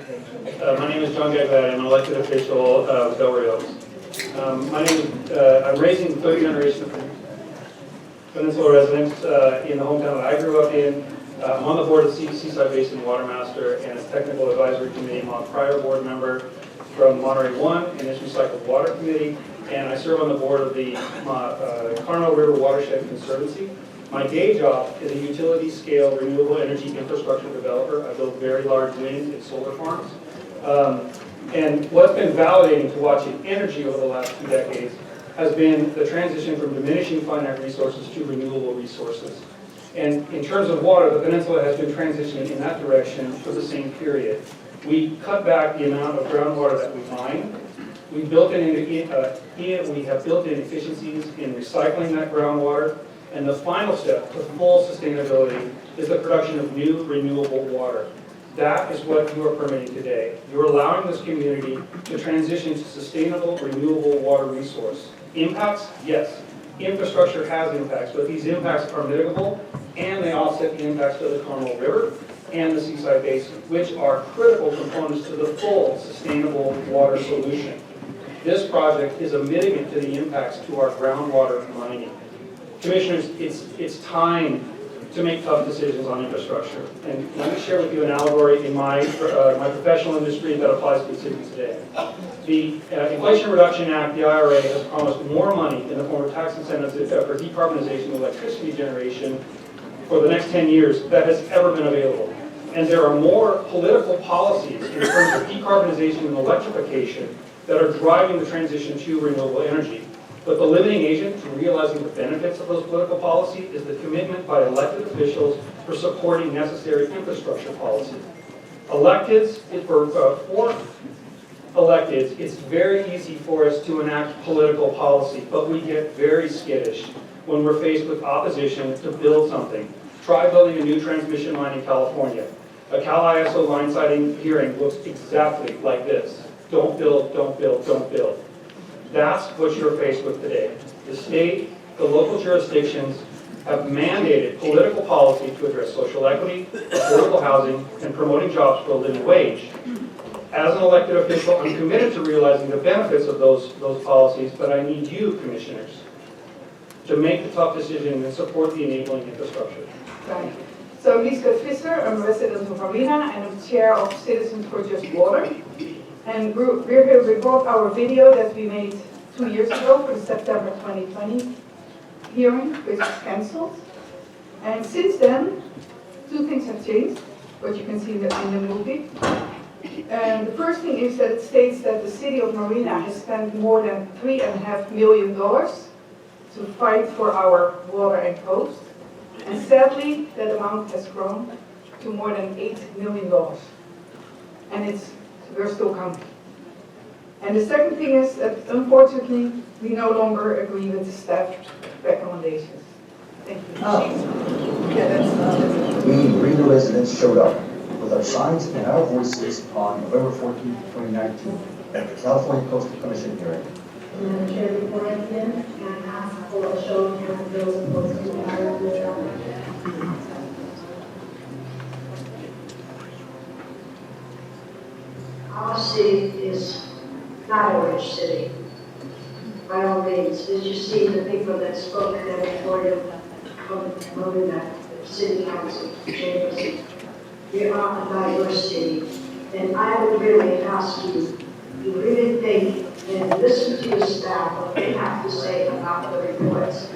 My name is John Gagbat. I'm an elected official of Delray Oaks. I'm raising the third generation of Peninsula residents in the hometown that I grew up in. I'm on the board of Seaside Basin Watermaster and as technical advisory committee. I'm a prior board member from Monterey 1 and its Recycled Water Committee, and I serve on the board of the Carmel River Watershed Conservancy. My day job is a utility-scale renewable energy infrastructure developer. I build very large wind and solar farms. And what's been validating to watching energy over the last 2 decades has been the transition from diminishing finite resources to renewable resources. And in terms of water, the peninsula has been transitioning in that direction for the same period. We cut back the amount of groundwater that we mine. We have built in efficiencies in recycling that groundwater. And the final step to full sustainability is the production of new renewable water. That is what you are permitting today. You're allowing this community to transition to sustainable renewable water resource. Impacts? Yes. Infrastructure has impacts, but these impacts are mitigable and they offset the impacts of the Carmel River and the Seaside Basin, which are critical components to the full sustainable water solution. This project is a mitigant to the impacts to our groundwater mining. Commissioners, it's time to make tough decisions on infrastructure. And let me share with you an allegory in my professional industry that applies to the city today. The Inflation Reduction Act, the IRA, has promised more money in the form of tax incentives for decarbonization of electricity generation for the next 10 years that has ever been available. And there are more political policies in terms of decarbonization and electrification that are driving the transition to renewable energy. But the limiting agent to realizing the benefits of those political policies is the commitment by elected officials for supporting necessary infrastructure policy. Electeds, it's very easy for us to enact political policy, but we get very skittish when we're faced with opposition to build something. Try building a new transmission line in California. A Cal ISO line siting hearing looks exactly like this. Don't build, don't build, don't build. That's what you're faced with today. The state, the local jurisdictions have mandated political policy to address social equity, affordable housing, and promoting jobs for a living wage. As an elected official, I'm committed to realizing the benefits of those policies, but I need you, commissioners, to make the tough decision and support the enabling infrastructure. Right. So Liesbeth Visser, I'm a resident of Marina and I'm chair of Citizens for Just Water. And we're here to report our video that we made 2 years ago for the September 2020 hearing, which was cancelled. And since then, 2 things have changed, what you can see in the movie. And the first thing is that it states that the City of Marina has spent more than $3.5 million to fight for our water and coast. And sadly, that amount has grown to more than $8 million. And we're still counting. And the second thing is that, unfortunately, we no longer agree with the staff recommendations. Thank you. We, Marina residents, showed up with our signs and our voices on November 14, 2019, at the California Coastal Commission hearing. Madam Chair, before I begin, can I ask for a show of hands of those opposed to the item? Our city is not a rich city, by all means. As you see, the people that spoke that auditorium from Marina, the city council chambers, we are a diverse city. And I would really ask you to really think and listen to your staff, what they have to say about the reports.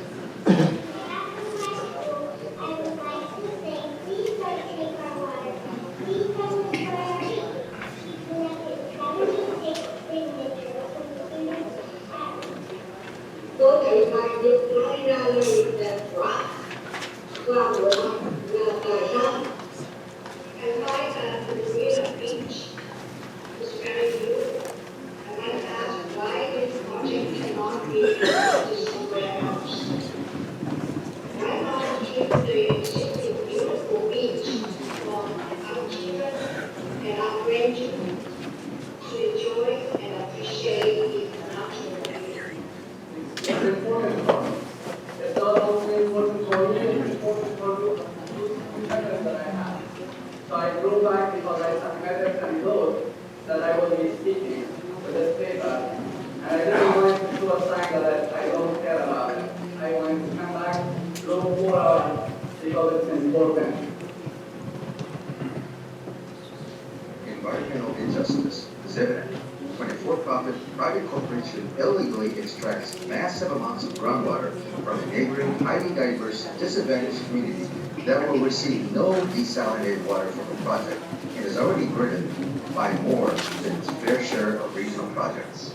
environmental injustice is evident when a for-profit private corporation illegally extracts massive amounts of groundwater from a neighboring, highly diverse, disadvantaged community that will receive no desalinated water from the project and is already burdened by more than its fair share of regional projects.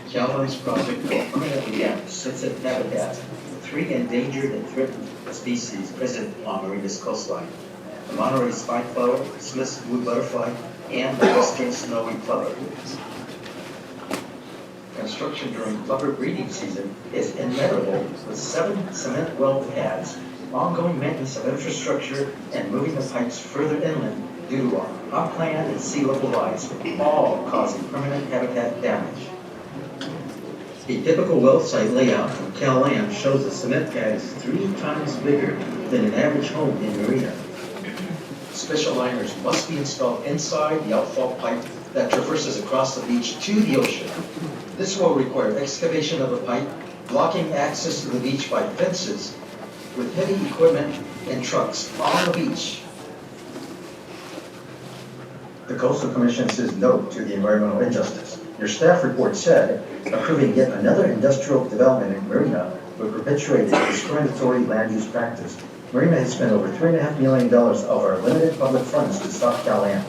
Appellants project will permanently have sensitive habitat for 3 endangered and threatened species present on Marina's coastline: the Monterey spikeflower, Smith's blue butterfly, and the western snowy plover. Construction during plover breeding season is inevitable with 7 cement well pads, ongoing maintenance of infrastructure, and moving the pipes further inland due to unplanned and sea level rise, all causing permanent habitat damage. A typical well site layout from CalLand shows a cement pad is 3 times bigger than an average home in Marina. Special liners must be installed inside the outfall pipe that traverses across the beach to the ocean. This will require excavation of the pipe, blocking access to the beach by fences with heavy equipment and trucks on the beach. The Coastal Commission says no to the environmental injustice. Your staff report said approving yet another industrial development in Marina would perpetuate a discriminatory land use practice. Marina has spent over $3.5 million of our limited public funds to stop CalLand.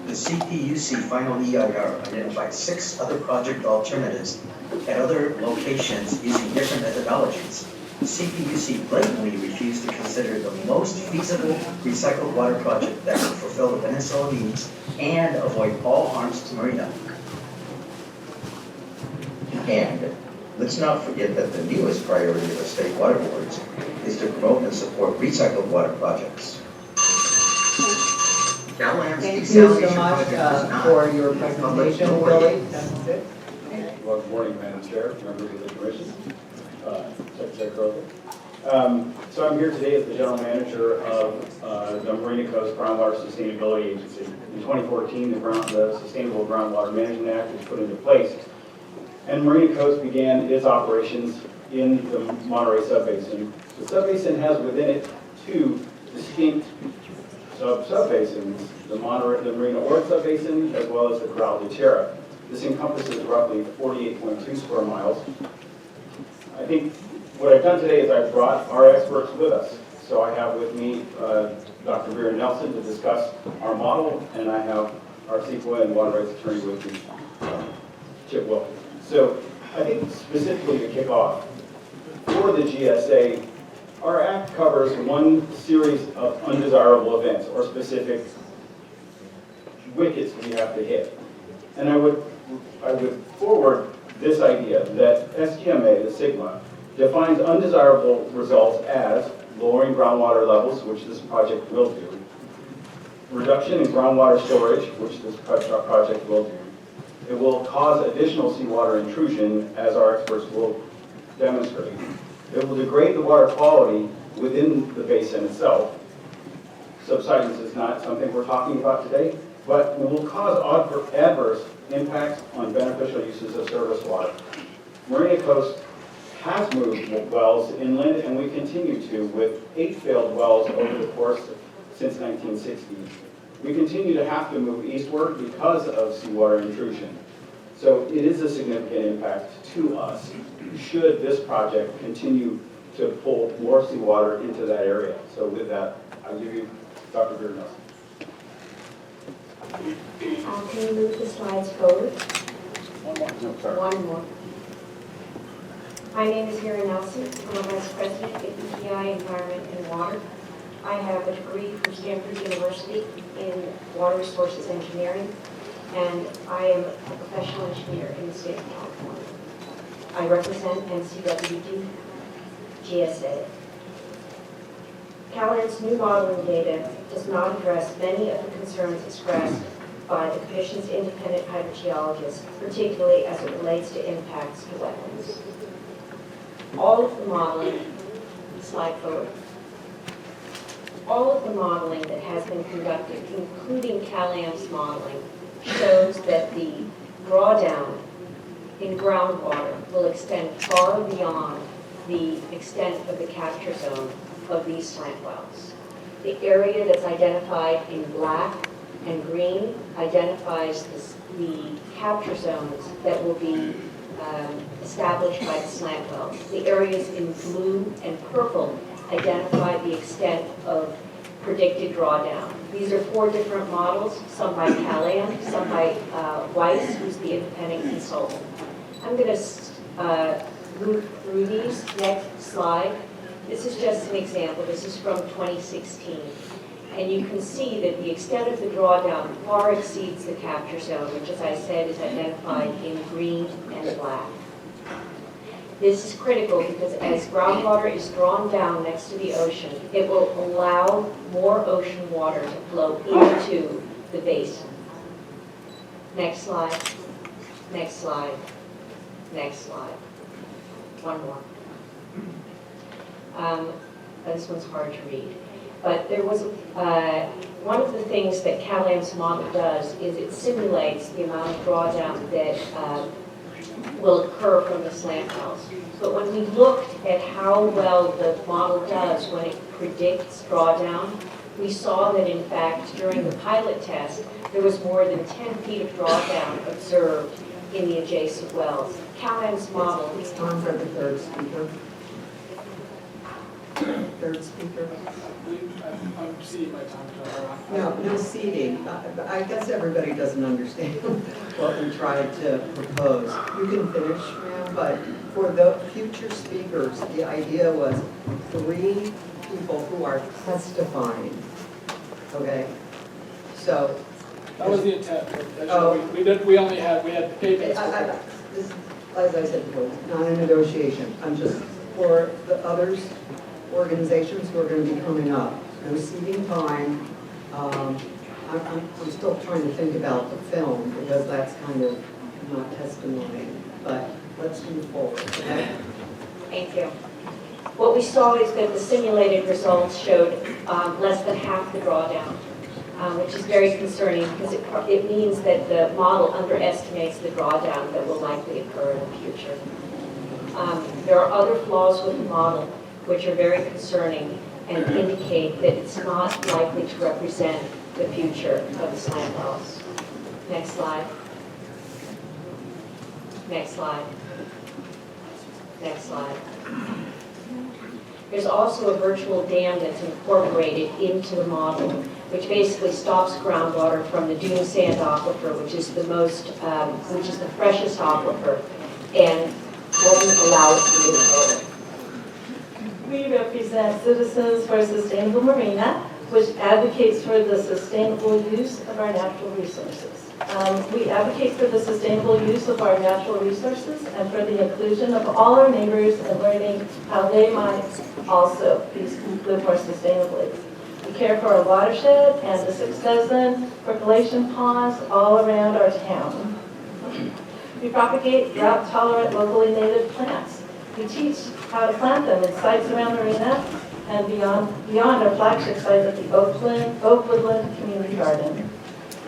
The CPUC final EIR identified 6 other project alternatives at other locations using different methodologies. The CPUC blatantly refused to consider the most feasible recycled water project that would fulfill the peninsula needs and avoid all harms to Marina. And let's not forget that the newest priority of the state water boards is to promote and support recycled water projects. CalLand's Thank you so desalination much project is not for your public presentation, nor Billy. yet. That's it. Well, good morning, Madam Chair, members of the Commission, Secretary Crowley. So I'm here today as the General Manager of the Marina Coast Groundwater Sustainability Agency. In 2014, the Sustainable Groundwater Management Act was put into place, and Marina Coast began its operations in the Monterey Subbasin. The Subbasin has within it 2 distinct subbasins, the Marina Ord Subbasin as well as the Corral de Tierra. This encompasses roughly 48.2 square miles. I think what I've done today is I've brought our experts with us. So I have with me Dr. Vera Nelson to discuss our model, and I have our CEQA and water rights attorney with me, Chip Wilkins. So I think specifically to kick off, for the GSA, our act covers one series of undesirable events or specific wickets we have to hit. And I would forward this idea that SGMA, the SGMA, defines undesirable results as lowering groundwater levels, which this project will do, reduction in groundwater storage, which this project will do. It will cause additional seawater intrusion, as our experts will demonstrate. It will degrade the water quality within the basin itself. Subsidence is not something we're talking about today, but it will cause adverse impacts on beneficial uses of surface water. Marina Coast has moved wells inland, and we continue to, with 8 failed wells over the course since 1960. We continue to have to move eastward because of seawater intrusion. So it is a significant impact to us should this project continue to pull more seawater into that area. So with that, I'll give you Dr. Vera Nelson. Can you move the slides forward? One more. No, sorry. One more. My name is Vera Nelson. I'm a Vice President at EPI Environment and Water. I have a degree from Stanford University in Water Resources Engineering, and I am a professional engineer in the state of California. I represent NCWD GSA. CalLand's new modeling data does not address many of the concerns expressed by the Commission's independent hydrogeologists, particularly as it relates to impacts to wetlands. All of the modeling, slide forward, all of the modeling that has been conducted, including CalLand's modeling, shows that the drawdown in groundwater will extend far beyond the extent of the capture zone of these slant wells. The area that's identified in black and green identifies the capture zones that will be established by the slant wells. The areas in blue and purple identify the extent of predicted drawdown. These are 4 different models, some by Callahan, some by Weiss, who's the independent consultant. I'm going to move through these. Next slide. This is just an example. This is from 2016. And you can see that the extent of the drawdown far exceeds the capture zone, which, as I said, is identified in green and black. This is critical because as groundwater is drawn down next to the ocean, it will allow more ocean water to flow into the basin. Next slide. Next slide. Next slide. One more. This one's hard to read. But there was one of the things that Callahan's model does is it simulates the amount of drawdown that will occur from the slant wells. But when we looked at how well the model does when it predicts drawdown, we saw that in fact during the pilot test there was more than 10 feet of drawdown observed in the adjacent wells. Callahan's model. It's time for the third speaker. Third speaker. I'm ceding my time to her. No seating. I guess everybody doesn't understand what we tried to propose. You can finish, ma'am, but for the future speakers, the idea was 3 people who are testifying. Okay? So. That was the intent. Oh. We had payments. This, as I said before, it's not a negotiation. I'm just, for the others, organizations who are going to be coming up, no seating time. I'm still trying to think about the film because that's kind of not testimony, but let's move forward. Okay? Thank you. What we saw is that the simulated results showed less than half the drawdown, which is very concerning because it means that the model underestimates the drawdown that will likely occur in the future. There are other flaws with the model which are very concerning and indicate that it's not likely to represent the future of the slant wells. Next slide. Next slide. Next slide. There's also a virtual dam that's incorporated into the model, which basically stops groundwater from the dune sand aquifer, which is the freshest aquifer, and won't allow it to move further. We represent Citizens for a Sustainable Marina, which advocates for the sustainable use of our natural resources. We advocate for the sustainable use of our natural resources and for the inclusion of all our neighbors and learning how they might also live more sustainably. We care for our watershed and the 6 dozen percolation ponds all around our town. We propagate drought-tolerant, locally native plants. We teach how to plant them in sites around the marina and beyond our flagship site at the Oak Woodland Community Garden.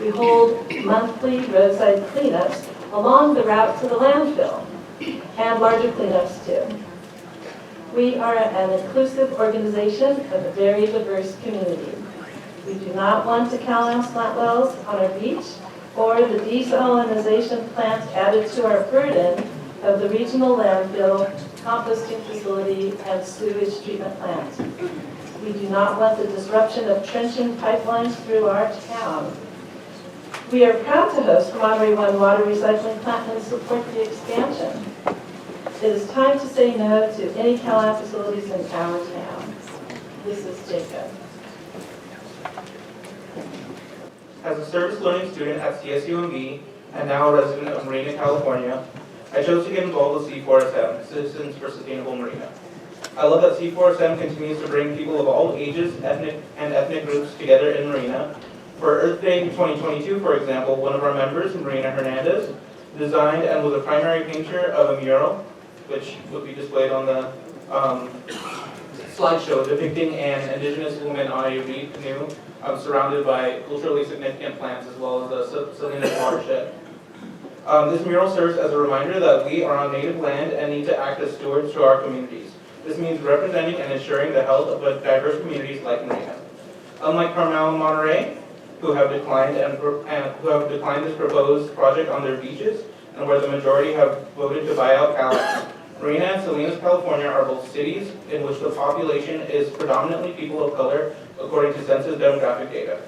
We hold monthly roadside cleanups along the route to the landfill and larger cleanups too. We are an inclusive organization of a very diverse community. We do not want to count slant wells on our beach or the desalination plant added to our burden of the regional landfill, composting facility, and sewage treatment plant. We do not want the disruption of trenching pipelines through our town. We are proud to host the Monterey One water recycling plant and support the expansion. It is time to say no to any Callahan facilities in our town. This is Jacob. As a service learning student at CSUMB and now a resident of Marina, California, I chose to get involved with C4SM, Citizens for Sustainable Marina. I love that C4SM continues to bring people of all ages, ethnic groups together in Marina. For Earth Day 2022, for example, one of our members, Marina Hernandez, designed and was a primary painter of a mural, which would be displayed on the slideshow, depicting an indigenous woman on a reed canoe surrounded by culturally significant plants as well as the Salinas watershed. This mural serves as a reminder that we are on native land and need to act as stewards to our communities. This means representing and ensuring the health of diverse communities like Marina. Unlike Carmel and Monterey, who have declined this proposed project on their beaches, and where the majority have voted to buy out Appellants, Marina and Salinas, California are both cities in which the population is predominantly people of color, according to census demographic data.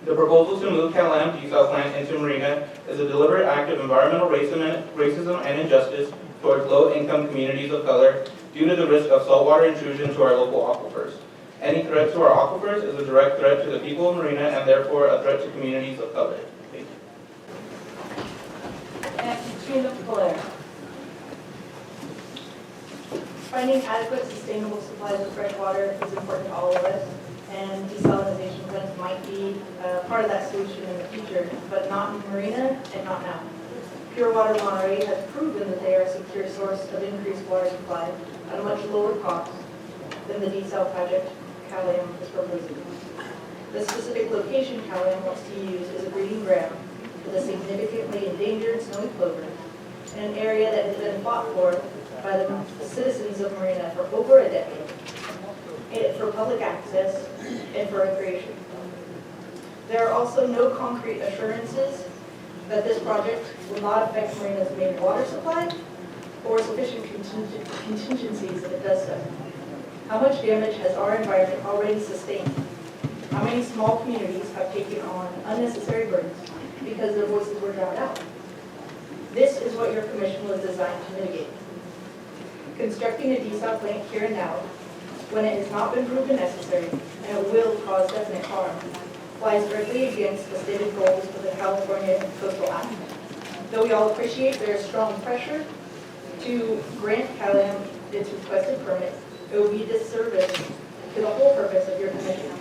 The proposal to move Cal-Am desal plant into Marina is a deliberate act of environmental racism and injustice towards low-income communities of color due to the risk of saltwater intrusion to our local aquifers. Any threat to our aquifers is a direct threat to the people of Marina and therefore a threat to communities of color. Thank you. And Katrina Blair. Finding adequate, sustainable supplies of fresh water is important to all of us, and desalination plants might be part of that solution in the future, but not in Marina and not now. Pure Water Monterey has proven that they are a secure source of increased water supply at a much lower cost than the desal project Cal-Am is proposing. The specific location Cal-Am wants to use is a breeding ground for the significantly endangered snowy plover in an area that has been fought for by the citizens of Marina for over a decade, for public access and for recreation. There are also no concrete assurances that this project will not affect Marina's main water supply or sufficient contingencies if it does so. How much damage has our environment already sustained? How many small communities have taken on unnecessary burdens because their voices were drowned out? This is what your commission was designed to mitigate. Constructing a desal plant here and now, when it has not been proven necessary and it will cause definite harm, flies directly against the stated goals of the California Coastal Act. Though we all appreciate there is strong pressure to grant Cal-Am its requested permit, it would be a disservice to the whole purpose of your commission.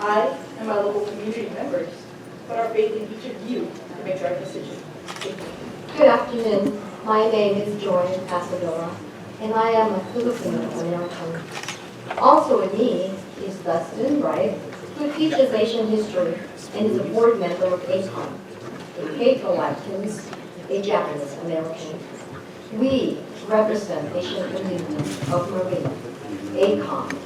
I and my local community members put our faith in each of you to make our decision. Thank you. Good afternoon. My name is Joy Castroville, and I am a Filipino American. Also with me is Dustin Wright, who teaches Asian history and is a board member of ACON, and Keiko Watkins, a Japanese American. We represent Asian community of Marina, ACON,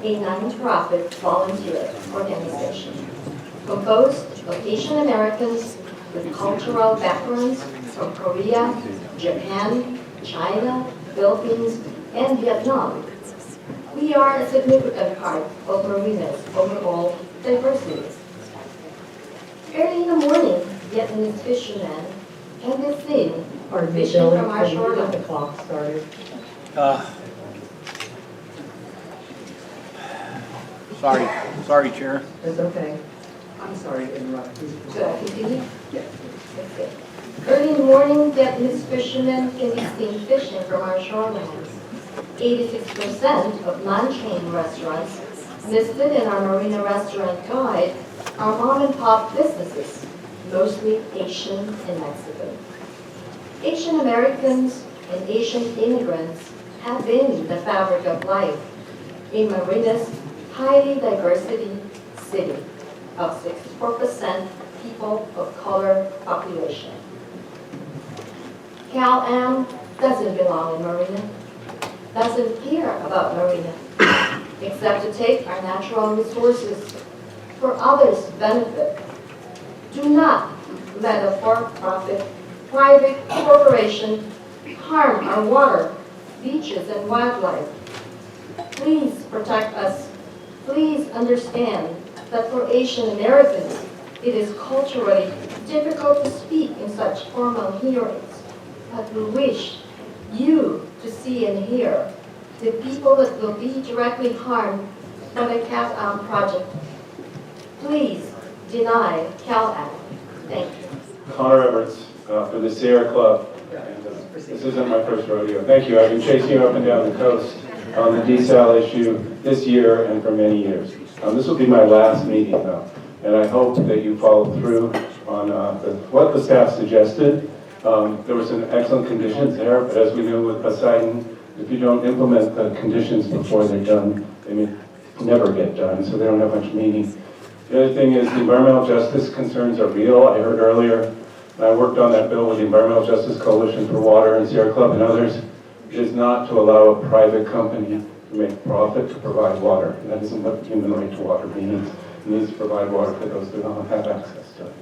a non-profit volunteer organization composed of Asian Americans with cultural backgrounds from Korea, Japan, China, Philippines, and Vietnam. We are a significant part of Marina's overall diversity. Early in the morning, Vietnamese fishermen can be seen fishing from our shoreline. The clock started. Sorry, Chair. It's okay. I'm sorry to interrupt. Please proceed. Should I continue? Yes. Okay. Early in the morning, Vietnamese fishermen can be seen fishing from our shorelines. 86% of non-chain restaurants listed in our Marina Restaurant Guide are mom-and-pop businesses, mostly Asian and Mexican. Asian Americans and Asian immigrants have been the fabric of life in Marina's highly diversity city of 64% people of color population. Cal-Am doesn't belong in Marina, doesn't care about Marina, except to take our natural resources for others' benefit. Do not let a for-profit private corporation harm our water, beaches, and wildlife. Please protect us. Please understand that for Asian Americans, it is culturally difficult to speak in such formal hearings, but we wish you to see and hear the people that will be directly harmed by the Cal-Am project. Please deny Cal-Am. Thank you. Connor Everts for the Sierra Club. And, this isn't my first rodeo. Thank you. I've been chasing you up and down the coast on the desal issue this year and for many years. This will be my last meeting though, and I hope that you follow through on what the staff suggested. There were some excellent conditions there, but as we know with Poseidon, if you don't implement the conditions before they're done, they may never get done, so they don't have much meaning. The other thing is the environmental justice concerns are real. I heard earlier, and I worked on that bill with the Environmental Justice Coalition for Water and Sierra Club and others. is not to allow a private company to make profit to provide water. That isn't what human right to water means. It means to provide water for those who don't have access to it.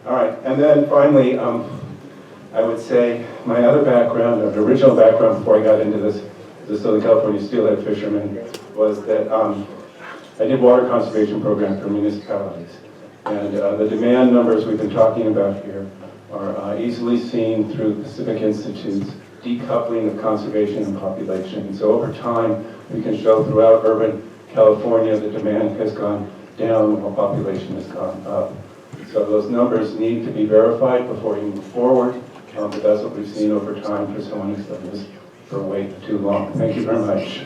All right, and then finally, I would say my other background, the original background before I got into this, the Southern California steelhead fisherman, was that I did water conservation program for municipalities. And the demand numbers we've been talking about here are easily seen through Pacific Institute's decoupling of conservation and population. And so over time, we can show throughout urban California the demand has gone down while population has gone up. So those numbers need to be verified before you move forward, but that's what we've seen over time for someone who's done this for way too long. Thank you very much.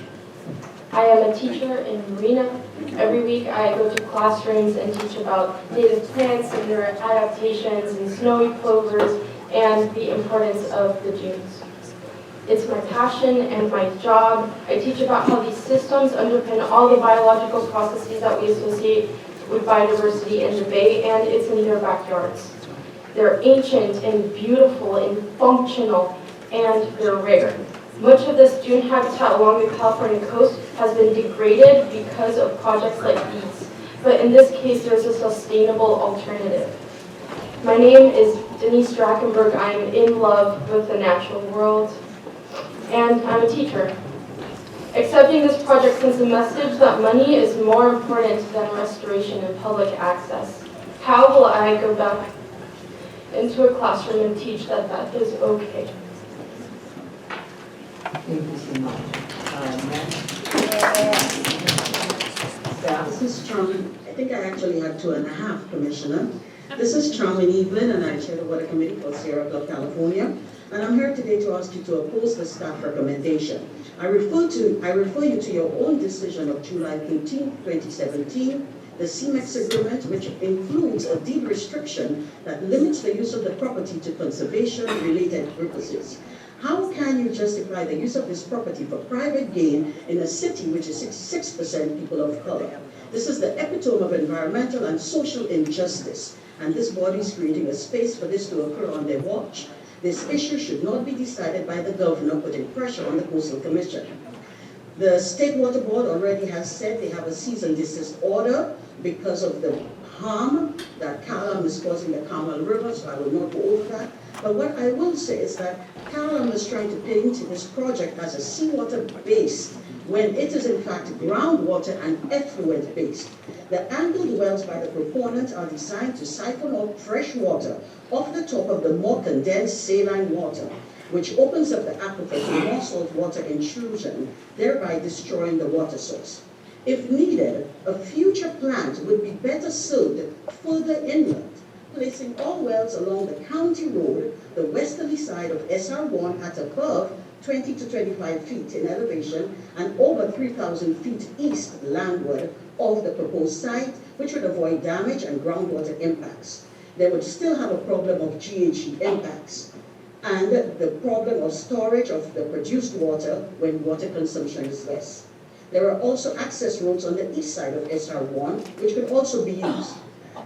I am a teacher in Marina. Every week I go to classrooms and teach about native plants and their adaptations and snowy plovers and the importance of the dunes. It's my passion and my job. I teach about how these systems underpin all the biological processes that we associate with biodiversity in the bay, and it's in their backyards. They're ancient and beautiful and functional, and they're rare. Much of this dune habitat along the California coast has been degraded because of projects like these. But in this case, there's a sustainable alternative. My name is Denise Drachenberg. I'm in love with the natural world, and I'm a teacher. Accepting this project sends a message that money is more important than restoration and public access. How will I go back into a classroom and teach that that is okay? Thank you so much. This is Charmin. I think I actually have 2.5, Commissioner. This is Charmin Evelyn, and I chair the Water Committee for Sierra Club, California. And I'm here today to ask you to oppose the staff recommendation. I refer you to your own decision of July 13, 2017, the CEMEX agreement, which includes a deed restriction that limits the use of the property to conservation-related purposes. How can you justify the use of this property for private gain in a city which is 6% people of color? This is the epitome of environmental and social injustice, and this body is creating a space for this to occur on their watch. This issue should not be decided by the governor putting pressure on the Coastal Commission. The State Water Board already has said they have a cease and desist order because of the harm that Calam is causing the Carmel River, so I will not go over that. But what I will say is that Calam is trying to paint this project as a seawater based when it is in fact groundwater and effluent based. The angled wells by the proponent are designed to siphon off fresh water off the top of the more condensed saline water, which opens up the aquifer to more salt water intrusion, thereby destroying the water source. If needed, a future plant would be better served further inland, placing all wells along the county road, the westerly side of SR1 at above 20 to 25 feet in elevation and over 3,000 feet east landward of the proposed site, which would avoid damage and groundwater impacts. They would still have a problem of GHG impacts and the problem of storage of the produced water when water consumption is less. There are also access roads on the east side of SR1, which could also be used.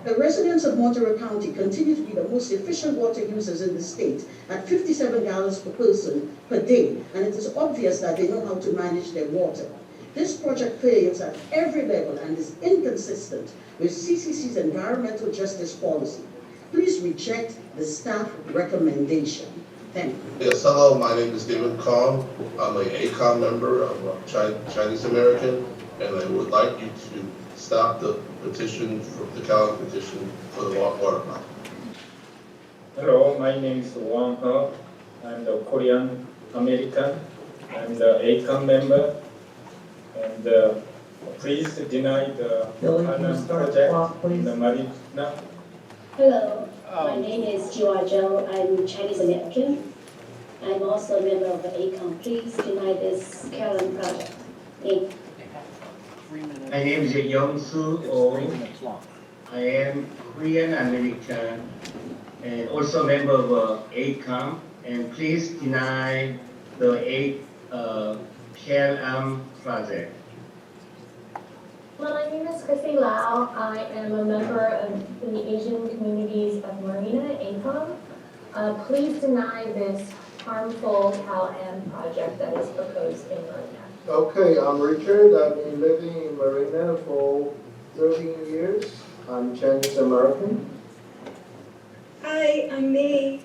The residents of Monterey County continue to be the most efficient water users in the state at 57 gallons per person per day, and it is obvious that they know how to manage their water. This project fails at every level and is inconsistent with CCC's environmental justice policy. Please reject the staff recommendation. Thank you. Yes, hello, my name is David Kong. I'm an ACOM member. I'm a Chinese American, and I would like you to stop the petition, the Calam petition for the water plant. Hello, my name is Wang He. I'm the Korean American. I'm the ACOM member. And please deny the Calam project in the Marina. Hello, my name is Jiwa Zhou. I'm Chinese American. I'm also a member of the ACOM. Please deny this Calam project. Thank you. My name is Young-Soo Oh. I am Korean American and also member of ACOM. And please deny the Calam project. Well, my name is Chrissy Lau. I am a member of the Asian Communities of Marina, ACOM. Please deny this harmful CalM project that is proposed in Marina? Okay, I'm Richard. I've been living in Marina for 13 years. I'm Chinese American. Hi, I'm May.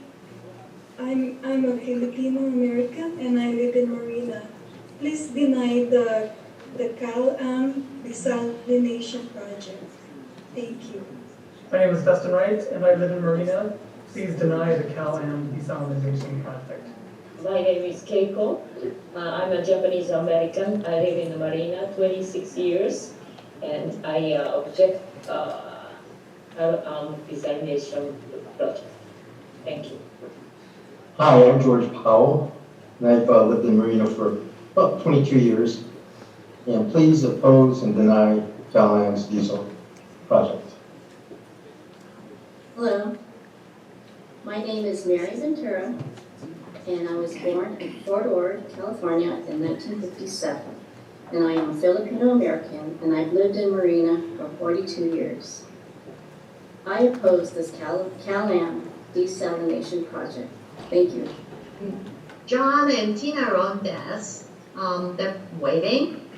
I'm a Filipino American and I live in Marina. Please deny the CalM desalination project. Thank you. My name is Dustin Wright and I live in Marina. Please deny the CalM desalination project. My name is Keiko. I'm a Japanese American. I live in Marina 26 years and I object desalination project. Thank you. Hi, I'm George Powell, and I've lived in Marina for about 22 years. And please oppose and deny CalM's diesel project. Hello, my name is Mary Ventura, and I was born in Fort Ord, California in 1957. And I am a Filipino American, and I've lived in Marina for 42 years. I oppose this CalM desalination project. Thank you. John and Tina are on desk. They're waiting.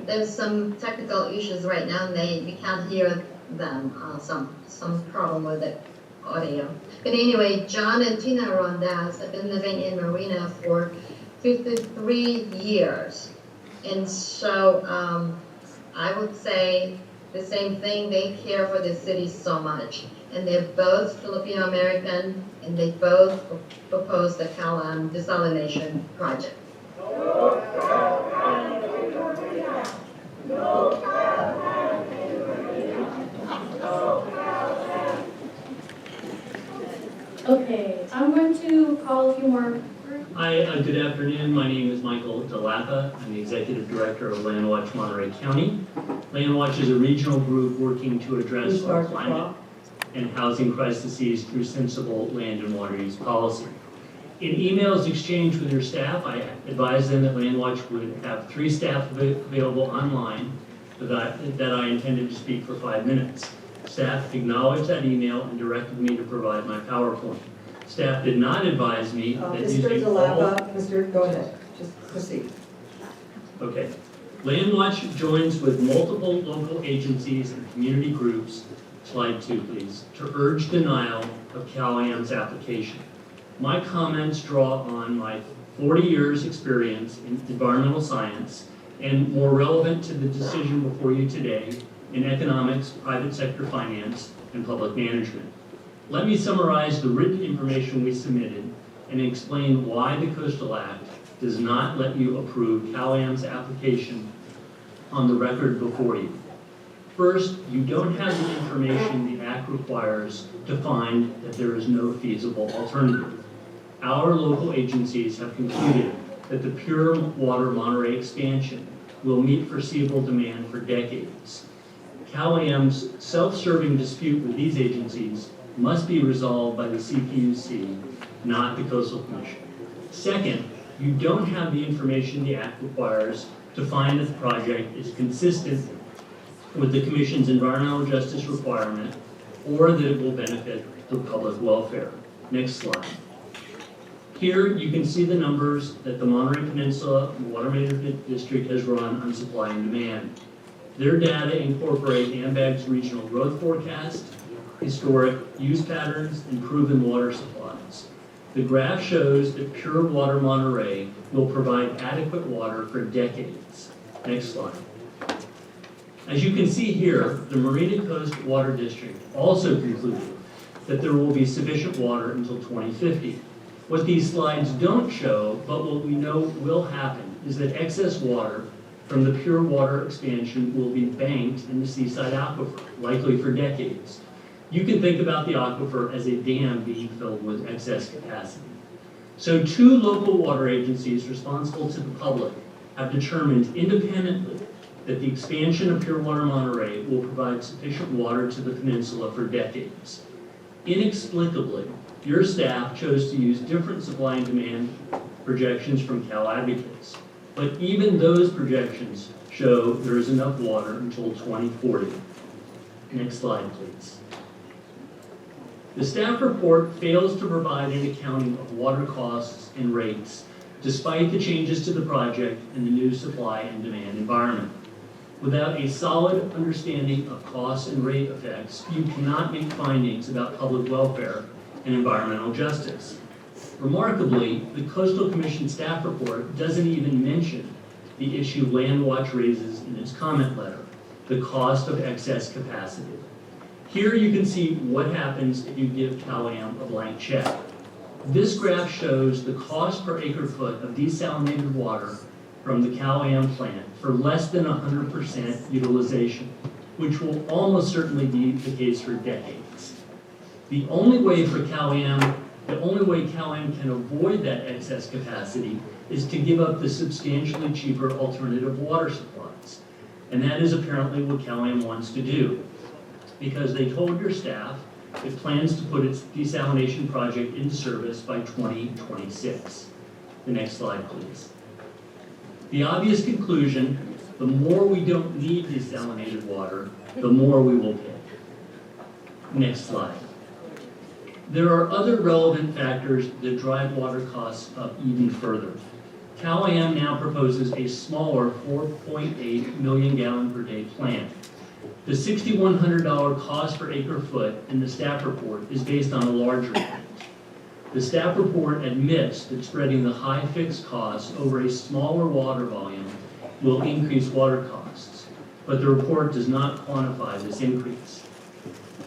There's some technical issues right now, and we can't hear them. Some problem with the audio. But anyway, John and Tina are on desk. I've been living in Marina for 53 years, and so I would say the same thing. They care for the city so much. And they're both Filipino American, and they both propose the CalM desalination project. Okay, I'm going to call a few more. Hi, good afternoon. My name is Michael DeLappa. I'm the Executive Director of Landwatch Monterey County. Landwatch is a regional group working to address our climate and housing crises through sensible land and water use policy. In emails exchanged with your staff, I advised them that Landwatch would have 3 staff available online that I intended to speak for 5 minutes. Staff acknowledged that email and directed me to provide my PowerPoint. Staff did not advise me that Mr. DeLappa, go ahead, just proceed. Okay. Landwatch joins with multiple local agencies and community groups, slide 2 please, to urge denial of CalAM's application. My comments draw on my 40 years experience in environmental science and, more relevant to the decision before you today, in economics, private sector finance, and public management. Let me summarize the written information we submitted and explain why the Coastal Act does not let you approve CalAM's application on the record before you. First, you don't have the information the Act requires to find that there is no feasible alternative. Our local agencies have concluded that the pure water Monterey expansion will meet foreseeable demand for decades. CalAM's self-serving dispute with these agencies must be resolved by the CPUC, not the Coastal Commission. Second, you don't have the information the Act requires to find that the project is consistent with the Commission's environmental justice requirement or that it will benefit the public welfare. Next slide. Here you can see the numbers that the Monterey Peninsula Water Management District has run on supply and demand. Their data incorporate AMBAG's regional growth forecast, historic use patterns, and proven water supplies. The graph shows that pure water Monterey will provide adequate water for decades. Next slide. As you can see here, the Marina Coast Water District also concluded that there will be sufficient water until 2050. What these slides don't show, but what we know will happen, is that excess water from the pure water expansion will be banked in the seaside aquifer, likely for decades. You can think about the aquifer as a dam being filled with excess capacity. So 2 local water agencies responsible to the public have determined independently that the expansion of pure water Monterey will provide sufficient water to the peninsula for decades. Inexplicably, your staff chose to use different supply and demand projections from Cal Advocates, but even those projections show there is enough water until 2040. Next slide, please. The staff report fails to provide an accounting of water costs and rates, despite the changes to the project and the new supply and demand environment. Without a solid understanding of cost and rate effects, you cannot make findings about public welfare and environmental justice. Remarkably, the Coastal Commission staff report doesn't even mention the issue Landwatch raises in its comment letter, the cost of excess capacity. Here you can see what happens if you give Cal-Am a blank check. This graph shows the cost per acre foot of desalinated water from the Cal-Am plant for less than 100% utilization, which will almost certainly be the case for decades. The only way Cal-Am can avoid that excess capacity is to give up the substantially cheaper alternative water supplies. And that is apparently what Cal-Am wants to do, because they told your staff it plans to put its desalination project into service by 2026. The next slide, please. The obvious conclusion, the more we don't need desalinated water, the more we will pay. Next slide. There are other relevant factors that drive water costs up even further. Cal-Am now proposes a smaller 4.8 million gallon per day plant. The $6,100 cost per acre foot in the staff report is based on a larger plant. The staff report admits that spreading the high fixed costs over a smaller water volume will increase water costs, but the report does not quantify this increase.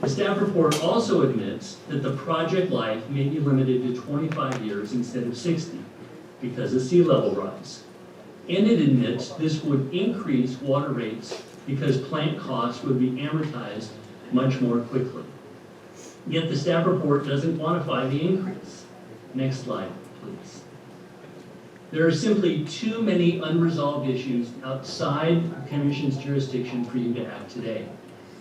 The staff report also admits that the project life may be limited to 25 years instead of 60 because of sea level rise. And it admits this would increase water rates because plant costs would be amortized much more quickly. Yet the staff report doesn't quantify the increase. Next slide, please. There are simply too many unresolved issues outside the Commission's jurisdiction for you to act today.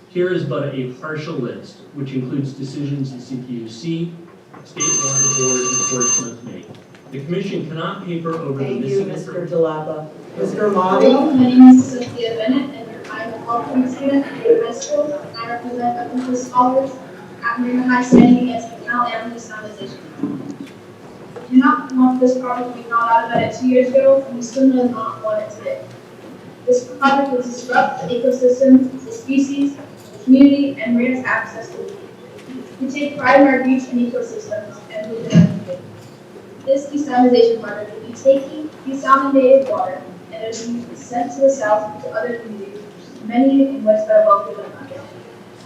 Here is but a partial list, which includes decisions the CPUC, State Water Board, and Portsmouth make. The Commission cannot paper over the missing Mr. Jalapa. Mr. Hello, Mahdi? my name is Sophia Bennett, and I'm a welcome student at Marina High School. I represent a group of scholars at Marina High standing against the Cal-Am desalination. We did not want this project to be found out about it 2 years ago, and we still do not want it today. This project will disrupt the ecosystem, the species, the community, and Marina's access to the sea. We take pride in our beach and ecosystems, and we in our community. This desalination project will be taking desalinated water and it will be sent to the south to other communities, many in which that are wealthy than us.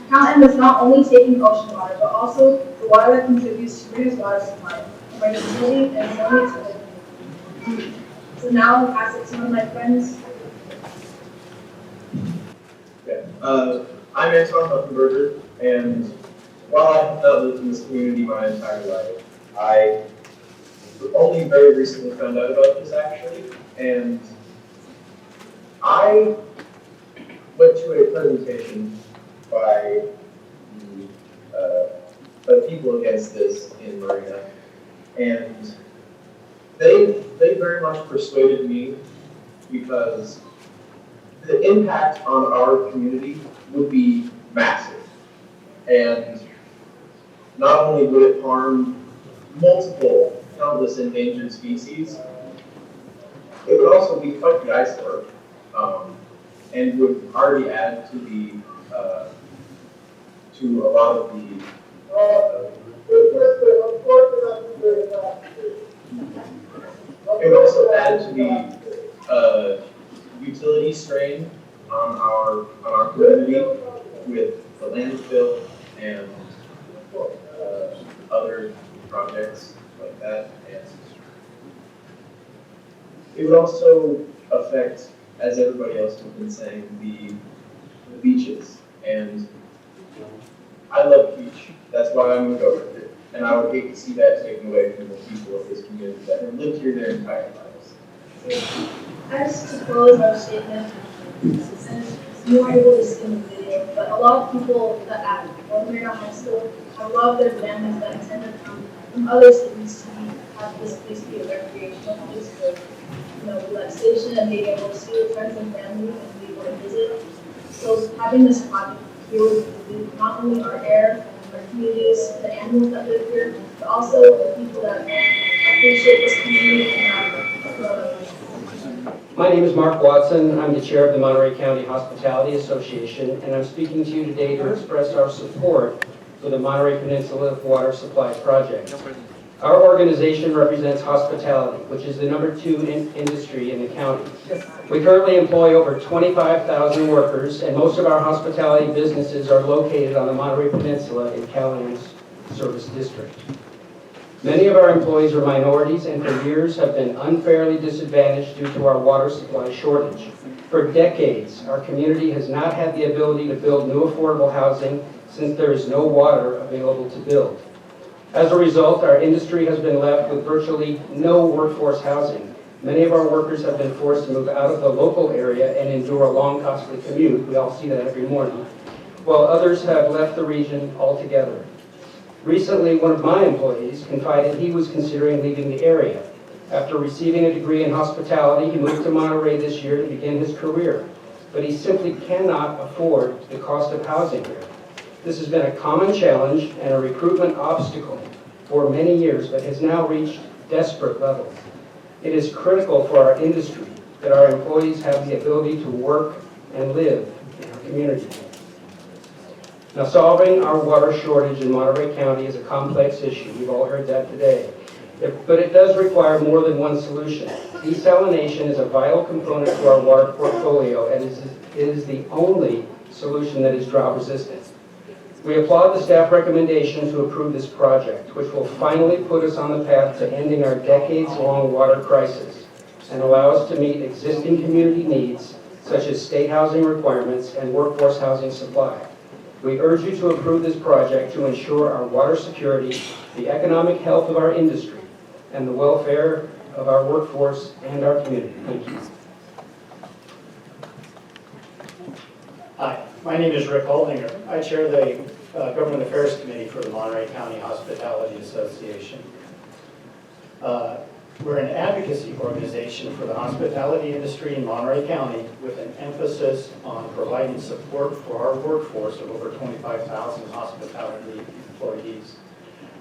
Cal-Am is not only taking ocean water, but also the water that contributes to Marina's water supply, from our utility and zoning to the community. So now I'll pass it to one of my friends. Okay. I'm Anton Huffenberger, and while I have not lived in this community my entire life, I only very recently found out about this actually, and I went to a presentation by the people against this in Marina, and they very much persuaded me because the impact on our community would be massive, and not only would it harm multiple countless endangered species, it would also be quite the iceberg, and would already add to the to a lot of the it would also add to the utility strain on our community with the landfill and other projects like that, and it would also affect, as everybody else has been saying, the beaches. And I love the beach. That's why I'm going to go with it. And I would hate to see that taken away from the people of this community that have lived here their entire lives. As to close our statement, and you weren't able to see in the video, but a lot of people that at Marina High School, I love their families that attended from other cities to have this place be a recreational place for relaxation and being able to see your friends and family and be able to visit. So having this project here would not only our air and our communities, the animals that live here, but also the people that appreciate this community and grow. My name is Mark Watson. I'm the chair of the Monterey County Hospitality Association, and I'm speaking to you today to express our support for the Monterey Peninsula Water Supply Project. Our organization represents hospitality, which is the #2 industry in the county. We currently employ over 25,000 workers, and most of our hospitality businesses are located on the Monterey Peninsula in CalAM's service district. Many of our employees are minorities and for years have been unfairly disadvantaged due to our water supply shortage. For decades, our community has not had the ability to build new affordable housing since there is no water available to build. As a result, our industry has been left with virtually no workforce housing. Many of our workers have been forced to move out of the local area and endure a long, costly commute. We all see that every morning. While others have left the region altogether. Recently, one of my employees confided he was considering leaving the area. After receiving a degree in hospitality, he moved to Monterey this year to begin his career, but he simply cannot afford the cost of housing here. This has been a common challenge and a recruitment obstacle for many years, but has now reached desperate levels. It is critical for our industry that our employees have the ability to work and live in our community. Now, solving our water shortage in Monterey County is a complex issue. We've all heard that today. But it does require more than one solution. Desalination is a vital component to our water portfolio, and it is the only solution that is drought resistant. We applaud the staff recommendation to approve this project, which will finally put us on the path to ending our decades-long water crisis and allow us to meet existing community needs, such as state housing requirements and workforce housing supply. We urge you to approve this project to ensure our water security, the economic health of our industry, and the welfare of our workforce and our community. Thank you. Hi, my name is Rick Holdinger. I chair the Government Affairs Committee for the Monterey County Hospitality Association. We're an advocacy organization for the hospitality industry in Monterey County with an emphasis on providing support for our workforce of over 25,000 hospitality employees.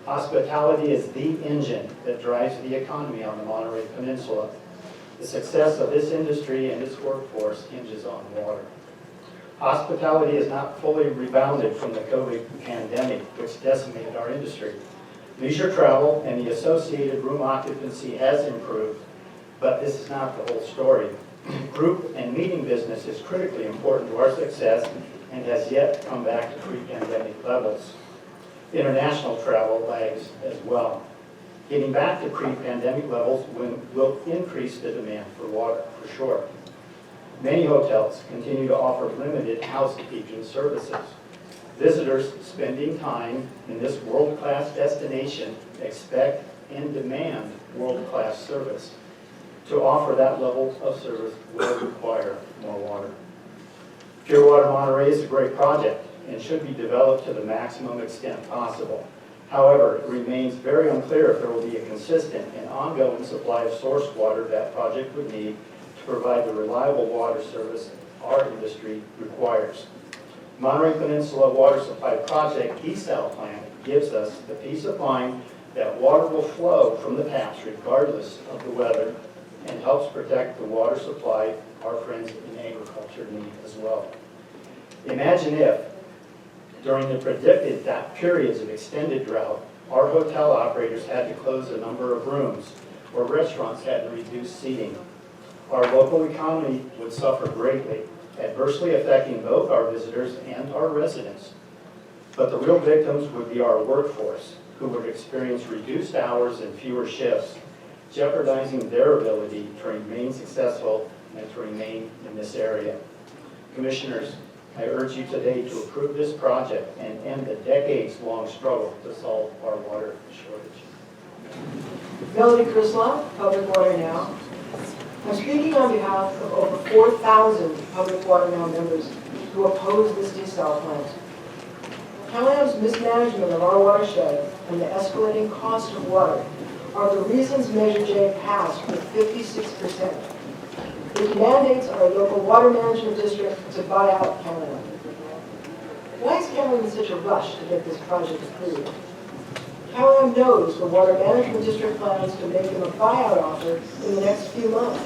Hospitality is the engine that drives the economy on the Monterey Peninsula. The success of this industry and its workforce hinges on water. Hospitality has not fully rebounded from the COVID pandemic, which decimated our industry. Leisure travel and the associated room occupancy has improved, but this is not the whole story. Group and meeting business is critically important to our success and has yet come back to pre-pandemic levels. International travel lags as well. Getting back to pre-pandemic levels will increase the demand for water, for sure. Many hotels continue to offer limited housekeeping services. Visitors spending time in this world-class destination expect and demand world-class service. To offer that level of service will require more water. Pure Water Monterey is a great project and should be developed to the maximum extent possible. However, it remains very unclear if there will be a consistent and ongoing supply of source water that project would need to provide the reliable water service our industry requires. Monterey Peninsula Water Supply Project Desal plant gives us the peace of mind that water will flow from the taps regardless of the weather and helps protect the water supply our friends in agriculture need as well. Imagine if, during the predicted periods of extended drought, our hotel operators had to close a number of rooms or restaurants had to reduce seating. Our local economy would suffer greatly, adversely affecting both our visitors and our residents. But the real victims would be our workforce, who would experience reduced hours and fewer shifts, jeopardizing their ability to remain successful and to remain in this area. Commissioners, I urge you today to approve this project and end the decades-long struggle to solve our water shortage. Melody Krislav, Public Water Now. I'm speaking on behalf of over 4,000 Public Water Now members who oppose this desal plant. CalAM's mismanagement of our watershed and the escalating cost of water are the reasons Measure J passed with 56%. It mandates our local water management district to buy out CalAM. Why is Callahan in such a rush to get this project approved? Callahan knows the Water Management District plans to make him a buyout offer in the next few months.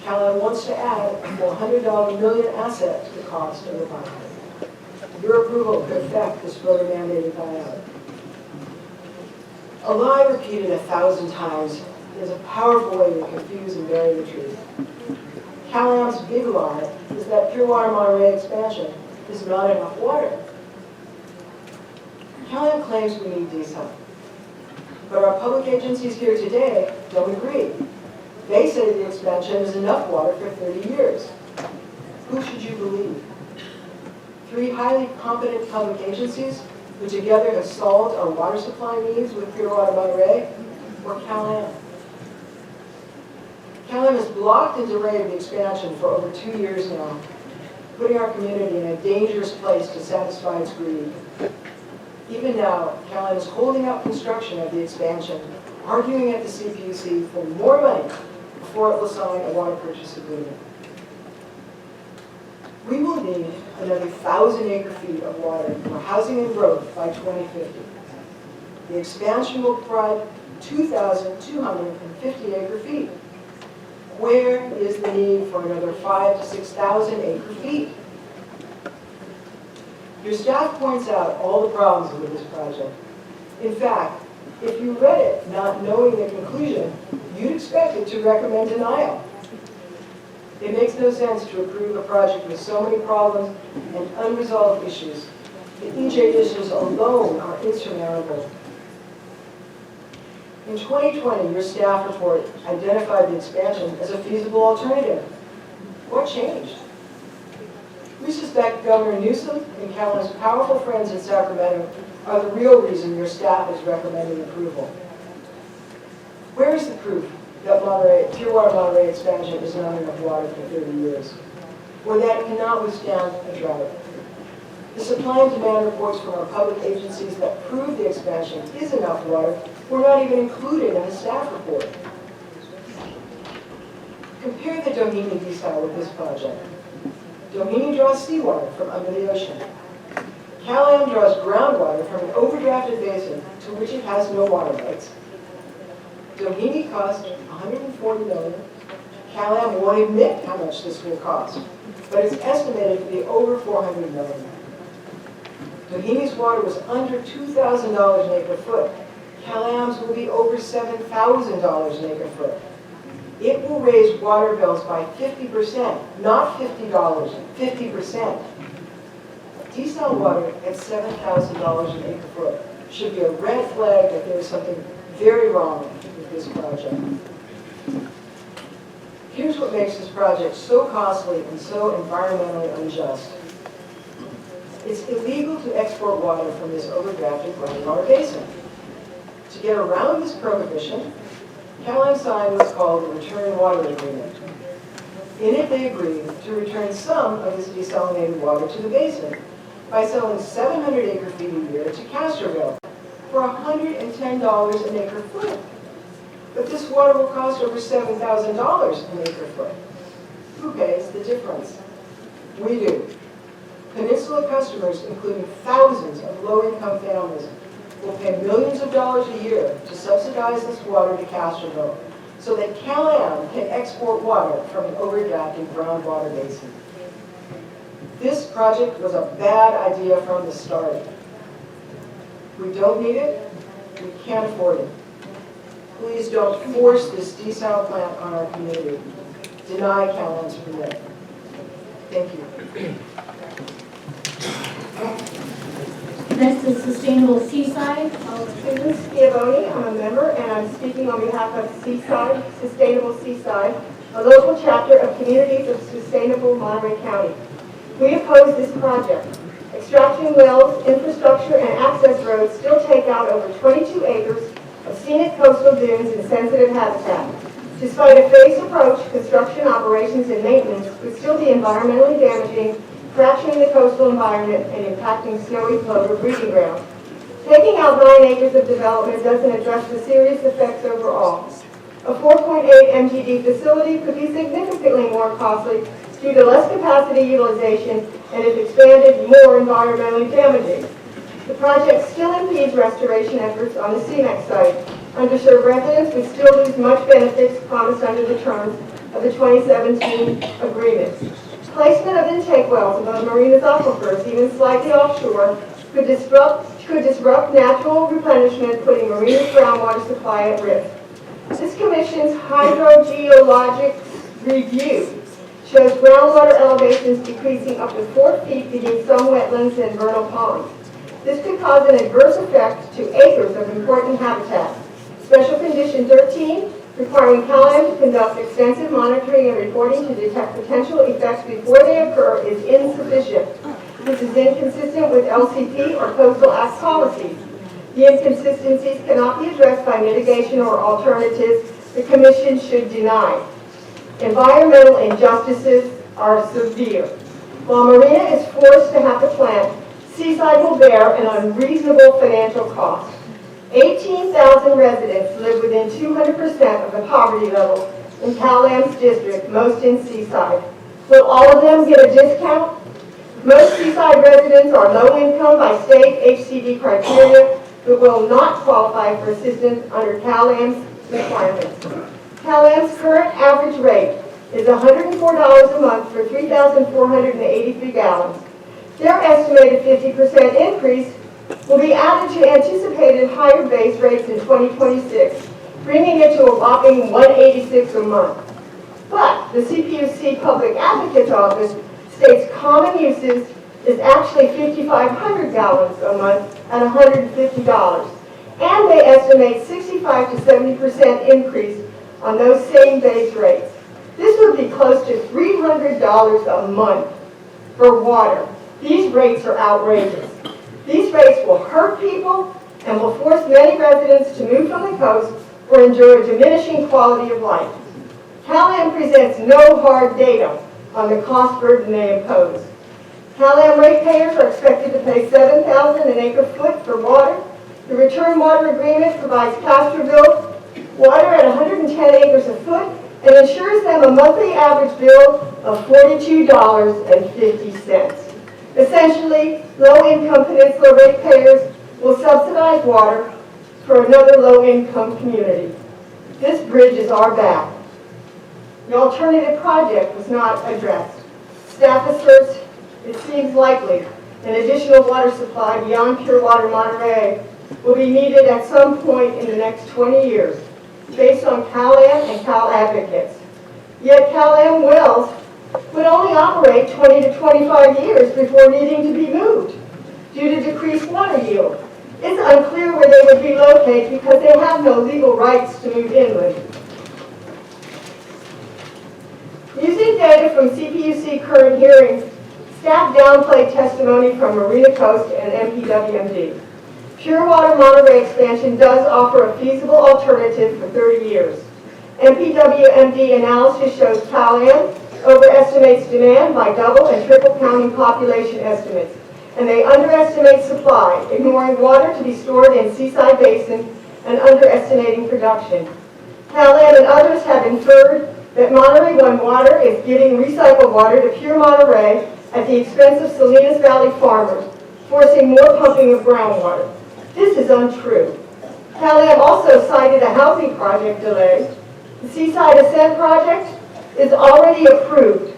Callahan wants to add a $400 million asset to the cost of the buyout. Your approval could affect this voter-mandated buyout. A lie repeated 1,000 times is a powerful way to confuse and bury the truth. Callahan's big lie is that Pure Water Monterey expansion is not enough water. Callahan claims we need Desal, but our public agencies here today don't agree. They say the expansion is enough water for 30 years. Who should you believe? 3 highly competent public agencies who together have solved our water supply needs with Pure Water Monterey, or Callahan? Callahan has blocked and delayed the expansion for over 2 years now, putting our community in a dangerous place to satisfy its greed. Even now, Callahan is holding up construction of the expansion, arguing at the CPUC for more money before it will sign a water purchase agreement. We will need another 1,000 acre-feet of water for housing and growth by 2050. The expansion will provide 2,250 acre-feet. Where is the need for another 5,000 to 6,000 acre-feet? Your staff points out all the problems with this project. In fact, if you read it not knowing the conclusion, you'd expect it to recommend denial. It makes no sense to approve a project with so many problems and unresolved issues. The EJ issues alone are insurmountable. In 2020, your staff report identified the expansion as a feasible alternative. What changed? We suspect Governor Newsom and Callahan's powerful friends in Sacramento are the real reason your staff is recommending approval. Where is the proof that Pure Water Monterey expansion is not enough water for 30 years, or that it cannot withstand a drought? The supply and demand reports from our public agencies that prove the expansion is enough water were not even included in the staff report. Compare the Doheny desal with this project. Doheny draws seawater from under the ocean. Callahan draws groundwater from an overdrafted basin to which it has no water rights. Doheny cost $140 million. Callahan won't admit how much this will cost, but it's estimated to be over $400 million. Doheny's water was under $2,000 an acre foot. Callahan's will be over $7,000 an acre foot. It will raise water bills by 50%, not $50, 50%. Desal water at $7,000 an acre foot should be a red flag that there is something very wrong with this project. Here's what makes this project so costly and so environmentally unjust. It's illegal to export water from this overdrafted groundwater basin. To get around this prohibition, Callahan signed what's called the Return Water Agreement. In it, they agreed to return some of this desalinated water to the basin by selling 700 acre-feet a year to Castroville for $110 an acre-foot. But this water will cost over $7,000 an acre-foot. Who pays the difference? We do. Peninsula customers, including thousands of low-income families, will pay millions of dollars a year to subsidize this water to Castroville so that Callahan can export water from an overdrafted groundwater basin. This project was a bad idea from the start. We don't need it. We can't afford it. Please don't force this desal plant on our community. Deny Callahan's permit. Thank you. Next is Sustainable Seaside. Susan Schiavone, I'm a member, and I'm speaking on behalf of Seaside, Sustainable Seaside, a local chapter of Communities of Sustainable Monterey County. We oppose this project. Extraction wells, infrastructure, and access roads still take out over 22 acres of scenic coastal dunes and sensitive habitat. Despite a phased approach, construction, operations, and maintenance would still be environmentally damaging, fracturing the coastal environment and impacting snowy plover breeding ground. Taking out 9 acres of development doesn't address the serious effects overall. A 4.8 MGD facility could be significantly more costly due to less capacity utilization and if expanded, more environmentally damaging. The project still impedes restoration efforts on the CEMEX site. Underserved residents would still lose much benefits promised under the terms of the 2017 agreement. Placement of intake wells above Marina's aquifers, even slightly offshore, could disrupt natural replenishment, putting Marina's groundwater supply at risk. This commission's hydrogeologic review shows groundwater elevations decreasing up to 4 feet beneath some wetlands and vernal ponds. This could cause an adverse effect to acres of important habitat. Special Condition 13, requiring CalAm to conduct extensive monitoring and reporting to detect potential effects before they occur, is insufficient. This is inconsistent with LCP or Coastal Act policies. The inconsistencies cannot be addressed by mitigation or alternatives. The Commission should deny. Environmental injustices are severe. While Marina is forced to have the plant, Seaside will bear an unreasonable financial cost. 18,000 residents live within 200% of the poverty level in CalAm's district, most in Seaside. Will all of them get a discount? Most Seaside residents are low income by state HCD criteria, but will not qualify for assistance under CalAm's requirements. CalAm's current average rate is $104 a month for 3,483 gallons. Their estimated 50% increase will be added to anticipated higher base rates in 2026, bringing it to a whopping $186 a month. But the CPUC Public Advocate's Office states common uses is actually 5,500 gallons a month at $150, and they estimate 65 to 70% increase on those same base rates. This would be close to $300 a month for water. These rates are outrageous. These rates will hurt people and will force many residents to move from the coast or endure a diminishing quality of life. CalAm presents no hard data on the cost burden they impose. CalAm ratepayers are expected to pay $7,000 an acre foot for water. The return water agreement provides Castroville water at 110 acres a foot and ensures them a monthly average bill of $42.50. Essentially, low-income peninsula ratepayers will subsidize water for another low-income community. This bridge is our back. The alternative project was not addressed. Staff asserts it seems likely an additional water supply beyond Pure Water Monterey will be needed at some point in the next 20 years, based on CalAm and Cal advocates. Yet CalAm wells would only operate 20 to 25 years before needing to be moved due to decreased water yield. It's unclear where they would relocate because they have no legal rights to move inland. Using data from CPUC current hearings, staff downplayed testimony from Marina Coast and MPWMD. Pure Water Monterey expansion does offer a feasible alternative for 30 years. MPWMD analysis shows CalAm overestimates demand by double and triple counting population estimates, and they underestimate supply, ignoring water to be stored in Seaside Basin and underestimating production. CalAm and others have inferred that Monterey One Water is giving recycled water to Pure Monterey at the expense of Salinas Valley farmers, forcing more pumping of groundwater. This is untrue. CalAm also cited a housing project delay. The Seaside Ascent project is already approved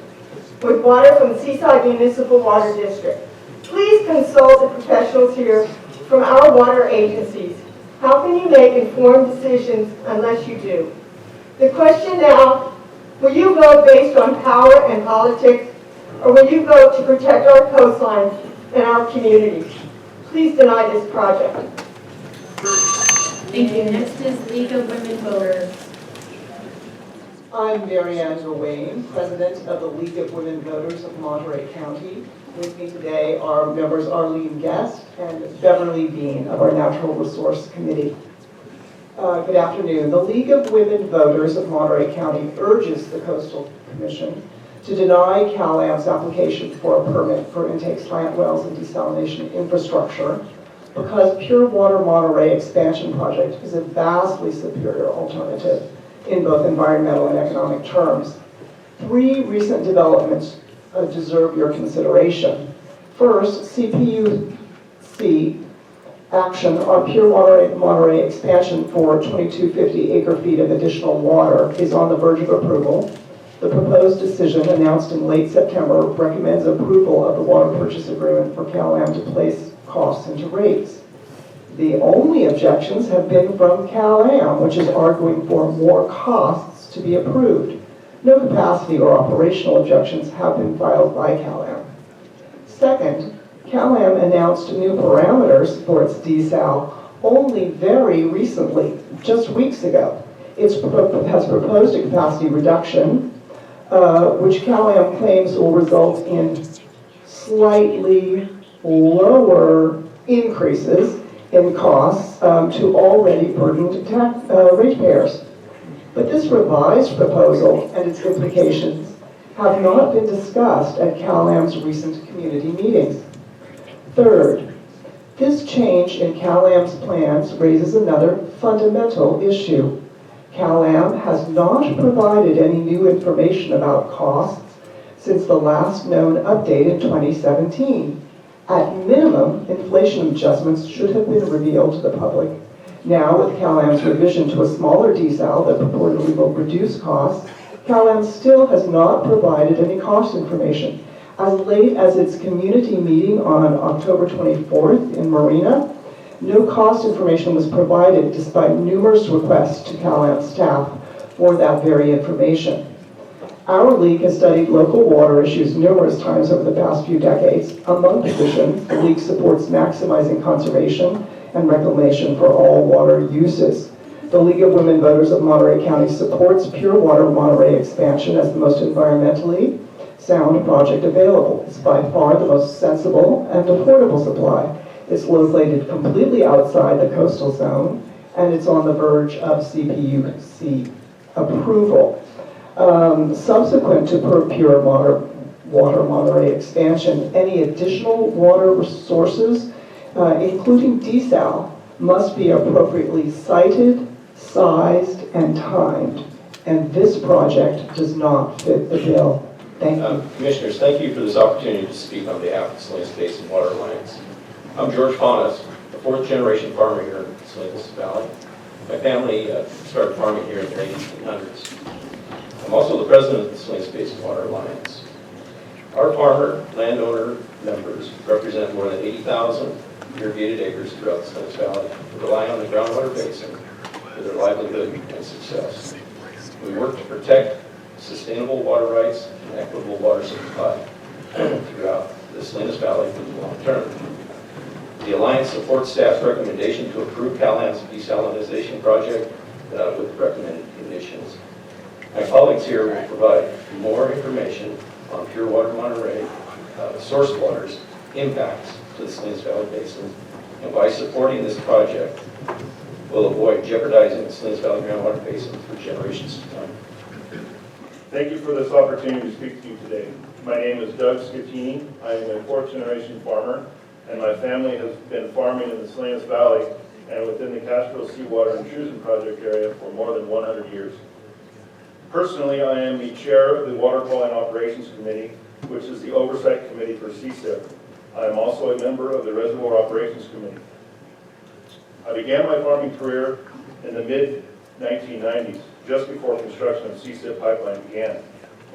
with water from the Seaside Municipal Water District. Please consult the professionals here from our water agencies. How can you make informed decisions unless you do? The question now, will you vote based on power and politics, or will you vote to protect our coastline and our communities? Please deny this project. Thank you. Next is League of Women Voters. I'm Mary Ann Gawain, President of the League of Women Voters of Monterey County. With me today are members Arlene Guest and Beverly Bean of our Natural Resource Committee. Good afternoon. The League of Women Voters of Monterey County urges the Coastal Commission to deny CalAm's application for a permit for intake slant wells and desalination infrastructure because Pure Water Monterey expansion project is a vastly superior alternative in both environmental and economic terms. Three recent developments deserve your consideration. First, CPUC action on Pure Water Monterey expansion for 2250 acre-feet of additional water is on the verge of approval. The proposed decision, announced in late September, recommends approval of the water purchase agreement for CalAm to place costs into rates. The only objections have been from CalAm, which is arguing for more costs to be approved. No capacity or operational objections have been filed by CalAm. Second, CalAm announced new parameters for its desal only very recently, just weeks ago. It has proposed a capacity reduction, which CalAm claims will result in slightly lower increases in costs to already burdened ratepayers. But this revised proposal and its implications have not been discussed at CalAm's recent community meetings. Third, this change in CalAm's plans raises another fundamental issue. CalAm has not provided any new information about costs since the last known update in 2017. At minimum, inflation adjustments should have been revealed to the public. Now, with CalAm's revision to a smaller desal that purportedly will reduce costs, CalAm still has not provided any cost information. As late as its community meeting on October 24th in Marina, no cost information was provided despite numerous requests to CalAm staff for that very information. Our league has studied local water issues numerous times over the past few decades. Among positions, the league supports maximizing conservation and reclamation for all water uses. The League of Women Voters of Monterey County supports Pure Water Monterey expansion as the most environmentally sound project available. It's by far the most sensible and affordable supply. It's located completely outside the coastal zone, and it's on the verge of CPUC approval. Subsequent to Pure Water Monterey expansion, any additional water resources, including desal, must be appropriately sited, sized, and timed. And this project does not fit the bill. Thank you. Commissioners, thank you for this opportunity to speak on behalf of the Salinas Basin Water Alliance. I'm George Panas, a fourth-generation farmer here in the Salinas Valley. My family started farming here in the late 1800s. I'm also the president of the Salinas Basin Water Alliance. Our farmer, landowner members represent more than 80,000 irrigated acres throughout the Salinas Valley who rely on the groundwater basin for their livelihood and success. We work to protect sustainable water rights and equitable water supply throughout the Salinas Valley for the long term. The Alliance supports staff's recommendation to approve CalAm's desalination project with recommended conditions. My colleagues here will provide more information on Pure Water Monterey, source water's impacts to the Salinas Valley Basin, and by supporting this project, will avoid jeopardizing the Salinas Valley groundwater basin for generations to come. Thank you for this opportunity to speak to you today. My name is Doug Scattini. I am a fourth-generation farmer, and my family has been farming in the Salinas Valley and within the Castroville Seawater Intrusion Project area for more than 100 years. Personally, I am the chair of the Water Quality and Operations Committee, which is the oversight committee for CECEP. I am also a member of the Reservoir Operations Committee. I began my farming career in the mid-1990s, just before construction of CECEP pipeline began,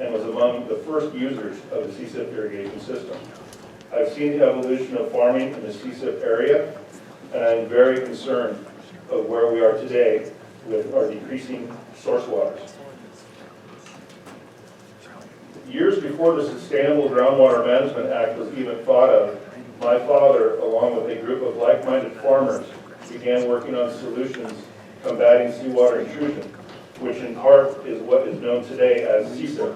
and was among the first users of the CECEP irrigation system. I've seen the evolution of farming in the CECEP area, and I'm very concerned of where we are today with our decreasing source waters. Years before the Sustainable Groundwater Management Act was even thought of, my father, along with a group of like-minded farmers, began working on solutions combating seawater intrusion, which in part is what is known today as CECEP.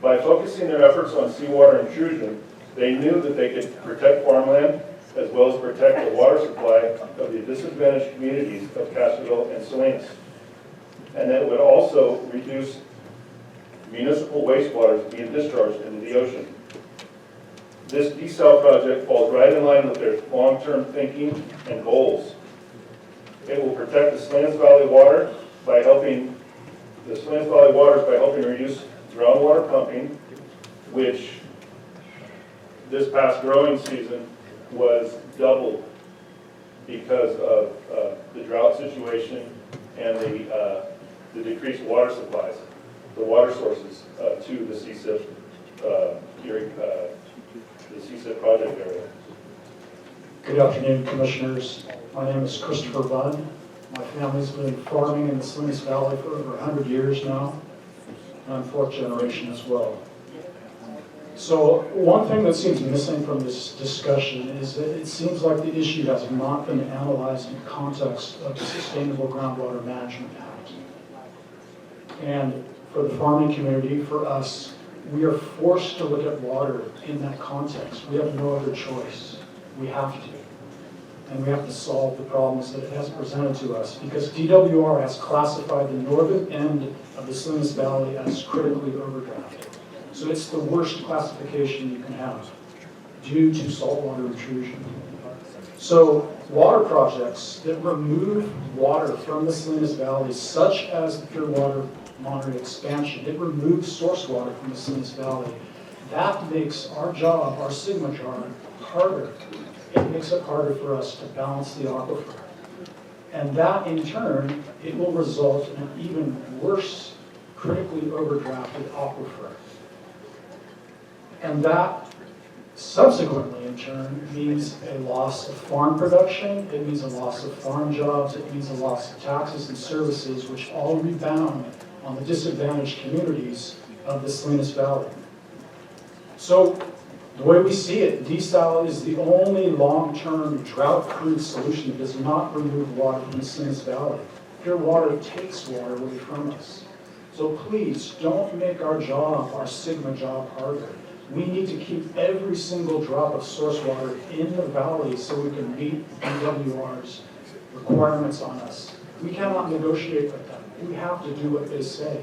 By focusing their efforts on seawater intrusion, they knew that they could protect farmland as well as protect the water supply of the disadvantaged communities of Castroville and Salinas, and that it would also reduce municipal wastewaters being discharged into the ocean. This desal project falls right in line with their long-term thinking and goals. It will protect the Salinas Valley water by helping reduce groundwater pumping, which this past growing season was doubled because of the drought situation and the decreased water supplies, the water sources to the CSIP, the CSIP project area. Good afternoon, Commissioners. My name is Christopher Budd. My family's been farming in the Salinas Valley for over 100 years now. I'm fourth generation as well. So one thing that seems missing from this discussion is that it seems like the issue has not been analyzed in context of the Sustainable Groundwater Management Act. And for the farming community, for us, we are forced to look at water in that context. We have no other choice. We have to. And we have to solve the problems that it has presented to us, because DWR has classified the northern end of the Salinas Valley as critically overdrafted. So it's the worst classification you can have due to saltwater intrusion. So water projects that remove water from the Salinas Valley, such as the Pure Water Monterey expansion, it removes source water from the Salinas Valley. That makes our job, our SGMA job, harder. It makes it harder for us to balance the aquifer. And that, in turn, it will result in an even worse, critically overdrafted aquifer. And that, subsequently, in turn, means a loss of farm production, it means a loss of farm jobs, it means a loss of taxes and services, which all rebound on the disadvantaged communities of the Salinas Valley. So, the way we see it, desal is the only long-term drought-proof solution that does not remove water from the Salinas Valley. Pure water takes water away from us. So please, don't make our job, our SGMA job, harder. We need to keep every single drop of source water in the valley so we can meet DWR's requirements on us. We cannot negotiate with them. We have to do what they say.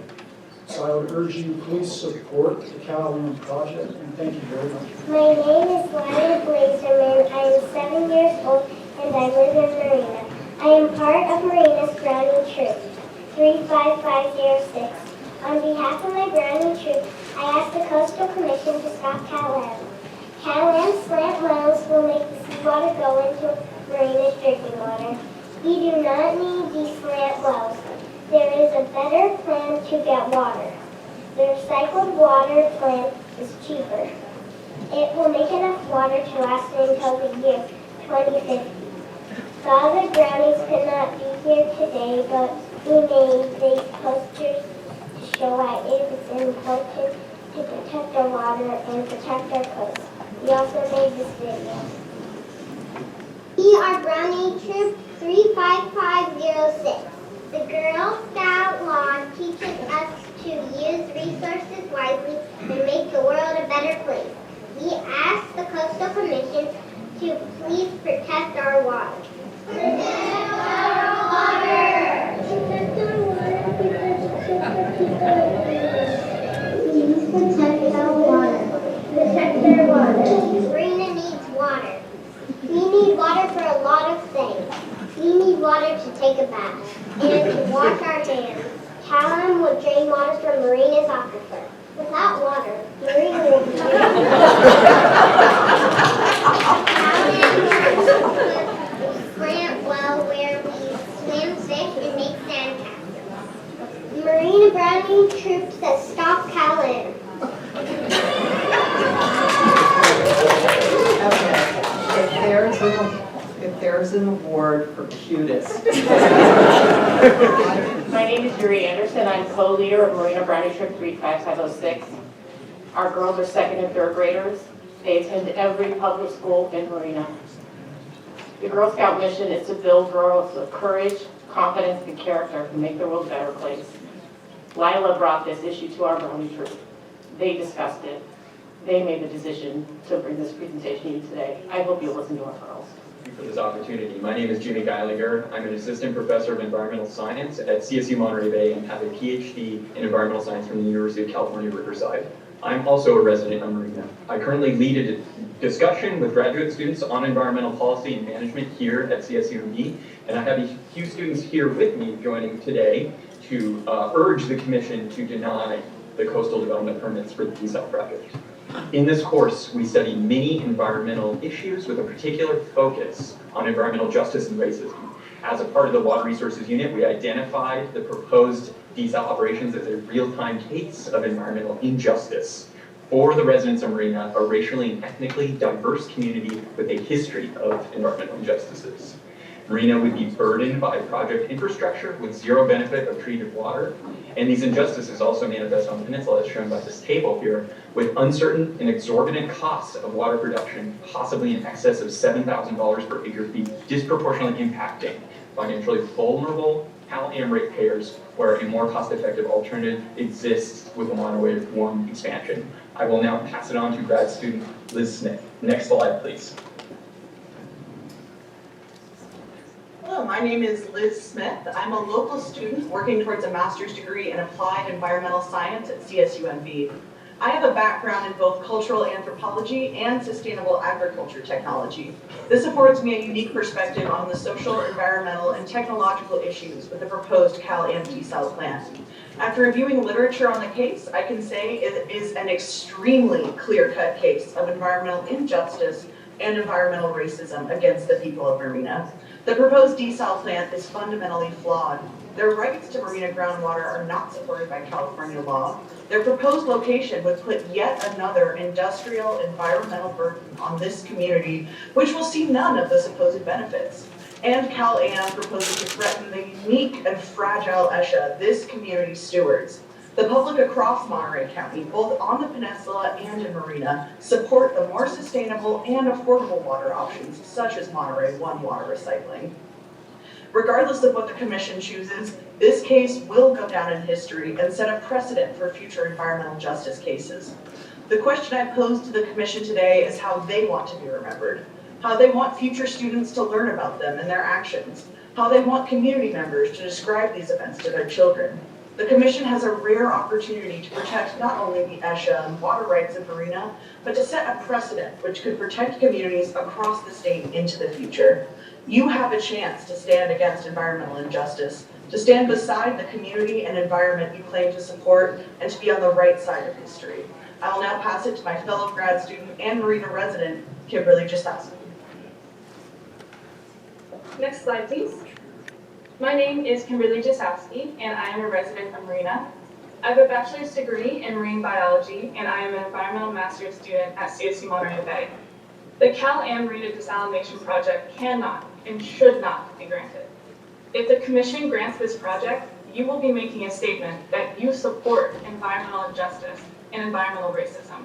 So I would urge you, please support the CalAm project, and thank you very much. My name is Lana Blazerman. I am 7 years old, and I live in Marina. I am part of Marina's Brownie Troop, 35506. On behalf of my Brownie Troop, I ask the Coastal Commission to stop CalAm. CalAm's slant wells will make the seawater go into Marina's drinking water. We do not need these slant wells. There is a better plan to get water. The recycled water plant is cheaper. It will make enough water to last until the year 2050. The other brownies could not be here today, but we made these posters to show why it is important to protect our water and protect our coast. We also made this video. We are Brownie Troop 35506. The Girl Scout law teaches us to use resources wisely and make the world a better place. We ask the Coastal Commission to please protect our water. Protect our water! Protect our water please protect our water. Protect our water. Marina needs water. We need water for a lot of things. We need water to take a bath and to wash our hands. CalAm will drain water from Marina's aquifer. Without water, Marina will be CalAm will slant well where we swim, fish, and make sandcastles. Marina Brownie Troop says stop CalAm. If there's an award for cutest. My name is Yuri Anderson. I'm co-leader of Marina Brownie Troop 35506. Our girls are second and third graders. They attend every public school in Marina. The Girl Scout mission is to build girls with courage, confidence, and character to make the world a better place. Lila brought this issue to our Brownie Troop. They discussed it. They made the decision to bring this presentation to you today. I hope you'll listen to our girls. Thank you for this opportunity. My name is Jimmy Geilinger. I'm an assistant professor of environmental science at CSU Monterey Bay and have a PhD in environmental science from the University of California, Riverside. I'm also a resident of Marina. I currently lead a discussion with graduate students on environmental policy and management here at CSUMB, and I have a few students here with me joining today to urge the Commission to deny the coastal development permits for the Desal project. In this course, we study many environmental issues with a particular focus on environmental justice and racism. As a part of the Water Resources Unit, we identified the proposed Desal operations as a real-time case of environmental injustice for the residents of Marina, a racially and ethnically diverse community with a history of environmental injustices. Marina would be burdened by project infrastructure with zero benefit of treated water, and these injustices also manifest on the peninsula, as shown by this table here, with uncertain and exorbitant costs of water production, possibly in excess of $7,000 per acre feet, disproportionately impacting financially vulnerable Cal-Am ratepayers, where a more cost-effective alternative exists with the Monterey 1 expansion. I will now pass it on to grad student Liz Smith. Next slide, please. Hello, my name is Liz Smith. I'm a local student working towards a master's degree in applied environmental science at CSUMB. I have a background in both cultural anthropology and sustainable agriculture technology. This affords me a unique perspective on the social, environmental, and technological issues with the proposed Cal-Am desal plant. After reviewing literature on the case, I can say it is an extremely clear-cut case of environmental injustice and environmental racism against the people of Marina. The proposed desal plant is fundamentally flawed. Their rights to marina groundwater are not supported by California law. Their proposed location would put yet another industrial environmental burden on this community, which will see none of the supposed benefits. And Cal-Am proposes to threaten the unique and fragile ESHA this community stewards. The public across Monterey County, both on the peninsula and in Marina, support the more sustainable and affordable water options, such as Monterey 1 water recycling. Regardless of what the commission chooses, this case will go down in history and set a precedent for future environmental justice cases. The question I pose to the commission today is how they want to be remembered, how they want future students to learn about them and their actions, how they want community members to describe these events to their children. The commission has a rare opportunity to protect not only the ESHA and water rights of Marina, but to set a precedent which could protect communities across the state into the future. You have a chance to stand against environmental injustice, to stand beside the community and environment you claim to support, and to be on the right side of history. I will now pass it to my fellow grad student and Marina resident, Kimberly Jasowski. Next slide, please. My name is Kimberly Jasowski, and I am a resident of Marina. I have a bachelor's degree in marine biology, and I am an environmental master's student at CSU Monterey Bay. The Cal-Am Marina desalination project cannot and should not be granted. If the commission grants this project, you will be making a statement that you support environmental injustice and environmental racism.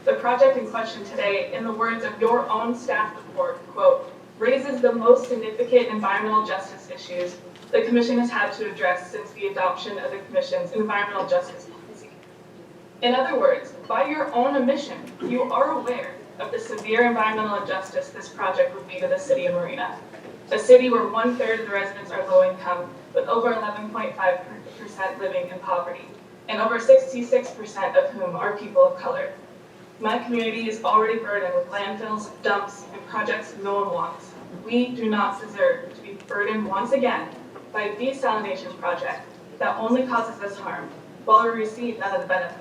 The project in question today, in the words of your own staff report, quote, raises the most significant environmental justice issues the commission has had to address since the adoption of the commission's environmental justice policy. In other words, by your own admission, you are aware of the severe environmental injustice this project would be to the city of Marina, a city where 1/3 of the residents are low income, with over 11.5% living in poverty, and over 66% of whom are people of color. My community is already burdened with landfills, dumps, and projects no one wants. We do not deserve to be burdened once again by a desalination project that only causes us harm, while we receive none of the benefits.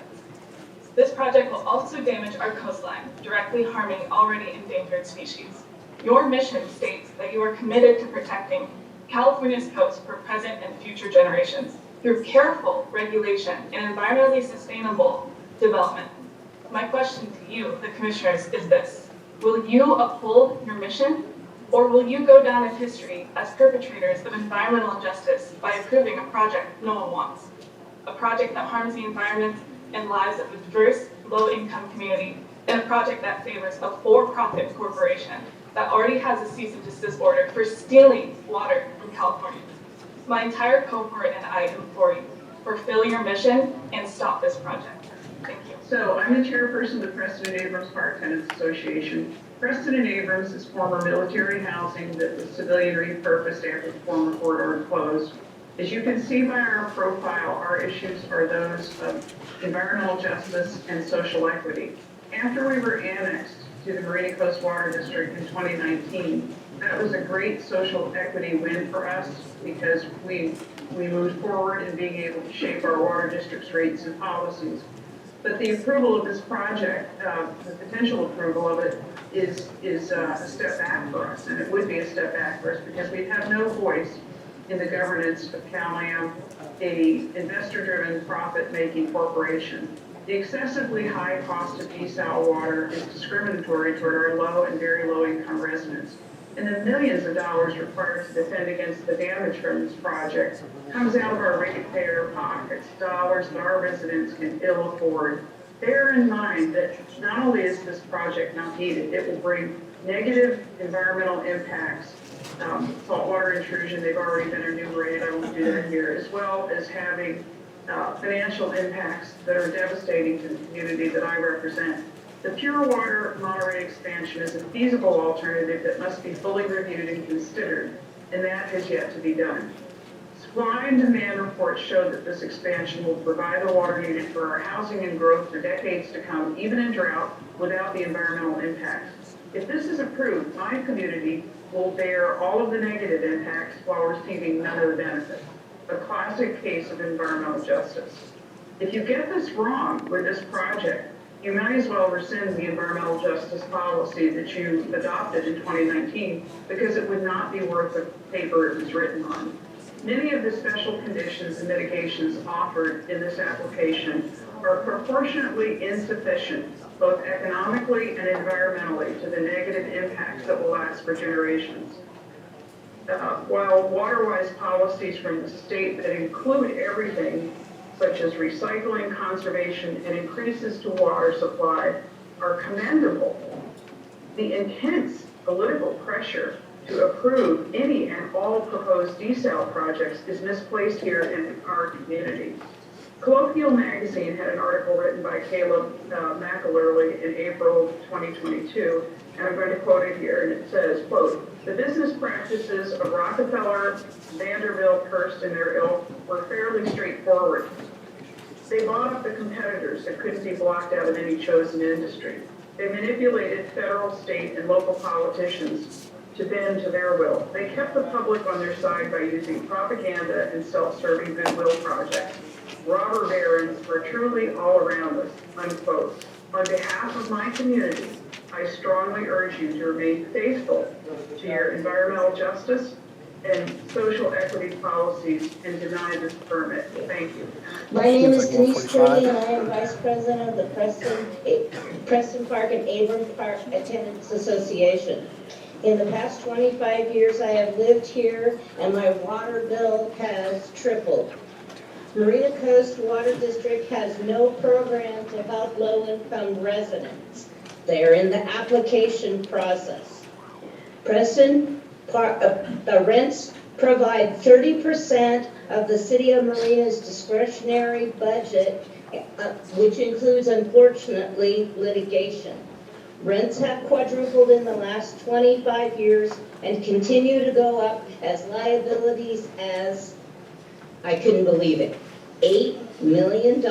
This project will also damage our coastline, directly harming already endangered species. Your mission states that you are committed to protecting California's coast for present and future generations through careful regulation and environmentally sustainable development. My question to you, the commissioners, is this. Will you uphold your mission, or will you go down in history as perpetrators of environmental injustice by approving a project no one wants? A project that harms the environment and lives of a diverse, low-income community, and a project that favors a for-profit corporation that already has a cease and desist order for stealing water from California. My entire cohort and I implore you, fulfill your mission and stop this project. Thank you. So I'm the chairperson of the Preston and Abrams Park Tenants Association. Preston and Abrams is former military housing that was civilian repurposed after the former corridor closed. As you can see by our profile, our issues are those of environmental justice and social equity. After we were annexed to the Marina Coast Water District in 2019, that was a great social equity win for us because we we moved forward in being able to shape our water district's rates and policies. But the approval of this project, the potential approval of it is a step back for us, and it would be a step back for us because we have no voice in the governance of CalAm, a investor-driven, profit-making corporation. The excessively high cost of desal water is discriminatory toward our low and very low-income residents. And the millions of dollars required to defend against the damage from this project comes out of our ratepayer pockets, dollars that our residents can ill afford. Bear in mind that not only is this project not needed, it will bring negative environmental impacts, saltwater intrusion, they've already been enumerated, I won't do that here, as well as having financial impacts that are devastating to the community that I represent. The pure water Monterey expansion is a feasible alternative that must be fully reviewed and considered, and that has yet to be done. Supply and demand reports show that this expansion will provide the water needed for our housing and growth for decades to come, even in drought, without the environmental impacts. If this is approved, my community will bear all of the negative impacts while receiving none of the benefits. A classic case of environmental justice. If you get this wrong with this project, you might as well rescind the environmental justice policy that you adopted in 2019 because it would not be worth the paper it was written on. Many of the special conditions and mitigations offered in this application are proportionately insufficient, both economically and environmentally, to the negative impacts that will last for generations. While water-wise policies from the state that include everything, such as recycling, conservation, and increases to water supply, are commendable, the intense political pressure to approve any and all proposed desal projects is misplaced here in our community. Colloquial Magazine had an article written by Caleb McAlurley in April 2022, and I'm going to quote it here, and it says, quote, "The business practices of Rockefeller, Vanderbilt, Hearst, and their ilk were fairly straightforward. They bought up the competitors that couldn't be blocked out of any chosen industry. They manipulated federal, state, and local politicians to bend to their will. They kept the public on their side by using propaganda and self-serving goodwill projects. Robber barons were truly all around us," unquote. On behalf of my community, I strongly urge you to remain faithful to your environmental justice and social equity policies and deny this permit. Thank you. My name is Denise Curley, and I am Vice President of the Preston Park and Abrams Park Attendants Association. In the past 25 years, I have lived here, and my water bill has tripled. Marina Coast Water District has no program to help low-income residents. They are in the application process. Preston Park, the rents provide 30% of the City of Marina's discretionary budget, which includes, unfortunately, litigation. Rents have quadrupled in the last 25 years and continue to go up as liabilities as, I couldn't believe it, $8 million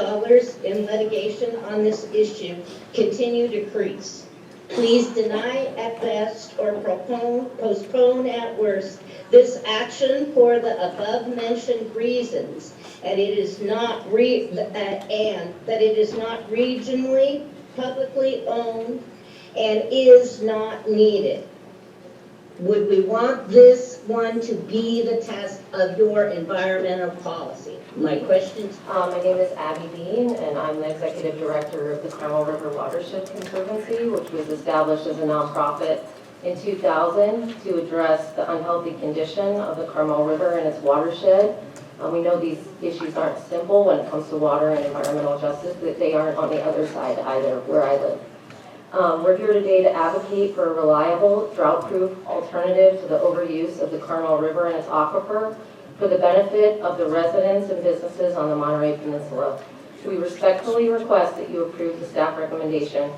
in litigation on this issue continue to decrease. Please deny at best or postpone at worst this action for the above-mentioned reasons, and it is not that it is not regionally publicly owned and is not needed. Would we want this one to be the test of your environmental policy? My questions? My name is Abby Bean, and I'm the Executive Director of the Carmel River Watershed Conservancy, which was established as a nonprofit in 2000 to address the unhealthy condition of the Carmel River and its watershed. We know these issues aren't simple when it comes to water and environmental justice, that they aren't on the other side either, where I live. We're here today to advocate for a reliable, drought-proof alternative to the overuse of the Carmel River and its aquifer for the benefit of the residents and businesses on the Monterey Peninsula. We respectfully request that you approve the staff recommendation.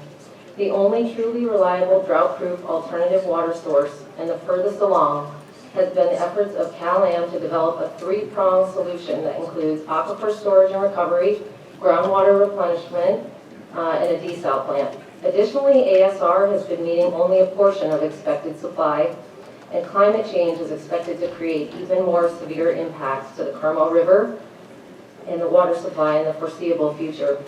The only truly reliable, drought-proof alternative water source, and the furthest along, has been the efforts of CalAm to develop a three-pronged solution that includes aquifer storage and recovery, groundwater replenishment, and a desal plant. Additionally, ASR has been meeting only a portion of expected supply, and climate change is expected to create even more severe impacts to the Carmel River and the water supply in the foreseeable future.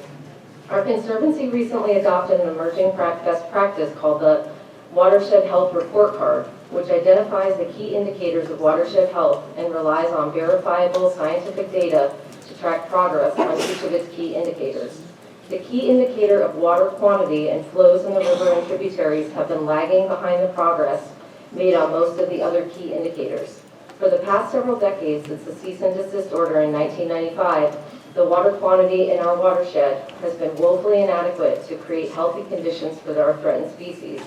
Our Conservancy recently adopted an emerging best practice called the Watershed Health Report Card, which identifies the key indicators of watershed health and relies on verifiable scientific data to track progress on each of its key indicators. The key indicator of water quantity and flows in the river and tributaries have been lagging behind the progress made on most of the other key indicators. For the past several decades, since the cease and desist order in 1995, the water quantity in our watershed has been woefully inadequate to create healthy conditions for our threatened species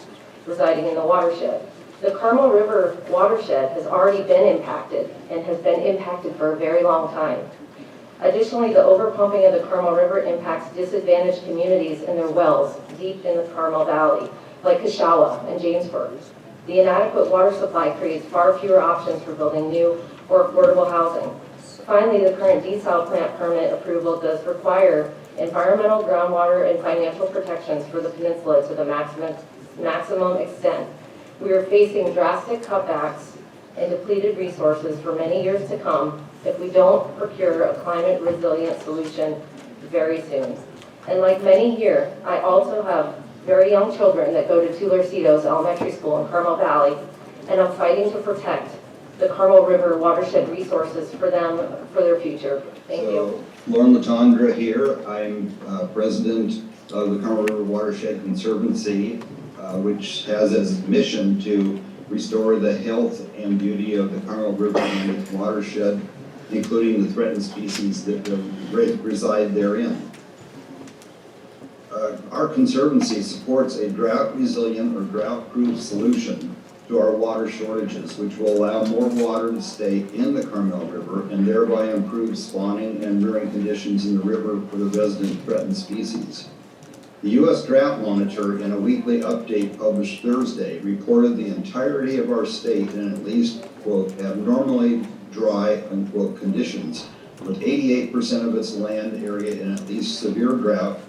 residing in the watershed. The Carmel River watershed has already been impacted and has been impacted for a very long time. Additionally, the overpumping of the Carmel River impacts disadvantaged communities in their wells deep in the Carmel Valley, like Kashawa and Jamesburg. The inadequate water supply creates far fewer options for building new or affordable housing. Finally, the current Desal plant permit approval does require environmental, groundwater, and financial protections for the peninsula to the maximum extent. We are facing drastic cutbacks and depleted resources for many years to come if we don't procure a climate resilient solution very soon. And like many here, I also have very young children that go to Tularcitos Elementary School in Carmel Valley, and I'm fighting to protect the Carmel River watershed resources for them, for their future. Thank you. Lauren Latondra here. I'm president of the Carmel River Watershed Conservancy, which has as mission to restore the health and beauty of the Carmel River and its watershed, including the threatened species that reside therein. Our Conservancy supports a drought-resilient or drought-proof solution to our water shortages, which will allow more water to stay in the Carmel River and thereby improve spawning and rearing conditions in the river for the resident threatened species. The U.S. Drought Monitor, in a weekly update published Thursday, reported the entirety of our state in at least, quote, abnormally dry, unquote, conditions, with 88% of its land area in at least severe drought,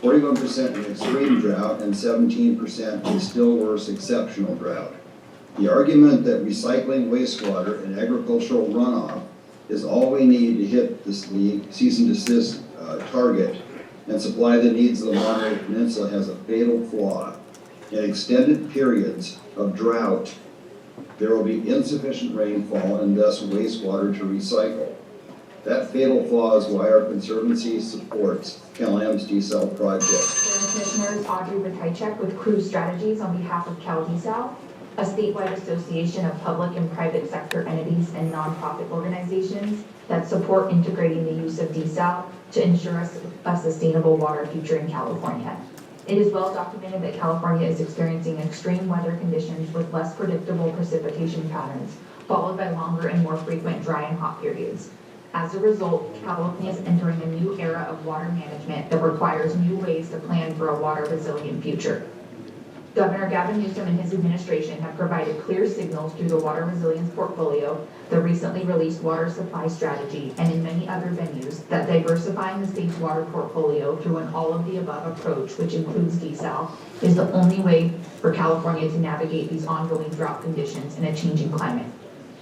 41% in extreme drought, and 17% in still worse exceptional drought. The argument that recycling wastewater and agricultural runoff is all we need to hit the cease and desist target and supply the needs of the Monterey Peninsula has a fatal flaw. In extended periods of drought, there will be insufficient rainfall and thus wastewater to recycle. That fatal flaw is why our Conservancy supports CalAM's Desal project. Commissioners, Audrey Ratajczak with Cruise Strategies on behalf of CalDesal, a statewide association of public and private sector entities and nonprofit organizations that support integrating the use of desal to ensure a sustainable water future in California. It is well documented that California is experiencing extreme weather conditions with less predictable precipitation patterns, followed by longer and more frequent dry and hot periods. As a result, California is entering a new era of water management that requires new ways to plan for a water resilient future. Governor Gavin Newsom and his administration have provided clear signals through the Water Resilience Portfolio, the recently released Water Supply Strategy, and in many other venues that diversifying the state's water portfolio through an all-of-the-above approach, which includes desal, is the only way for California to navigate these ongoing drought conditions in a changing climate.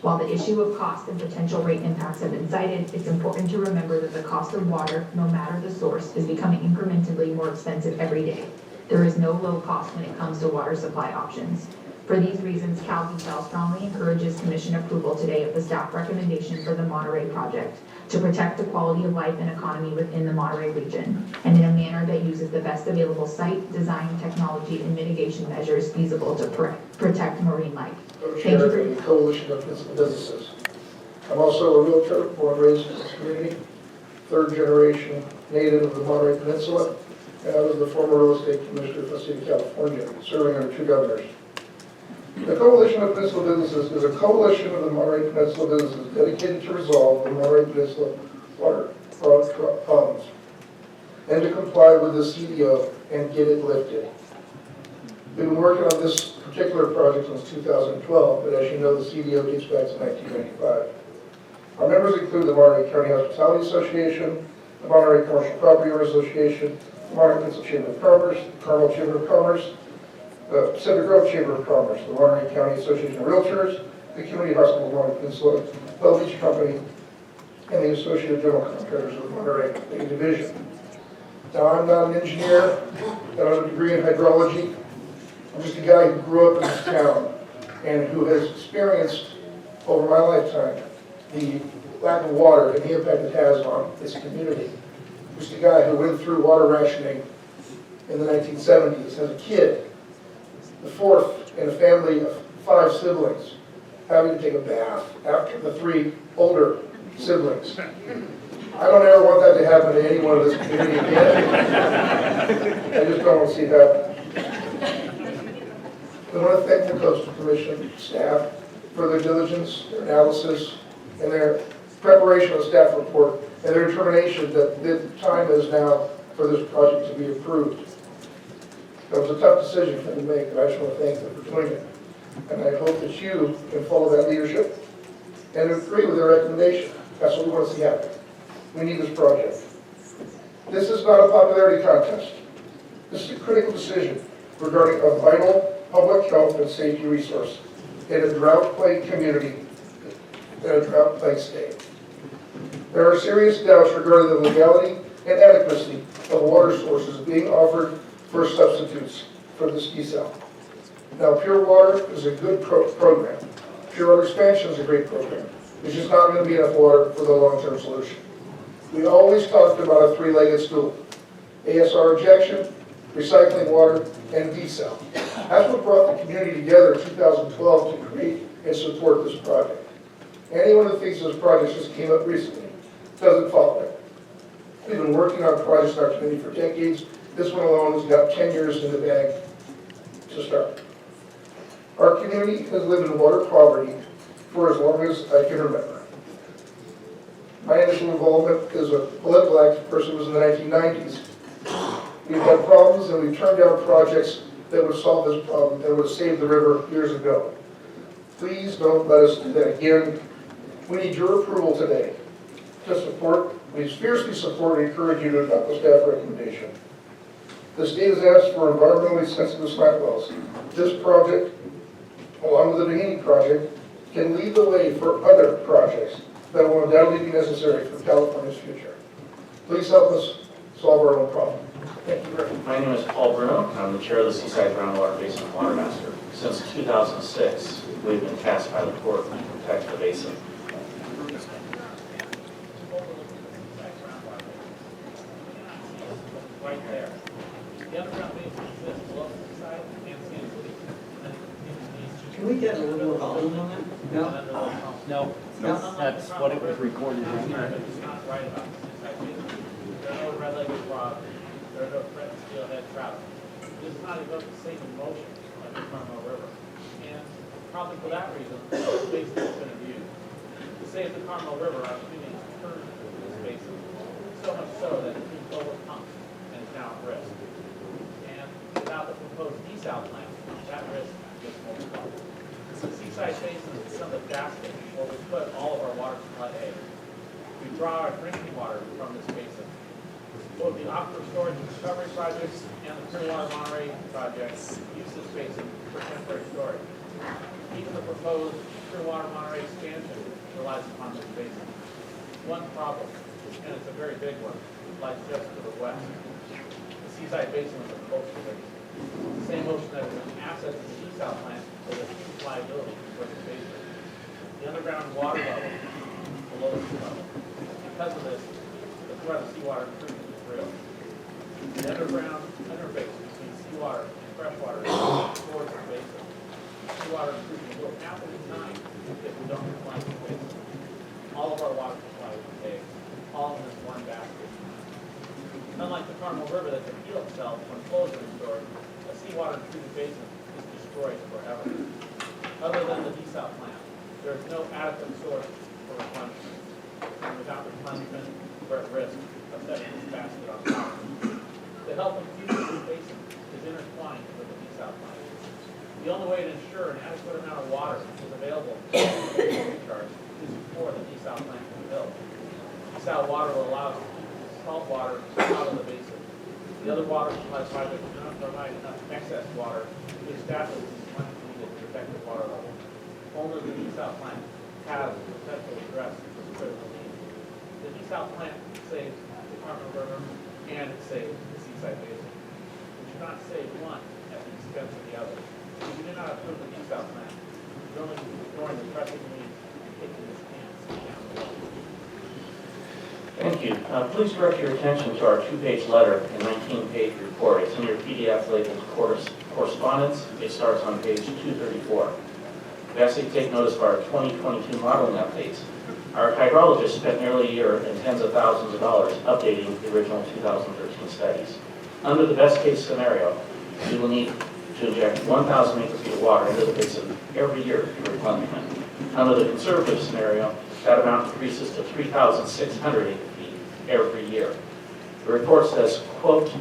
While the issue of cost and potential rate impacts have been cited, it's important to remember that the cost of water, no matter the source, is becoming incrementally more expensive every day. There is no low cost when it comes to water supply options. For these reasons, CalDesal strongly encourages Commission approval today of the staff recommendation for the Monterey project to protect the quality of life and economy within the Monterey region, and in a manner that uses the best available site, design, technology, and mitigation measures feasible to protect marine life. Thank you for the Coalition of Municipal Businesses. I'm also a realtor, born and raised in this community, third generation native of the Monterey Peninsula, and I was the former real estate commissioner for the City of California, serving under two governors. The Coalition of Municipal Businesses is a coalition of the Monterey Peninsula businesses dedicated to resolve the Monterey Peninsula water problems and to comply with the CEO and get it lifted. We've been working on this particular project since 2012, but as you know, the CDO dates back to 1995. Our members include the Monterey County Hospitality Association, the Monterey Commercial Property Owner Association, the Monterey Peninsula Chamber of Commerce, the Carmel Chamber of Commerce, the Pacific Grove Chamber of Commerce, the Monterey County Association of Realtors, the Community Hospital of Monterey Peninsula, Bell Beach Company, and the Associated General Contractors of the Monterey Bay Division. Now, I'm not an engineer, I don't have a degree in hydrology. I'm just a guy who grew up in this town and who has experienced over my lifetime the lack of water and the impact it has on this community. Just a guy who went through water rationing in the 1970s as a kid, the fourth in a family of 5 siblings, having to take a bath after the 3 older siblings. I don't ever want that to happen to anyone in this community again. I just don't want to see it happen. I want to thank the Coastal Commission staff for their diligence, their analysis, and their preparation of the staff report, and their determination that the time is now for this project to be approved. That was a tough decision for them to make, but I just want to thank them for doing it. And I hope that you can follow that leadership and agree with their recommendation. That's what we want to see happen. We need this project. This is not a popularity contest. This is a critical decision regarding a vital public health and safety resource in a drought-plagued community, in a drought-plagued state. There are serious doubts regarding the legality and adequacy of water sources being offered for substitutes for this desal. Now, Pure Water is a good program. Pure Water Expansion is a great program. It's just not going to be enough water for the long-term solution. We always talked about a 3-legged stool: ASR injection, recycling water, and desal. That's what brought the community together in 2012 to create and support this project. Anyone who thinks this project just came up recently doesn't follow it. We've been working on projects in our community for decades. This one alone has got 10 years in the bag to start. Our community has lived in water poverty for as long as I can remember. My initial involvement as a political active person was in the 1990s. We've had problems and we've turned down projects that would solve this problem and would have saved the river years ago. Please don't let us do that again. We need your approval today to support. We fiercely support and encourage you to adopt the staff recommendation. The state has asked for environmentally sensitive slant wells. This project, along with the Bahini project, can lead the way for other projects that will undoubtedly be necessary for California's future. Please help us solve our own problem. Thank you very much. My name is Paul Bruno, and I'm the chair of the Seaside Groundwater Basin and Water Master. Since 2006, we've been tasked by the Corps to protect the basin. Right there. The underground basin exists below the side and San Luis. Can we get a little more volume on that? No. No. That's what it was recorded. It's not right about this. There are no red-legged frogs. There are no red steelhead trout. This is not even the same emotion like the Carmel River. And probably for that reason, the basin has been abused. To save the Carmel River, our community turned to this basin. So much so that it's been overpumped and is now at risk. And without the proposed desal plant, that risk gets multiplied. The Seaside Basin is some of the basket where we put all of our water supply aid. We draw our drinking water from this basin. Both the aquifer storage and recovery projects and the Pure Water Monterey project use this basin for temporary storage. Even the proposed Pure Water Monterey expansion relies upon this basin. One problem, and it's a very big one, lies just to the west. The Seaside Basin is a coastal basin. The same ocean that is an asset to the desal plant is a huge liability for the basin. The underground water level is below sea level. Because of this, the threat of seawater intrusion is real. The underground interface between seawater and freshwater is towards the basin. Seawater intrusion will happen in time if we don't reclaim the basin. All of our water supply is saved, all in this one basket. Unlike the Carmel River that can heal itself when flows are restored, a seawater treated basin is destroyed forever. Other than the desal plant, there is no adequate source for replenishment. And without replenishment, we're at risk of setting this basket on fire. The health and future of this basin is intertwined with the desal plant. The only way to ensure an adequate amount of water is available for recharge is before the desal plant can be built. Desal water will allow us to keep salt water out of the basin. The other water supply projects do not provide enough excess water to establish much needed protected water level. Only the Desal plant has the potential to address this critical need. The Desal plant saves the Carmel River and it saves the Seaside Basin. We should not save one at the expense of the other. If we do not approve the Desal plant, we're only ignoring the pressing need to kick this can down the road. Thank you. Please direct your attention to our 2-page letter and 19-page report. It's in your PDF labeled correspondence. It starts on page 234. We ask that you take notice of our 2022 modeling updates. Our hydrologists spent nearly a year and tens of thousands of dollars updating the original 2013 studies. Under the best-case scenario, we will need to inject 1,000 acre-feet of water into the basin every year for replenishment. Under the conservative scenario, that amount increases to 3,600 acre-feet every year. The report says, quote,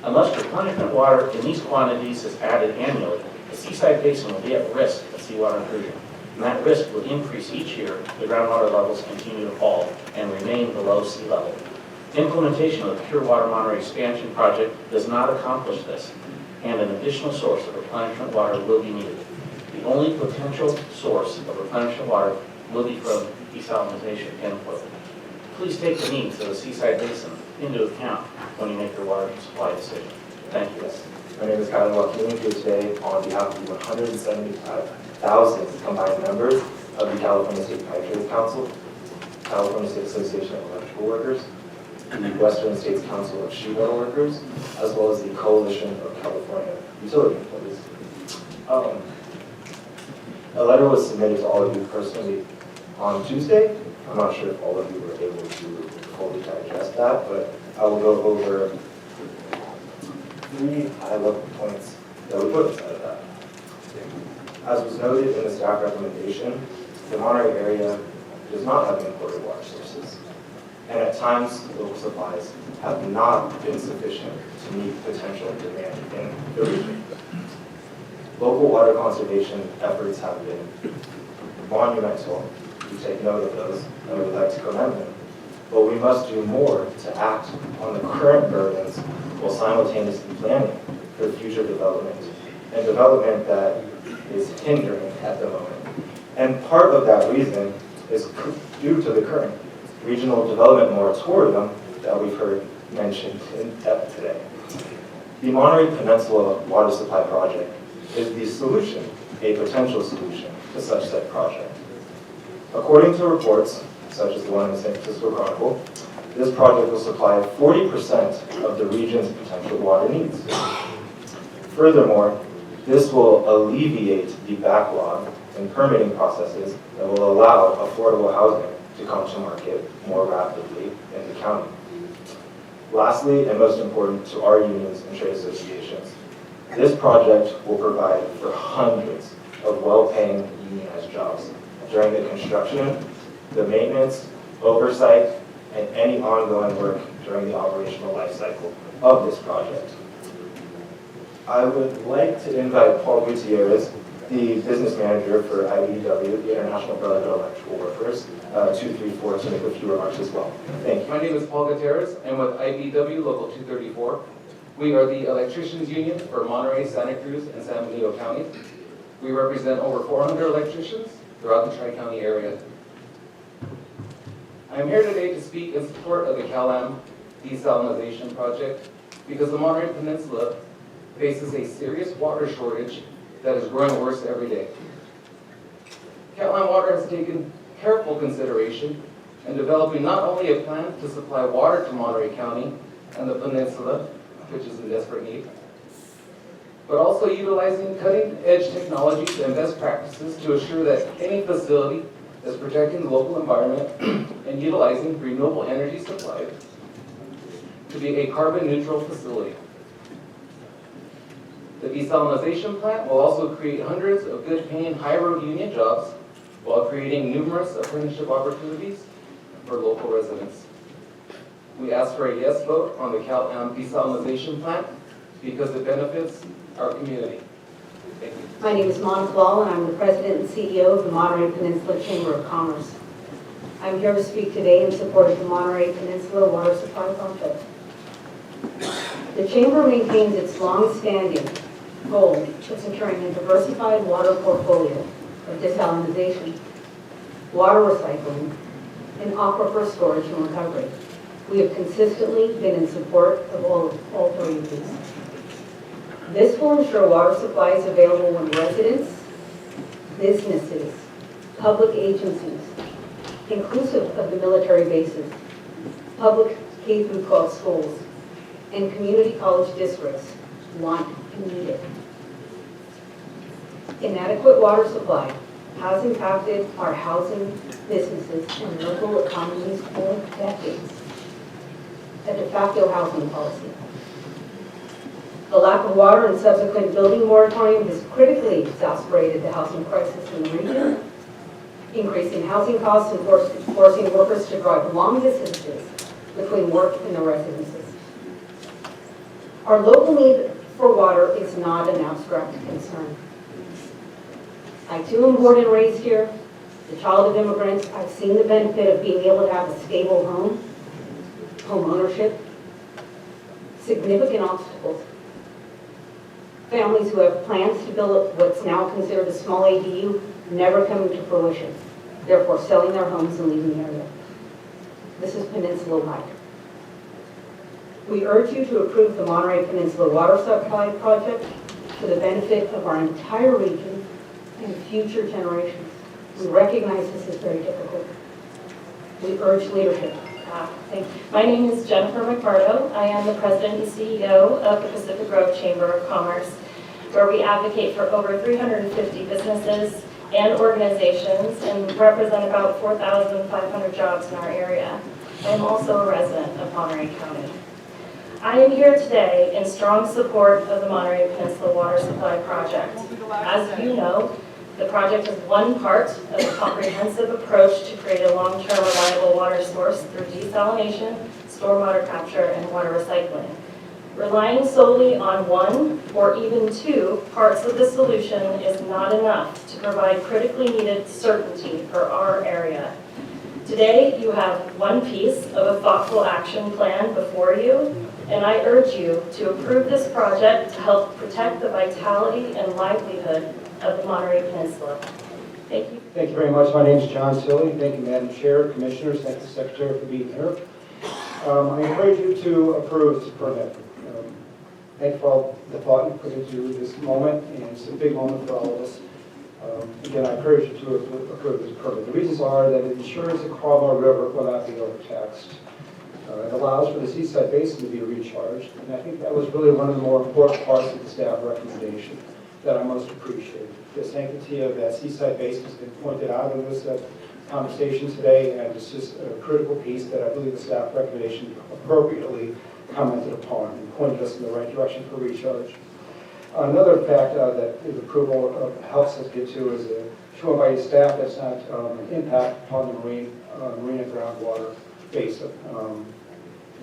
unless replenishment water in these quantities is added annually, the Seaside Basin will be at risk of seawater intrusion. And that risk will increase each year if the groundwater levels continue to fall and remain below sea level. Implementation of the Pure Water Monterey expansion project does not accomplish this, and an additional source of replenishment water will be needed. The only potential source of replenishment water will be from desalination, end quote. Please take the needs of the Seaside Basin into account when you make your water supply decision. Thank you. My name is Kylan Joaquin, here today on behalf of the 175,000 combined members of the California State Pipe Trade Council, California State Association of Electrical Workers, and the Western States Council of Seawater Workers, as well as the Coalition of California Utility Employees. A letter was submitted to all of you personally on Tuesday. I'm not sure if all of you were able to fully digest that, but I will go over 3 high-level points that we put inside of that. As was noted in the staff recommendation, the Monterey area does not have imported water sources, and at times local supplies have not been sufficient to meet potential demand in the region. Local water conservation efforts have been monumental. We take note of those, and we would like to commend them. But we must do more to act on the current burdens while simultaneously planning for future development, and development that is hindering at the moment. And part of that reason is due to the current regional development moratorium that we've heard mentioned in depth today. The Monterey Peninsula Water Supply Project is the solution, a potential solution to such said project. According to reports, such as the one in the San Francisco Chronicle, this project will supply 40% of the region's potential water needs. Furthermore, this will alleviate the backlog in permitting processes that will allow affordable housing to come to market more rapidly in the county. Lastly, and most important to our unions and trade associations, this project will provide for hundreds of well-paying unionized jobs during the construction, the maintenance, oversight, and any ongoing work during the operational life cycle of this project. I would like to invite Paul Gutierrez, the business manager for IBEW, the International Brotherhood of Electrical Workers, 234, to make a few remarks as well. Thank you. My name is Paul Gutierrez. I'm with IBEW Local 234. We are the electricians union for Monterey, Santa Cruz, and San Benito counties. We represent over 400 electricians throughout the Tri-County area. I'm here today to speak in support of the CalAm desalination project because the Monterey Peninsula faces a serious water shortage that is growing worse every day. CalAm Water has taken careful consideration in developing not only a plan to supply water to Monterey County and the peninsula, which is in desperate need, but also utilizing cutting-edge technologies and best practices to assure that any facility is protecting the local environment and utilizing renewable energy supply to be a carbon-neutral facility. The desalination plant will also create hundreds of good-paying high-road union jobs while creating numerous apprenticeship opportunities for local residents. We ask for a yes vote on the CalAm desalination plant because it benefits our community. Thank you. My name is Monica Ball, and I'm the President and CEO of the Monterey Peninsula Chamber of Commerce. I'm here to speak today in support of the Monterey Peninsula Water Supply Project. The Chamber maintains its long-standing goal of securing a diversified water portfolio of desalination, water recycling, and aquifer storage and recovery. We have consistently been in support of all three of these. This will ensure water supply is available when residents, businesses, public agencies, inclusive of the military bases, public K-12 schools, and community college districts want and need it. Inadequate water supply has impacted our housing, businesses, and local economies for decades. A de facto housing policy. The lack of water and subsequent building moratorium has critically exacerbated the housing crisis in the region, increasing housing costs and forcing workers to drive long distances between work and their residences. Our local need for water is not an abstract concern. I too am born and raised here, the child of immigrants. I've seen the benefit of being able to have a stable home ownership, significant obstacles. Families who have plans to build what's now considered a small ADU never come to fruition, therefore selling their homes and leaving the area. This is peninsula-wide. We urge you to approve the Monterey Peninsula Water Supply Project for the benefit of our entire region and future generations. We recognize this is very difficult. We urge leadership. Thank you. My name is Jennifer McMurdo. I am the President and CEO of the Pacific Grove Chamber of Commerce, where we advocate for over 350 businesses and organizations and represent about 4,500 jobs in our area. I am also a resident of Monterey County. I am here today in strong support of the Monterey Peninsula Water Supply Project. As you know, the project is one part of a comprehensive approach to create a long-term reliable water source through desalination, stormwater capture, and water recycling. Relying solely on one or even two parts of the solution is not enough to provide critically needed certainty for our area. Today, you have one piece of a thoughtful action plan before you, and I urge you to approve this project to help protect the vitality and livelihood of the Monterey Peninsula. Thank you. Thank you very much. My name is John Tilley. Thank you, Madam Chair, Commissioners. Thank you, Secretary, for being here. I encourage you to approve this permit. Thank you for all the thought you put into this moment, and it's a big moment for all of us. Again, I encourage you to approve this permit. The reasons are that it ensures the Castroville River will not be overtaxed. It allows for the seaside basin to be recharged, and I think that was really one of the more important parts of the staff recommendation that I most appreciate. The sanctity of that seaside basin has been pointed out in this conversation today, and it's just a critical piece that I believe the staff recommendation appropriately commented upon and pointed us in the right direction for recharge. Another fact that the approval helps us get to is shown by your staff that's not an impact upon the marina groundwater basin.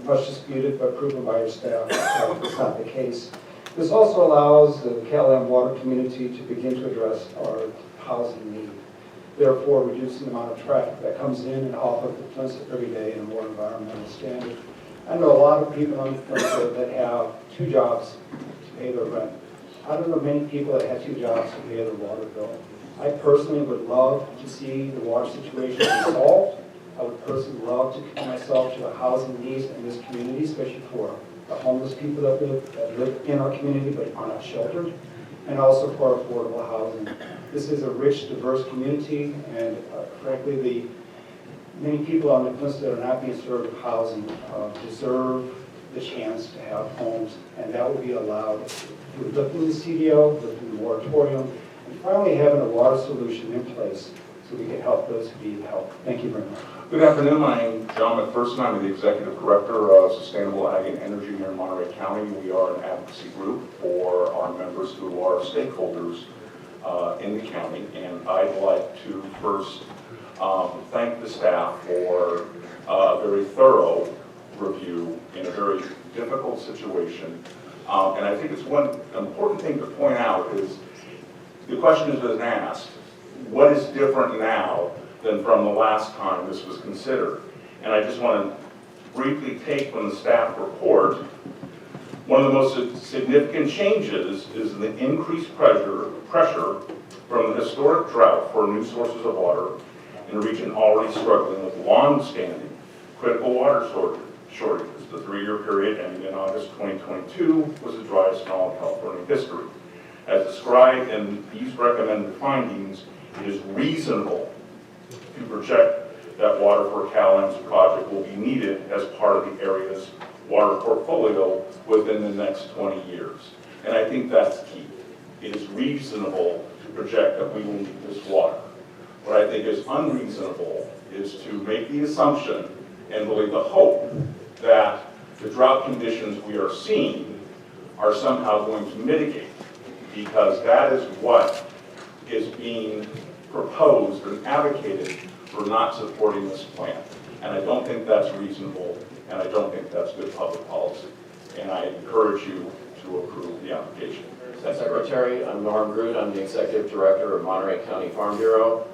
Much disputed, but proven by your staff it's not the case. This also allows the KLM water community to begin to address our housing need, therefore reducing the amount of traffic that comes in and off of the peninsula every day in a more environmental standard. I know a lot of people on the peninsula that have two jobs to pay their rent. I don't know many people that have two jobs to pay their water bill. I personally would love to see the water situation resolved. I would personally love to commit myself to the housing needs in this community, especially for the homeless people that live in our community but are not sheltered, and also for affordable housing. This is a rich, diverse community, and frankly, many people on the peninsula that are not being served with housing deserve the chance to have homes, and that will be allowed through lifting the CDO, lifting the moratorium, and finally having a water solution in place so we can help those who need help. Thank you very much. Good afternoon. My name is John McPherson. I'm the Executive Director of Sustainable Ag and Energy here in Monterey County. We are an advocacy group for our members who are stakeholders in the county. And I'd like to first thank the staff for a very thorough review in a very difficult situation. And I think it's one important thing to point out is the question has been asked, what is different now than from the last time this was considered? And I just want to briefly take from the staff report One of the most significant changes is the increased pressure from the historic drought for new sources of water in a region already struggling with long-standing critical water shortages. The 3-year period ending in August 2022 was the driest in all of California history. As described in these recommended findings, it is reasonable to project that water for CalM's project will be needed as part of the area's water portfolio within the next 20 years. And I think that's key. It is reasonable to project that we will need this water. What I think is unreasonable is to make the assumption and really the hope that the drought conditions we are seeing are somehow going to mitigate, because that is what is being proposed and advocated for not supporting this plan. And I don't think that's reasonable, and I don't think that's good public policy. And I encourage you to approve the application. Secretary, I'm Norm Groot. I'm the Executive Director of Monterey County Farm Bureau.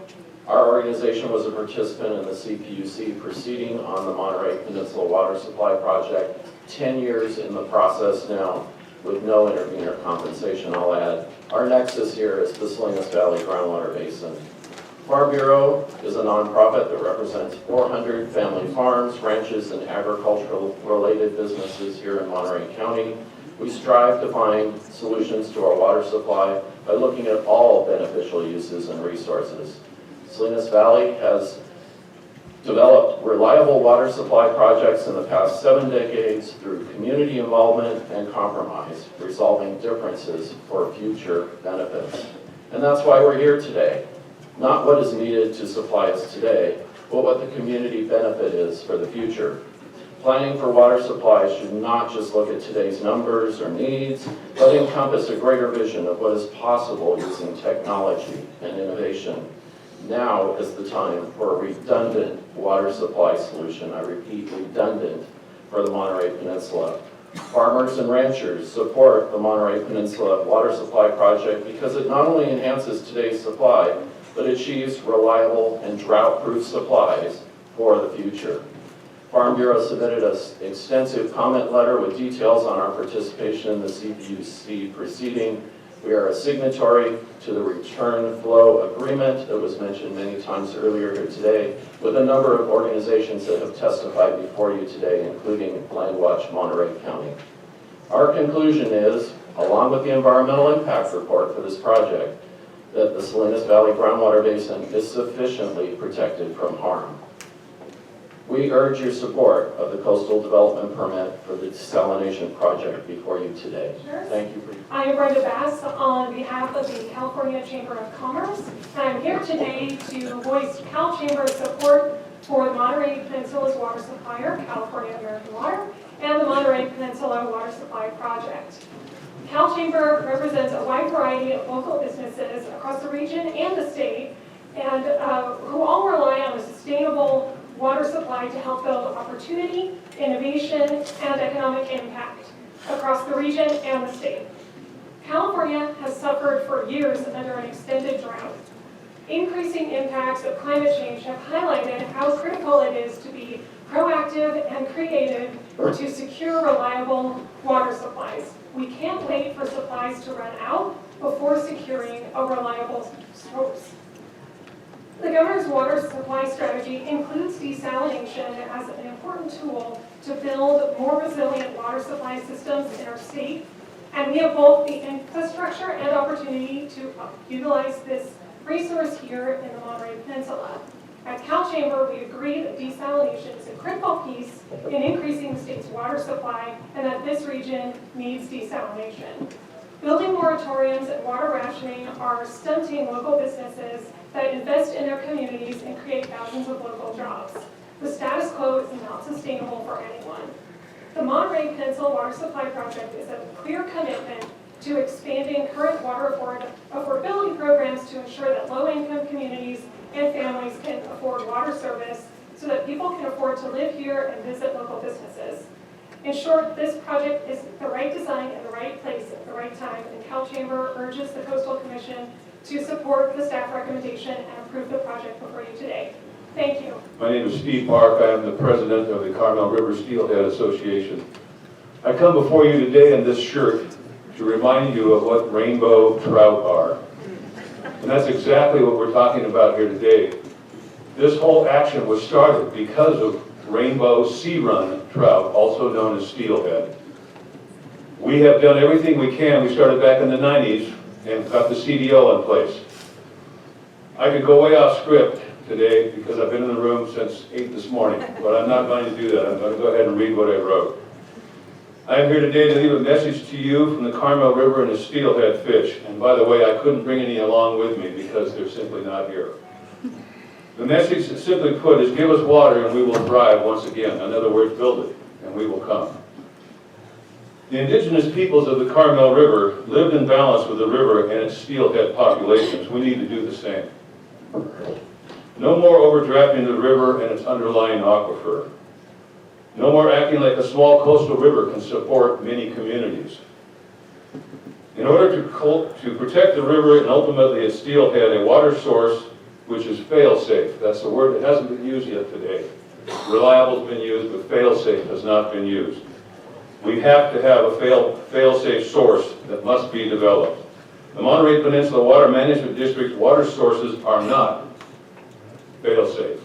Our organization was a participant in the CPUC proceeding on the Monterey Peninsula Water Supply Project. 10 years in the process now with no intervener compensation, I'll add. Our nexus here is the Salinas Valley Groundwater Basin. Farm Bureau is a nonprofit that represents 400 family farms, ranches, and agricultural-related businesses here in Monterey County. We strive to find solutions to our water supply by looking at all beneficial uses and resources. Salinas Valley has developed reliable water supply projects in the past 7 decades through community involvement and compromise, resolving differences for future benefits. And that's why we're here today. Not what is needed to supply us today, but what the community benefit is for the future. Planning for water supply should not just look at today's numbers or needs, but encompass a greater vision of what is possible using technology and innovation. Now is the time for a redundant water supply solution. I repeat, redundant for the Monterey Peninsula. Farmers and ranchers support the Monterey Peninsula Water Supply Project because it not only enhances today's supply, but achieves reliable and drought-proof supplies for the future. Farm Bureau submitted an extensive comment letter with details on our participation in the CPUC proceeding. We are a signatory to the return flow agreement that was mentioned many times earlier here today, with a number of organizations that have testified before you today, including Land Watch Monterey County. Our conclusion is, along with the environmental impact report for this project, that the Salinas Valley Groundwater Basin is sufficiently protected from harm. We urge your support of the Coastal Development Permit for the desalination project before you today. Thank you for your I am Brenda Bass on behalf of the California Chamber of Commerce, and I'm here today to voice Cal Chamber's support for the Monterey Peninsula's water supplier, California American Water, and the Monterey Peninsula Water Supply Project. Cal Chamber represents a wide variety of local businesses across the region and the state, and who all rely on a sustainable water supply to help build opportunity, innovation, and economic impact across the region and the state. California has suffered for years under an extended drought. Increasing impacts of climate change have highlighted how critical it is to be proactive and creative to secure reliable water supplies. We can't wait for supplies to run out before securing a reliable source. The governor's water supply strategy includes desalination as an important tool to build more resilient water supply systems in our state, and we have both the infrastructure and opportunity to utilize this resource here in the Monterey Peninsula. At Cal Chamber, we agree that desalination is a critical piece in increasing the state's water supply and that this region needs desalination. Building moratoriums and water rationing are stunting local businesses that invest in their communities and create thousands of local jobs. The status quo is not sustainable for anyone. The Monterey Peninsula Water Supply Project is a clear commitment to expanding current water affordability programs to ensure that low-income communities and families can afford water service so that people can afford to live here and visit local businesses. In short, this project is the right design in the right place at the right time, and Cal Chamber urges the Coastal Commission to support the staff recommendation and approve the project before you today. Thank you. My name is Steve Park. I am the president of the Carmel River Steelhead Association. I come before you today in this shirt to remind you of what rainbow trout are. And that's exactly what we're talking about here today. This whole action was started because of rainbow sea run trout, also known as steelhead. We have done everything we can. We started back in the 90s and got the CDO in place. I could go way off script today because I've been in the room since 8 this morning, but I'm not going to do that. I'm going to go ahead and read what I wrote. I am here today to leave a message to you from the Carmel River and the steelhead fish. And by the way, I couldn't bring any along with me because they're simply not here. The message, simply put, is give us water and we will thrive once again. In other words, build it and we will come. The indigenous peoples of the Carmel River lived in balance with the river and its steelhead populations. We need to do the same. No more overdrafting the river and its underlying aquifer. No more acting like a small coastal river can support many communities. In order to protect the river and ultimately its steelhead, a water source which is fail-safe. That's the word that hasn't been used yet today. Reliable has been used, but fail-safe has not been used. We have to have a fail-safe source that must be developed. The Monterey Peninsula Water Management District's water sources are not fail-safe.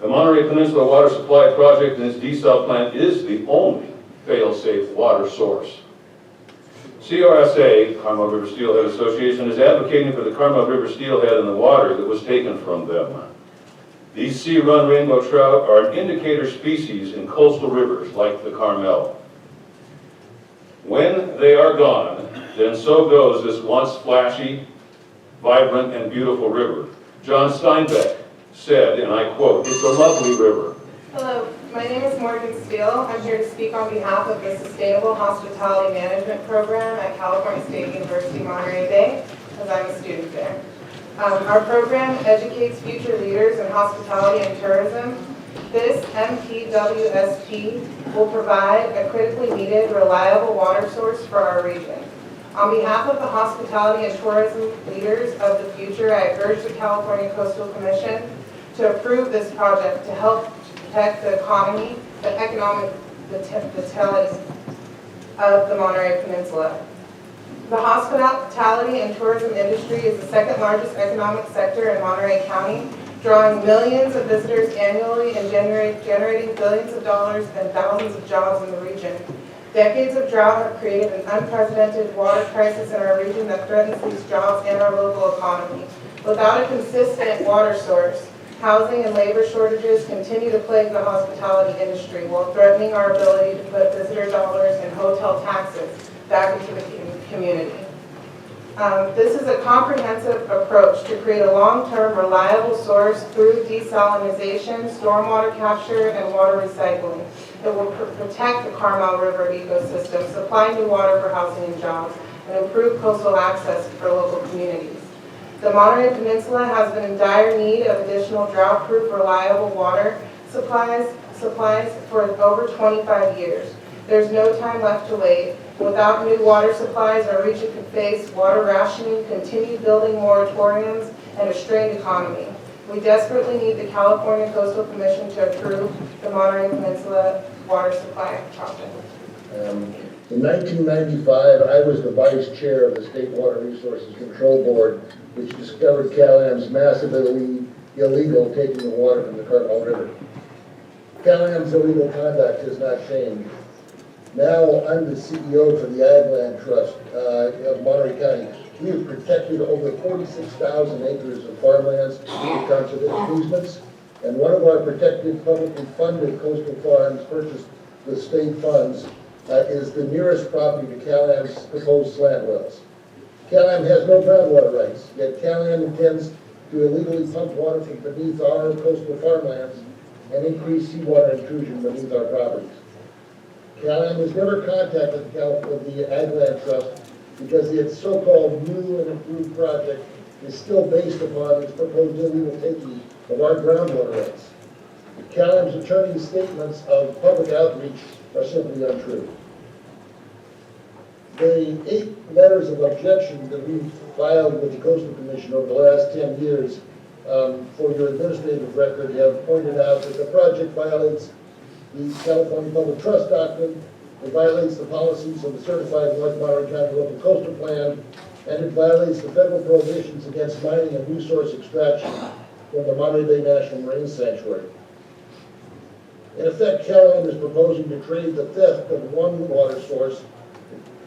The Monterey Peninsula Water Supply Project and its desal plant is the only fail-safe water source. CRSA, Carmel River Steelhead Association, is advocating for the Carmel River steelhead and the water that was taken from them. These sea-run rainbow trout are an indicator species in coastal rivers like the Carmel. When they are gone, then so goes this once flashy, vibrant, and beautiful river. John Steinbeck said, and I quote, "It's a lovely river." Hello, my name is Morgan Steele. I'm here to speak on behalf of the Sustainable Hospitality Management Program at California State University, Monterey Bay, because I'm a student there. Our program educates future leaders in hospitality and tourism. This MPWSP will provide a critically needed, reliable water source for our region. On behalf of the hospitality and tourism leaders of the future, I urge the California Coastal Commission to approve this project to help protect the economy, the economic vitalities of the Monterey Peninsula. The hospitality and tourism industry is the second largest economic sector in Monterey County, drawing millions of visitors annually and generating billions of dollars and thousands of jobs in the region. Decades of drought have created an unprecedented water crisis in our region that threatens these jobs and our local economy. Without a consistent water source, housing and labor shortages continue to plague the hospitality industry while threatening our ability to put visitor dollars and hotel taxes back into the community. This is a comprehensive approach to create a long-term reliable source through desalination, stormwater capture, and water recycling. It will protect the Carmel River ecosystem, supply new water for housing and jobs, and improve coastal access for local communities. The Monterey Peninsula has been in dire need of additional drought-proof, reliable water supplies for over 25 years. There's no time left to wait. Without new water supplies, our region could face water rationing, continued building moratoriums, and a strained economy. We desperately need the California Coastal Commission to approve the Monterey Peninsula Water Supply Project. In 1995, I was the vice chair of the State Water Resources Control Board, which discovered Cal-Am's massively illegal taking of water from the Carmel River. Cal-Am's illegal conduct has not changed. Now I'm the CEO for the Ag Land Trust of Monterey County. We have protected over 46,000 acres of farmlands with conservation easements, and one of our protected publicly funded coastal farms purchased with state funds is the nearest property to Cal-Am's proposed slant wells. Cal-Am has no groundwater rights, yet Cal-Am intends to illegally pump water from beneath our coastal farmlands and increase seawater intrusion beneath our properties. Cal-Am has never contacted the Ag Land Trust because its so-called new and improved project is still based upon its proposed illegal taking of our groundwater rights. Cal-Am's attorney's statements of public outreach are simply untrue. The 8 letters of objection that we've filed with the Coastal Commission over the last 10 years for your administrative record have pointed out that the project violates the California Public Trust Doctrine, it violates the policies of the certified North Monterey County Local Coastal Plan, and it violates the federal prohibitions against mining and resource extraction from the Monterey Bay National Marine Sanctuary. In effect, CalAm is proposing to trade the theft of one water source,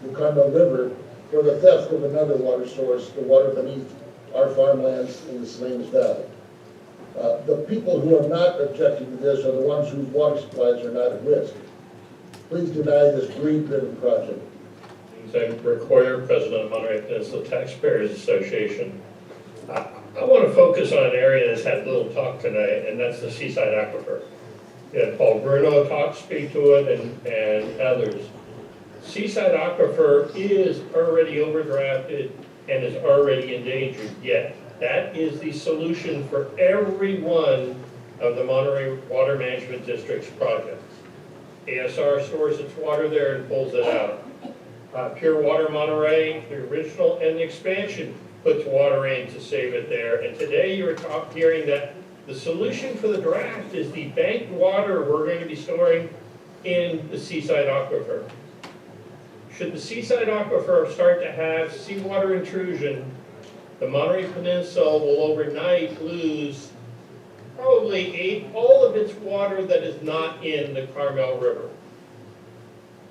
the Carmel River, for the theft of another water source, the water beneath our farmlands in the Salinas Valley. The people who are not objecting to this are the ones whose water supplies are not at risk. Please deny this greed-driven project. I'm Rick Hoyer, President of Monterey Peninsula Taxpayers Association. I want to focus on an area that's had little talk tonight, and that's the Seaside Aquifer. Yeah, Paul Bruno speak to it, and others. Seaside Aquifer is already overdrafted and is already endangered, yet that is the solution for every one of the Monterey Water Management District's projects. ASR stores its water there and pulls it out. Pure Water Monterey, the original and the expansion, puts water in to save it there. And today you're hearing that the solution for the draft is the banked water we're going to be storing in the Seaside Aquifer. Should the Seaside Aquifer start to have seawater intrusion, the Monterey Peninsula will overnight lose probably all of its water that is not in the Carmel River.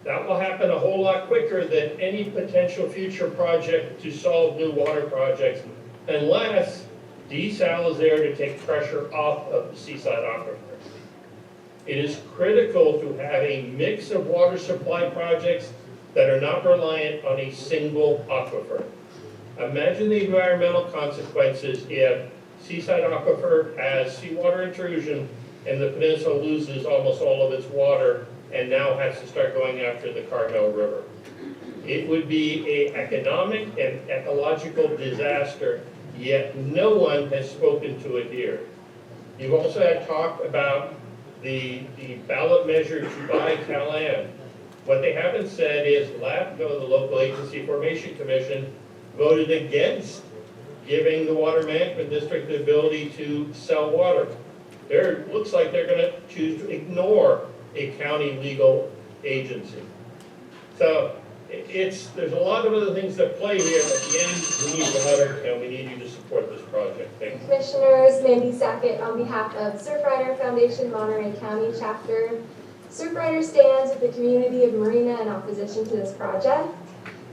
That will happen a whole lot quicker than any potential future project to solve new water projects, unless Desal is there to take pressure off of the Seaside Aquifer. It is critical to have a mix of water supply projects that are not reliant on a single aquifer. Imagine the environmental consequences if Seaside Aquifer has seawater intrusion and the peninsula loses almost all of its water and now has to start going after the Carmel River. It would be an economic and ecological disaster, yet no one has spoken to it here. You've also had talk about the ballot measure to buy CalAm. What they haven't said is LAPCO, the Local Agency Formation Commission, voted against giving the Water Management District the ability to sell water. It looks like they're going to choose to ignore a county legal agency. So there's a lot of other things that play here. At the end, we need water, and we need you to support this project. Thank you. Commissioners, Mandy Sackett on behalf of Surfrider Foundation Monterey County Chapter. Surfrider stands with the community of Marina in opposition to this project.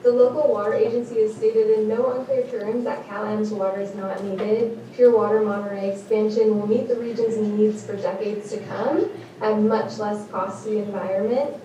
The local water agency has stated in no unclear terms that CalAm's water is not needed. Pure Water Monterey expansion will meet the region's needs for decades to come at much less cost to the environment.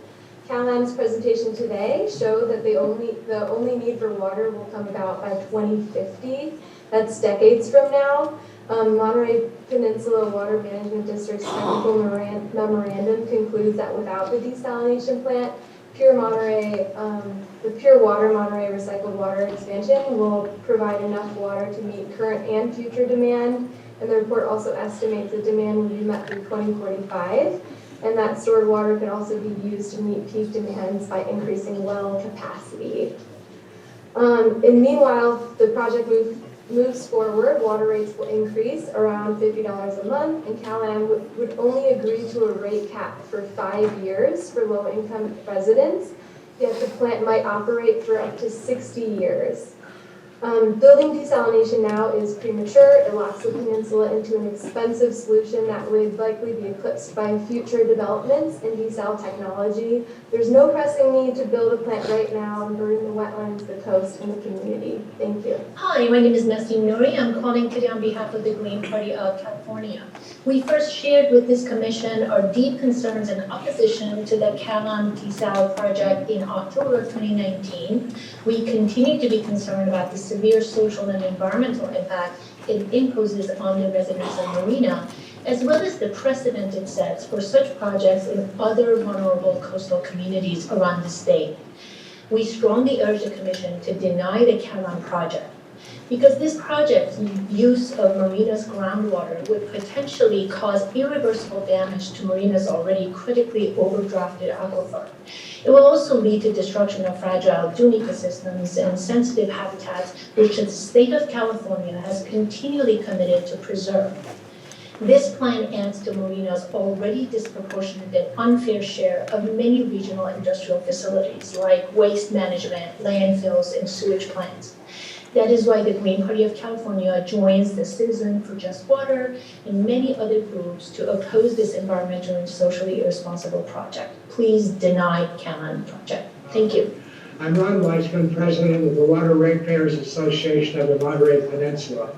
CalAm's presentation today showed that the only need for water will come about by 2050. That's decades from now. Monterey Peninsula Water Management District's technical memorandum concludes that without the desalination plant, the Pure Water Monterey recycled water expansion will provide enough water to meet current and future demand. And the report also estimates the demand will be met through 2045. And that stored water can also be used to meet peak demands by increasing well capacity. And meanwhile, the project moves forward, water rates will increase around $50 a month, and CalAm would only agree to a rate cap for 5 years for low-income residents, yet the plant might operate for up to 60 years. Building desalination now is premature. It locks the peninsula into an expensive solution that would likely be eclipsed by future developments in desal technology. There's no pressing need to build a plant right now and burden the wetlands, the coast, and the community. Thank you. Hi, my name is Nassim Nouri. I'm calling today on behalf of the Green Party of California. We first shared with this commission our deep concerns and opposition to the CalAm desal project in October of 2019. We continue to be concerned about the severe social and environmental impact it imposes on the residents of Marina, as well as the precedent it sets for such projects in other vulnerable coastal communities around the state. We strongly urge the Commission to deny the CalAm project, because this project's use of Marina's groundwater would potentially cause irreversible damage to Marina's already critically overdrafted aquifer. It will also lead to destruction of fragile dune ecosystems and sensitive habitats, which the state of California has continually committed to preserve. This plan adds to Marina's already disproportionate and unfair share of many regional industrial facilities like waste management, landfills, and sewage plants. That is why the Green Party of California joins the Citizen for Just Water and many other groups to oppose this environmentally and socially irresponsible project. Please deny Callahan project. Thank you. I'm Ron Weisman, President of the Water Ratepayers Association of the Monterey Peninsula.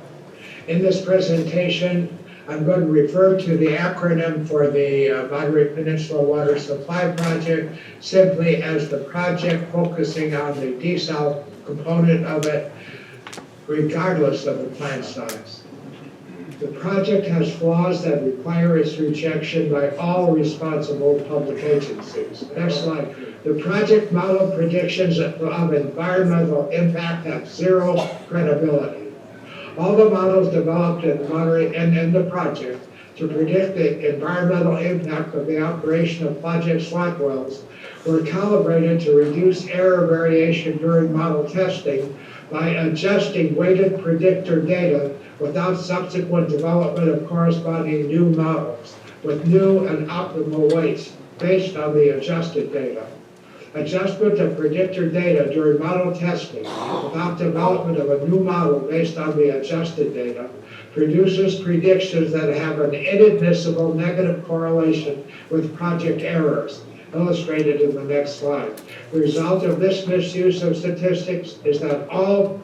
In this presentation, I'm going to refer to the acronym for the Monterey Peninsula Water Supply Project simply as the project focusing on the desal component of it, regardless of the plant size. The project has flaws that require its rejection by all responsible public agencies. Next slide. The project model predictions of environmental impact have zero credibility. All the models developed in Monterey and the project to predict the environmental impact of the operation of project slot wells were calibrated to reduce error variation during model testing by adjusting weighted predictor data without subsequent development of corresponding new models with new and optimal weights based on the adjusted data. Adjustment of predictor data during model testing without development of a new model based on the adjusted data produces predictions that have an inadmissible negative correlation with project errors, illustrated in the next slide. The result of this misuse of statistics is that all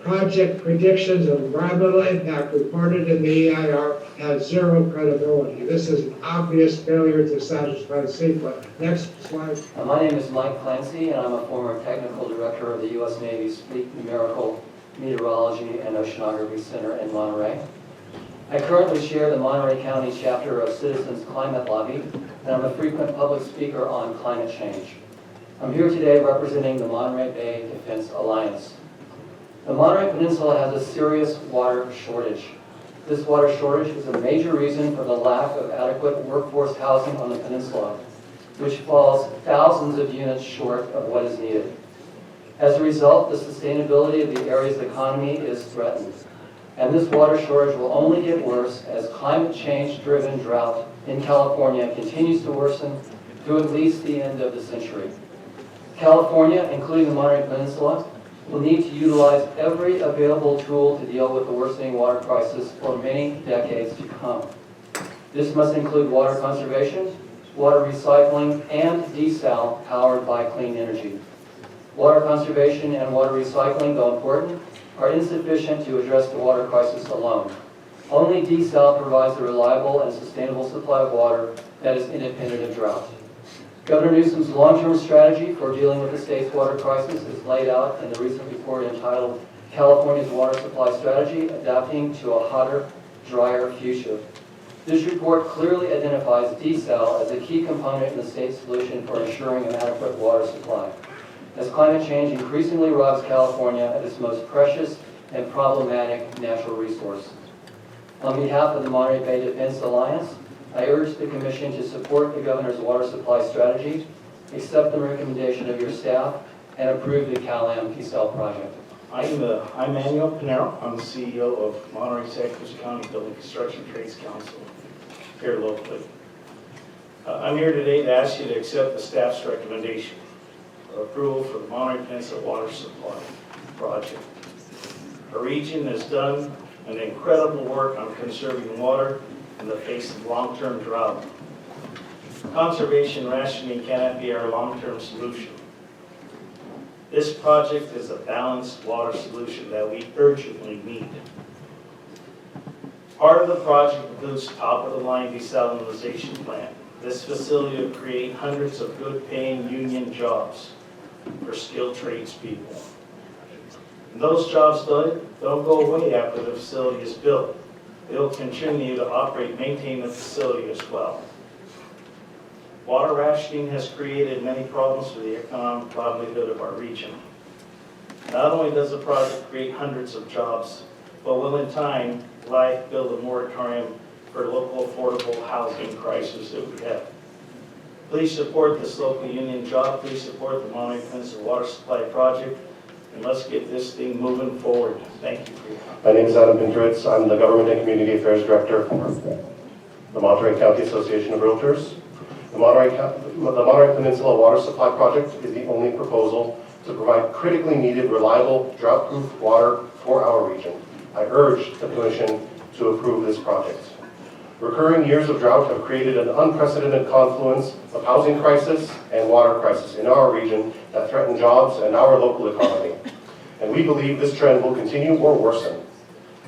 project predictions of environmental impact reported in the EIR have zero credibility. This is an obvious failure to satisfy CEQA. Next slide. My name is Mike Clancy, and I'm a former technical director of the U.S. Navy's Fleet Numerical Meteorology and Oceanography Center in Monterey. I currently chair the Monterey County chapter of Citizens Climate Lobby, and I'm a frequent public speaker on climate change. I'm here today representing the Monterey Bay Defense Alliance. The Monterey Peninsula has a serious water shortage. This water shortage is a major reason for the lack of adequate workforce housing on the peninsula, which falls thousands of units short of what is needed. As a result, the sustainability of the area's economy is threatened. And this water shortage will only get worse as climate change-driven drought in California continues to worsen through at least the end of the century. California, including the Monterey Peninsula, will need to utilize every available tool to deal with the worsening water crisis for many decades to come. This must include water conservation, water recycling, and desal powered by clean energy. Water conservation and water recycling, though important, are insufficient to address the water crisis alone. Only desal provides a reliable and sustainable supply of water that is independent of drought. Governor Newsom's long-term strategy for dealing with the state's water crisis is laid out in the recent report entitled California's Water Supply Strategy, Adapting to a Hotter, Drier Future. This report clearly identifies desal as a key component in the state's solution for ensuring an adequate water supply, as climate change increasingly robs California of its most precious and problematic natural resource. On behalf of the Monterey Bay Defense Alliance, I urge the Commission to support the Governor's water supply strategy, accept the recommendation of your staff, and approve the Cal-Am desal project. I'm Manuel Pinero. I'm the CEO of Monterey Santa Cruz County Building Construction Trades Council here locally. I'm here today to ask you to accept the staff's recommendation for approval for the Monterey Peninsula Water Supply Project. Our region has done an incredible work on conserving water in the face of long-term drought. Conservation rationing cannot be our long-term solution. This project is a balanced water solution that we urgently need. Part of the project includes top-of-the-line desalination plant. This facility will create hundreds of good-paying union jobs for skilled tradespeople. And those jobs don't go away after the facility is built. They'll continue to operate and maintain the facility as well. Water rationing has created many problems for the economic livelihood of our region. Not only does the project create hundreds of jobs, but will in time build a moratorium for local affordable housing crisis that we have. Please support this local union job. Please support the Monterey Peninsula Water Supply Project. And let's get this thing moving forward. Thank you for your time. My name is Adam Pintritz. I'm the Government and Community Affairs Director for the Monterey County Association of Realtors. The Monterey Peninsula Water Supply Project is the only proposal to provide critically needed, reliable, drought-proof water for our region. I urge the Commission to approve this project. Recurring years of drought have created an unprecedented confluence of housing crisis and water crisis in our region that threaten jobs and our local economy. And we believe this trend will continue or worsen.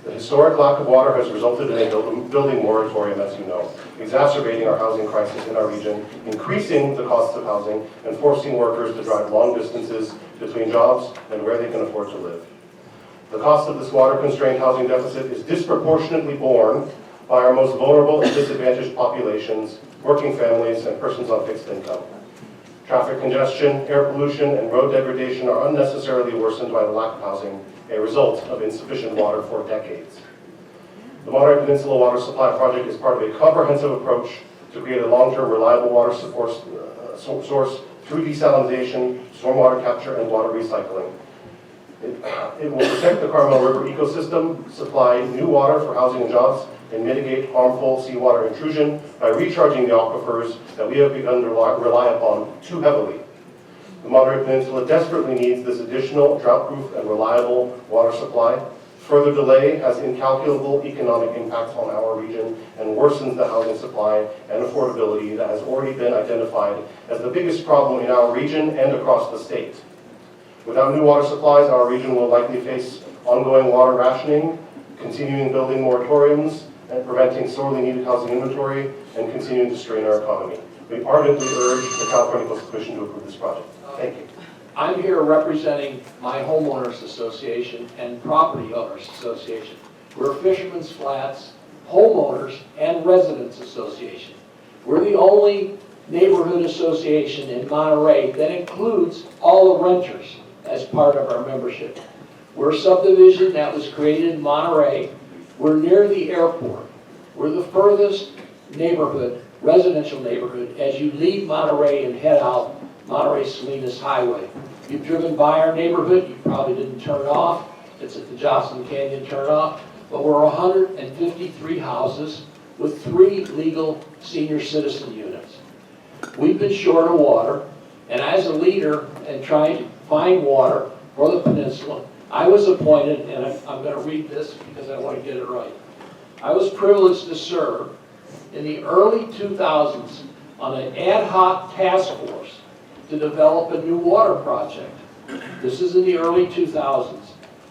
The historic lack of water has resulted in a building moratorium, as you know, exacerbating our housing crisis in our region, increasing the cost of housing, and forcing workers to drive long distances between jobs and where they can afford to live. The cost of this water-constrained housing deficit is disproportionately borne by our most vulnerable and disadvantaged populations, working families, and persons on fixed income. Traffic congestion, air pollution, and road degradation are unnecessarily worsened by the lack of housing, a result of insufficient water for decades. The Monterey Peninsula Water Supply Project is part of a comprehensive approach to create a long-term reliable water source through desalination, stormwater capture, and water recycling. It will protect the Carmel River ecosystem, supply new water for housing and jobs, and mitigate harmful seawater intrusion by recharging the aquifers that we have begun to rely upon too heavily. The Monterey Peninsula desperately needs this additional drought-proof and reliable water supply. Further delay has incalculable economic impacts on our region and worsens the housing supply and affordability that has already been identified as the biggest problem in our region and across the state. Without new water supplies, our region will likely face ongoing water rationing, continuing building moratoriums, and preventing sorely needed housing inventory, and continuing to strain our economy. We ardently urge the California Coastal Commission to approve this project. Thank you. I'm here representing my homeowners association and property owners association. We're Fisherman's Flats homeowners and residents association. We're the only neighborhood association in Monterey that includes all the renters as part of our membership. We're a subdivision that was created in Monterey. We're near the airport. We're the furthest neighborhood, residential neighborhood, as you leave Monterey and head out Monterey-Salinas Highway. If you've driven by our neighborhood, you probably didn't turn off. It's at the Johnson Canyon turnoff. But we're 153 houses with 3 legal senior citizen units. We've been short of water, and as a leader and trying to find water for the peninsula, I was appointed, and I'm going to read this because I want to get it right. I was privileged to serve in the early 2000s on an ad hoc task force to develop a new water project. This is in the early 2000s.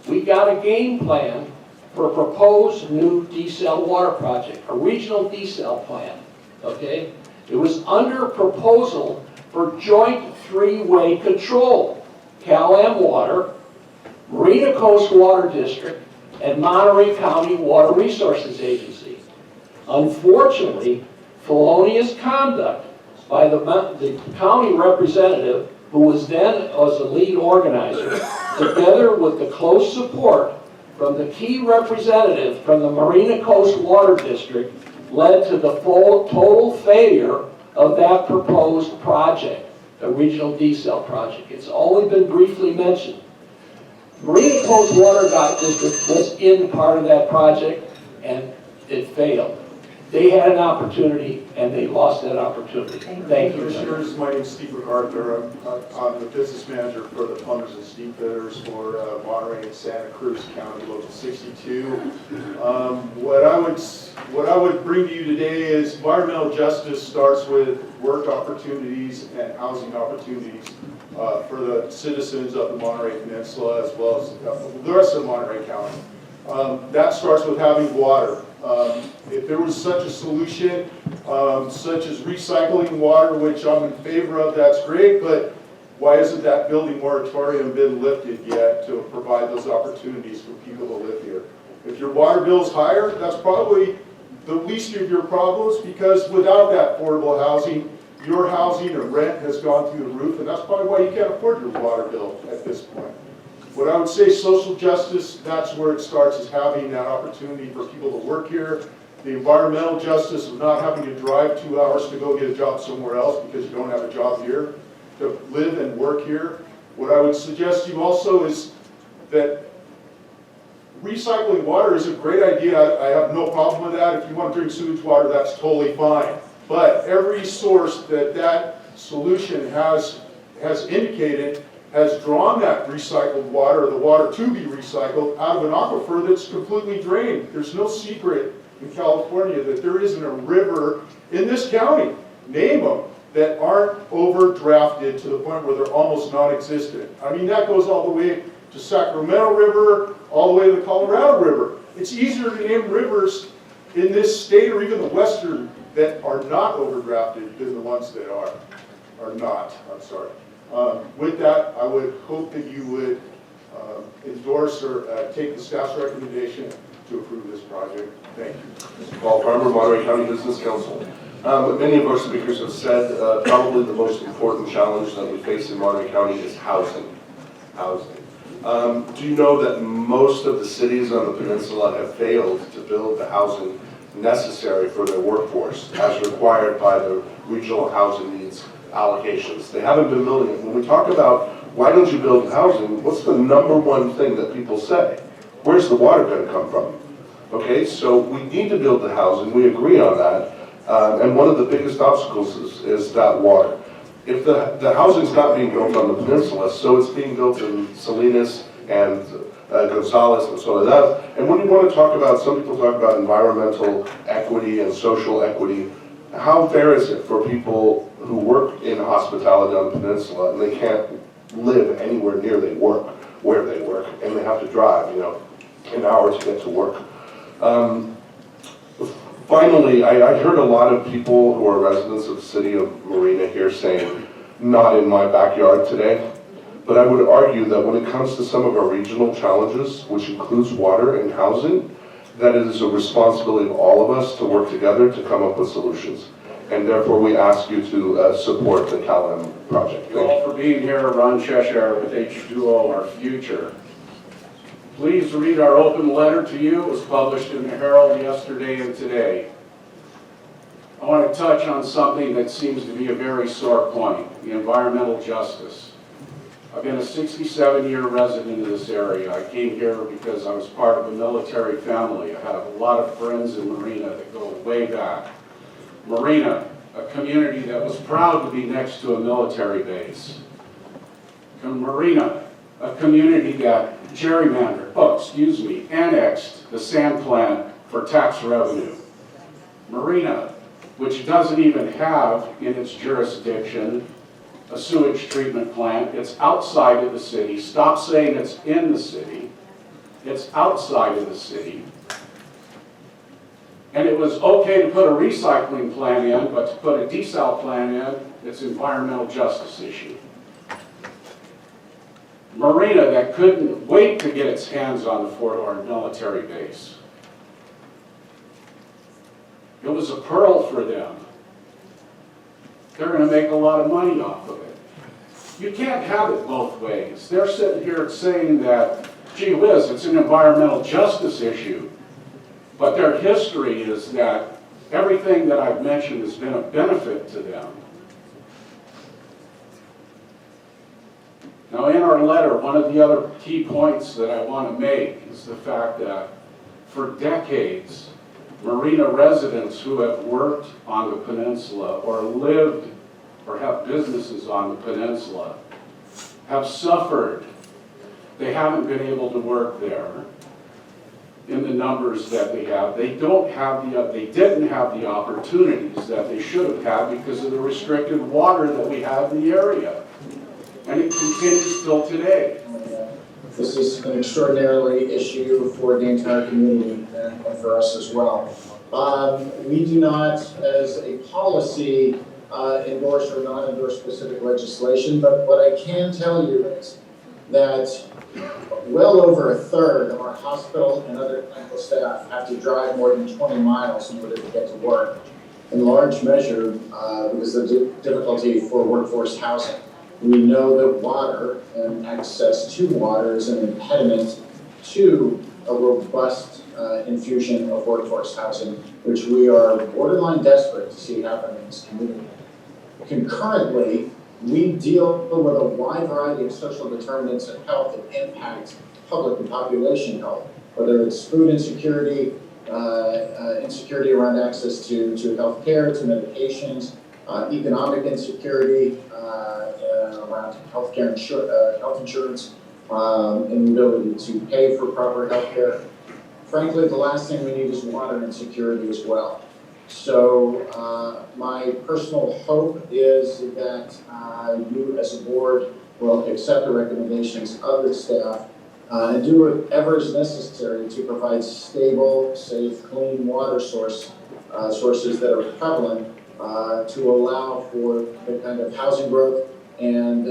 We got a game plan for a proposed new Desal water project, a regional Desal plan, okay? It was under proposal for joint 3-way control. Cal-Am Water, Marina Coast Water District, and Monterey County Water Resources Agency. Unfortunately, felonious conduct by the county representative, who was a lead organizer, together with the close support from the key representative from the Marina Coast Water District, led to the total failure of that proposed project, the regional Desal project. It's only been briefly mentioned. Marina Coast Water District was in part of that project, and it failed. They had an opportunity, and they lost that opportunity. Thank you. Commissioners, my name is Steve MacArthur. I'm the business manager for the plumbers and steam fitters for Monterey and Santa Cruz County, Local 62. What I would bring to you today is environmental justice starts with work opportunities and housing opportunities for the citizens of the Monterey Peninsula as well as the rest of Monterey County. That starts with having water. If there was such a solution, such as recycling water, which I'm in favor of, that's great, but why isn't that building moratorium been lifted yet to provide those opportunities for people to live here? If your water bill's higher, that's probably the least of your problems, because without that affordable housing, your housing or rent has gone through the roof, and that's probably why you can't afford your water bill at this point. What I would say, social justice, that's where it starts, is having that opportunity for people to work here. The environmental justice of not having to drive 2 hours to go get a job somewhere else because you don't have a job here, to live and work here. What I would suggest to you also is that recycling water is a great idea. I have no problem with that. If you want to drink sewage water, that's totally fine. But every source that solution has indicated has drawn that recycled water, or the water to be recycled, out of an aquifer that's completely drained. There's no secret in California that there isn't a river in this county, name them, that aren't overdrafted to the point where they're almost non-existent. I mean, that goes all the way to Sacramento River, all the way to the Colorado River. It's easier to name rivers in this state or even the western that are not overdrafted than the ones that are not. I'm sorry. With that, I would hope that you would endorse or take the staff's recommendation to approve this project. Thank you. Paul Farmer, Monterey County Business Council. Many of our speakers have said probably the most important challenge that we face in Monterey County is housing. Do you know that most of the cities on the peninsula have failed to build the housing necessary for their workforce as required by the regional housing needs allocations? They haven't been building it. When we talk about why don't you build housing, what's the number one thing that people say? Where's the water going to come from? Okay, so we need to build the housing. We agree on that. And one of the biggest obstacles is that water. If the housing's not being built on the peninsula, so it's being built in Salinas and Gonzales and so on that. And when you want to talk about, some people talk about environmental equity and social equity, how fair is it for people who work in hospitality on the peninsula and they can't live anywhere near where they work, and they have to drive, an hour to get to work? Finally, I heard a lot of people who are residents of the City of Marina here saying, not in my backyard today. But I would argue that when it comes to some of our regional challenges, which includes water and housing, that it is a responsibility of all of us to work together to come up with solutions. And therefore, we ask you to support the CalM project. Thank you all for being here. Ron Cheshire with H2O, Our Future. Please read our open letter to you. It was published in the Herald yesterday and today. I want to touch on something that seems to be a very sore point, the environmental justice. I've been a 67-year resident of this area. I came here because I was part of a military family. I have a lot of friends in Marina that go way back. Marina, a community that was proud to be next to a military base. Marina, a community that annexed the sand plant for tax revenue. Marina, which doesn't even have in its jurisdiction a sewage treatment plant. It's outside of the city. Stop saying it's in the city. It's outside of the city. And it was okay to put a recycling plant in, but to put a desal plant in, it's an environmental justice issue. Marina, that couldn't wait to get its hands on the Fort Ord military base. It was a pearl for them. They're going to make a lot of money off of it. You can't have it both ways. They're sitting here saying that, gee whiz, it's an environmental justice issue. But their history is that everything that I've mentioned has been a benefit to them. Now, in our letter, one of the other key points that I want to make is the fact that for decades, Marina residents who have worked on the peninsula or lived or have businesses on the peninsula have suffered. They haven't been able to work there in the numbers that they have. They didn't have the opportunities that they should have had because of the restricted water that we have in the area. And it continues still today. This is an extraordinary issue for the entire community and for us as well. We do not, as a policy, endorse or not endorse specific legislation, but what I can tell you is that well over a third of our hospital and other clinical staff have to drive more than 20 miles in order to get to work, in large measure because of the difficulty for workforce housing. We know that water and access to water is an impediment to a robust infusion of workforce housing, which we are borderline desperate to see happen in this community. Concurrently, we deal with a wide variety of social determinants of health that impact public and population health. whether it's food insecurity, insecurity around access to healthcare, to medications, economic insecurity around healthcare health insurance, inability to pay for proper healthcare. Frankly, the last thing we need is water insecurity as well. So my personal hope is that you as a board will accept the recommendations of the staff and do whatever is necessary to provide stable, safe, clean water sources that are prevalent to allow for the kind of housing growth and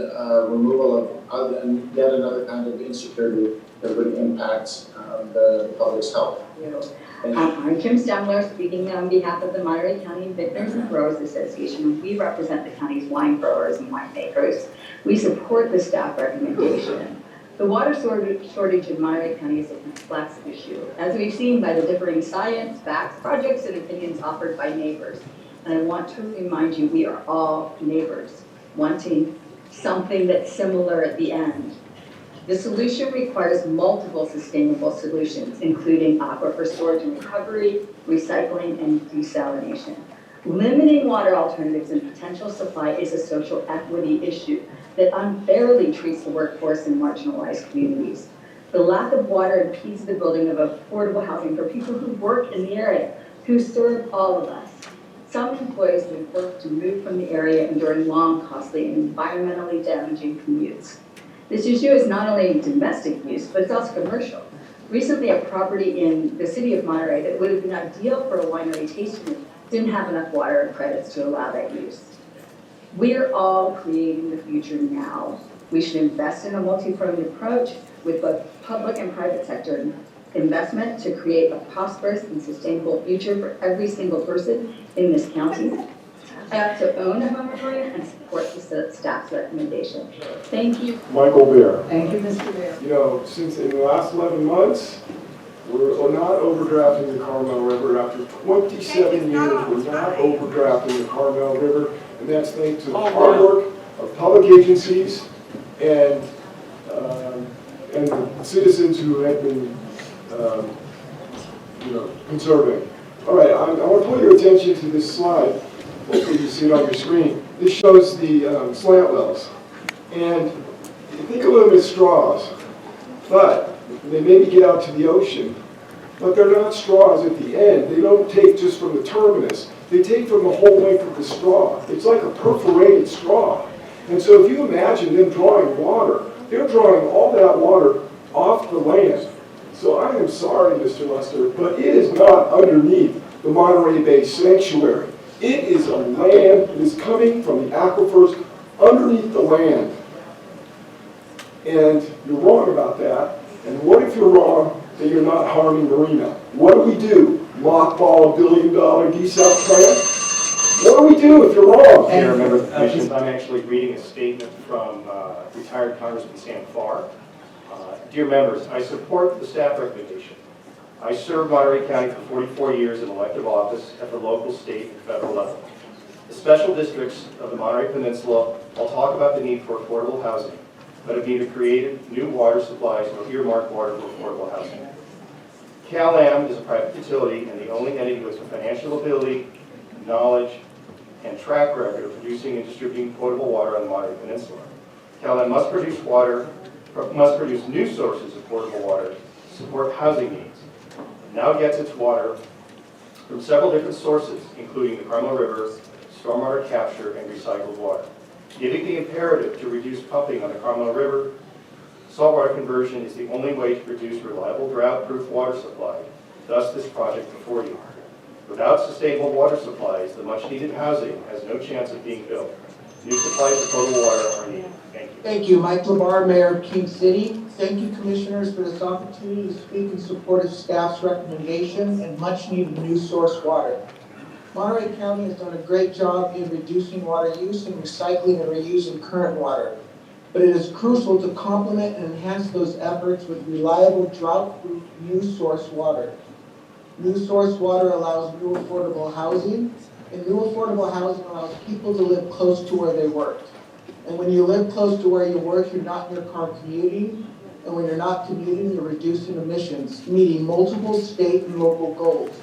removal of yet another kind of insecurity that would impact the public's health. I'm Kim Stemler, speaking on behalf of the Monterey County Vintners and Growers Association. We represent the county's wine growers and winemakers. We support the staff recommendation. The water shortage in Monterey County is a complex issue, as we've seen by the differing science, facts, projects, and opinions offered by neighbors. And I want to remind you, we are all neighbors, wanting something that's similar at the end. The solution requires multiple sustainable solutions, including aquifer storage and recovery, recycling, and desalination. Limiting water alternatives and potential supply is a social equity issue that unfairly treats the workforce in marginalized communities. The lack of water impedes the building of affordable housing for people who work in the area, who serve all of us. Some employees would work to move from the area enduring long, costly, and environmentally damaging commutes. This issue is not only domestic use, but it's also commercial. Recently, a property in the City of Monterey that would have been ideal for a winery tasting didn't have enough water credits to allow that use. We're all creating the future now. We should invest in a multi-pronged approach with both public and private sector investment to create a prosperous and sustainable future for every single person in this county. I also own a home recording and support the staff's recommendation. Thank you. Michael Bear. Thank you, Mr. Bear. You know, since in the last 11 months, we're not overdrafting the Carmel River. After 27 years, we're not overdrafting the Carmel River. And that's thanks to the hard work of public agencies and the citizens who have been, conserving. All right, I want to pull your attention to this slide. Hopefully you see it on your screen. This shows the slant wells. And you think of them as straws, but they maybe get out to the ocean, but they're not straws at the end. They don't take just from the terminus. They take from the whole length of the straw. It's like a perforated straw. And so if you imagine them drawing water, they're drawing all that water off the land. So I am sorry, Mr. Lester, but it is not underneath the Monterey Bay Sanctuary. It is a land that is coming from the aquifers underneath the land. And you're wrong about that. And what if you're wrong that you're not harming Marina? What do? Mothball $1 billion desal plant? What do we do if you're wrong? Mayor, members of the commission, I'm actually reading a statement from retired Congressman Sam Farr. Dear members, I support the staff recommendation. I served Monterey County for 44 years in elective office at the local, state, and federal level. The special districts of the Monterey Peninsula all talk about the need for affordable housing, but have neither created new water supplies nor earmarked water for affordable housing. CalAm is a private utility and the only entity with the financial ability, knowledge, and track record of producing and distributing potable water on the Monterey Peninsula. CalAm must produce new sources of potable water to support housing needs. It now gets its water from several different sources, including the Carmel River, stormwater capture, and recycled water. Given the imperative to reduce pumping on the Carmel River, saltwater conversion is the only way to produce reliable drought-proof water supply, thus this project before you. Without sustainable water supplies, the much-needed housing has no chance of being built. New supplies of potable water are needed. Thank you. Thank you. Mike LaBar, Mayor of King City. Thank you, Commissioners, for this opportunity to speak in support of staff's recommendation and much-needed new source water. Monterey County has done a great job in reducing water use and recycling and reusing current water. But it is crucial to complement and enhance those efforts with reliable drought-proof new source water. New source water allows new affordable housing, and new affordable housing allows people to live close to where they work. And when you live close to where you work, you're not in your car commuting, And when you're not commuting, you're reducing emissions, meeting multiple state and local goals.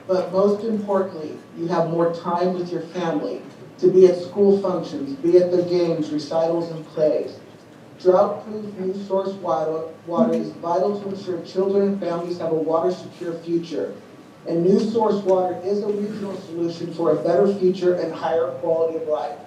But most importantly, you have more time with your family to be at school functions, be at their games, recitals, and plays. Drought-proof new source water is vital to ensure children and families have a water-secure future. And new source water is a regional solution for a better future and higher quality of life.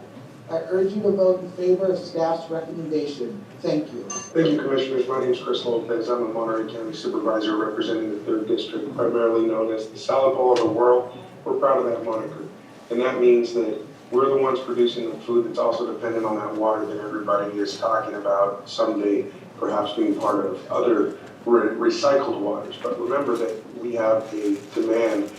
I urge you to vote in favor of staff's recommendation. Thank you. Thank you, Commissioners. My name is Chris Lopez. I'm a Monterey County Supervisor representing the 3rd District, primarily known as the salad bowl of the world. We're proud of that moniker. And that means that we're the ones producing the food that's also dependent on that water that everybody is talking about someday, perhaps being part of other recycled waters. But remember that we have a demand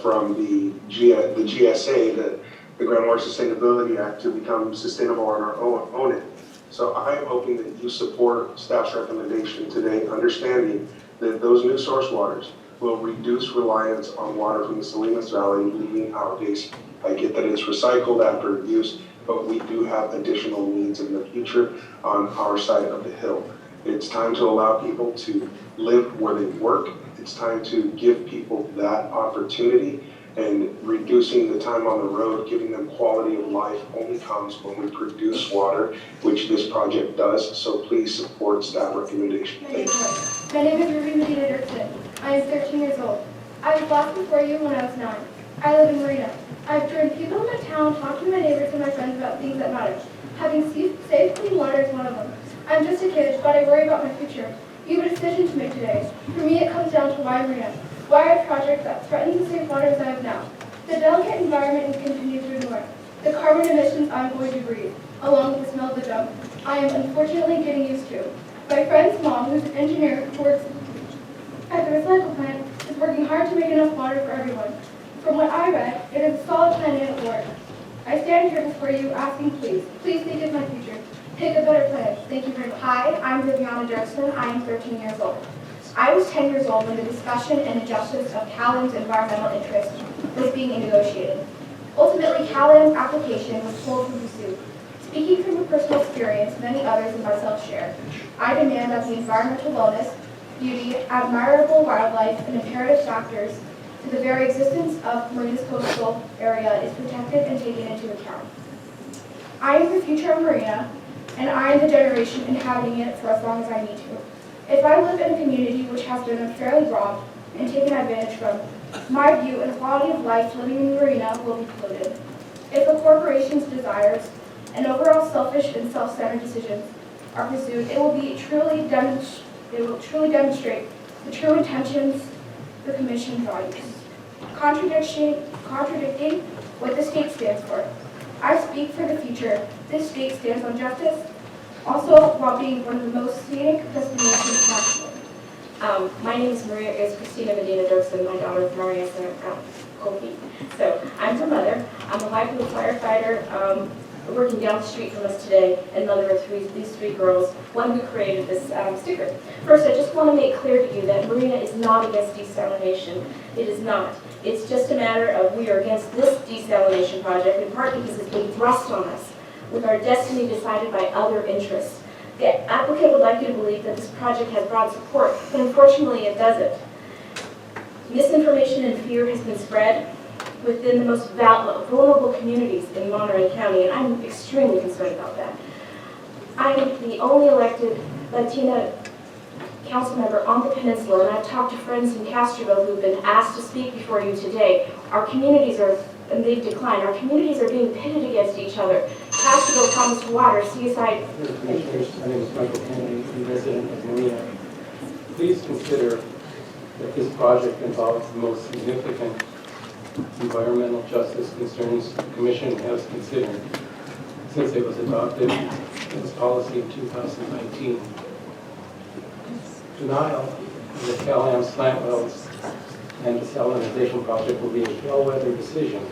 from the GSA, the Groundwater Sustainability Act, to become sustainable on our own end. So I'm hoping that you support staff's recommendation today, understanding that those new source waters will reduce reliance on water from the Salinas Valley leaving our basin. I get that it's recycled after use, but we do have additional needs in the future on our side of the hill. It's time to allow people to live where they work. It's time to give people that opportunity, and reducing the time on the road, giving them quality of life only comes when we produce water, which this project does. So please support staff recommendation. Thank you. My name is Medina Dirksen. I am 13 years old. I was lost before you when I was 9. I live in Marina. I've joined people in my town, talking to my neighbors and my friends about things that matter. Having safe, clean water is one of them. I'm just a kid, but I worry about my future. You have a decision to make today. For me, it comes down to why Marina. Why a project that threatens the safe water as I have now? The delicate environment is continued to ignore. The carbon emissions I'm going to breathe, along with the smell of the dump, I am unfortunately getting used to. My friend's mom, who's an engineer who works at the recycle plant, is working hard to make enough water for everyone. From what I read, it is a solid plan and it works. I stand here before you asking, please think of my future. Pick a better plan. Thank you very much. Hi, I'm Viviana Dirksen. I am 13 years old. I was 10 years old when the discussion and adjustments of CalAM's environmental interest was being negotiated. Ultimately, CalAM's application was pulled from the suit. Speaking from a personal experience many others and myself share, I demand that the environmental wellness, beauty, admirable wildlife, and imperative factors to the very existence of Marina's coastal area is protected and taken into account. I am the future of Marina, and I am the generation inhabiting it for as long as I need to. If I live in a community which has been unfairly robbed and taken advantage from, my view and quality of life living in Marina will be polluted. If a corporation's desires and overall selfish and self-centered decisions are pursued, it will truly demonstrate the true intentions the Commission values, contradicting what the state stands for. I speak for the future. This state stands on justice, also while being one of the most scenic destinations nationally. My name is Christina Medina Dirksen. My daughter is Maria Kofi. So I'm her mother. I'm a wife of a firefighter working down the street from us today, and mother of these three girls, one who created this sticker. First, I just want to make clear to you that Marina is not against desalination. It is not. It's just a matter of we are against this desalination project, in part because it's being thrust on us with our destiny decided by other interests. The applicant would like you to believe that this project has broad support, but unfortunately it doesn't. Misinformation and fear has been spread within the most vulnerable communities in Monterey County, and I'm extremely concerned about that. I'm the only elected Latina council member on the peninsula, and I've talked to friends in Castroville who've been asked to speak before you today. Our communities are, and they've declined, our communities are being pitted against each other. Castroville promised water, seaside. Commissioners, my name is Michael Kennedy, I'm a resident of Marina. Please consider that this project involves the most significant environmental justice concerns the Commission has considered since it was adopted as policy in 2019. Denial of the CalAM slant wells and desalination project will be a bellwether decision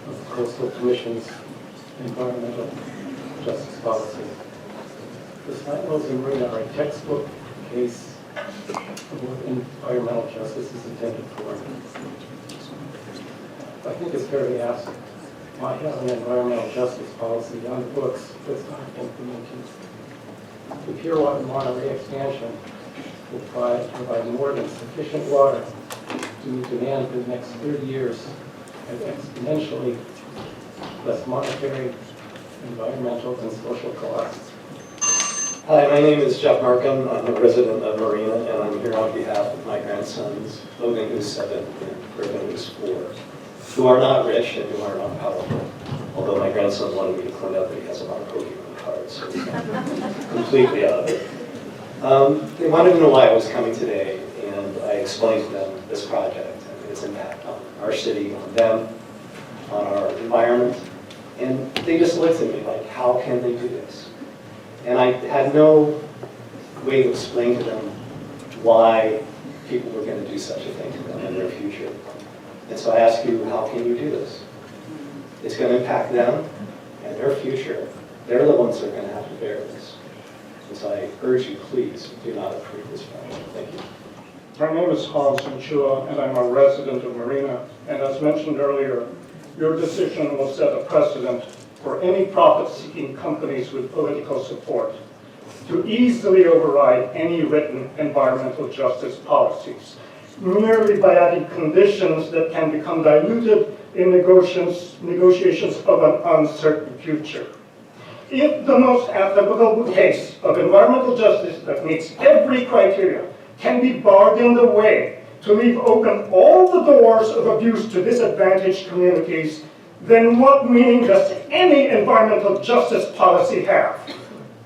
of the Coastal Commission's environmental justice policy. The slant wells in Marina are a textbook case of what environmental justice is intended for. I think it's fair to ask, why have an environmental justice policy on the books that's not implemented? The pure water Monterey expansion will provide more than sufficient water to meet demand for the next 30 years at exponentially less monetary, environmental, and social costs. Hi, my name is Jeff Markham. I'm a resident of Marina, and I'm here on behalf of my grandsons, Logan, who's 7, and Griffin, who's 4, who are not rich and who are not powerful. Although my grandson wanted me to point out that he has a lot of Pokemon cards, so he's not completely out of it. They wanted to know why I was coming today, and I explained to them this project and its impact on our city, on them, on our environment, and they just looked at me like, how can they do this? And I had no way to explain to them why people were going to do such a thing to them in their future. And so I ask you, how can you do this? It's going to impact them and their future. They're the ones that are going to have to bear this. And so I urge you, please, do not approve this project. Thank you. My name is Hans Chua, and I'm a resident of Marina. And as mentioned earlier, your decision will set a precedent for any profit-seeking companies with political support to easily override any written environmental justice policies, merely by adding conditions that can become diluted in negotiations of an uncertain future. If the most applicable case of environmental justice that meets every criteria can be barred in the way to leave open all the doors of abuse to disadvantaged communities, then what meaning does any environmental justice policy have?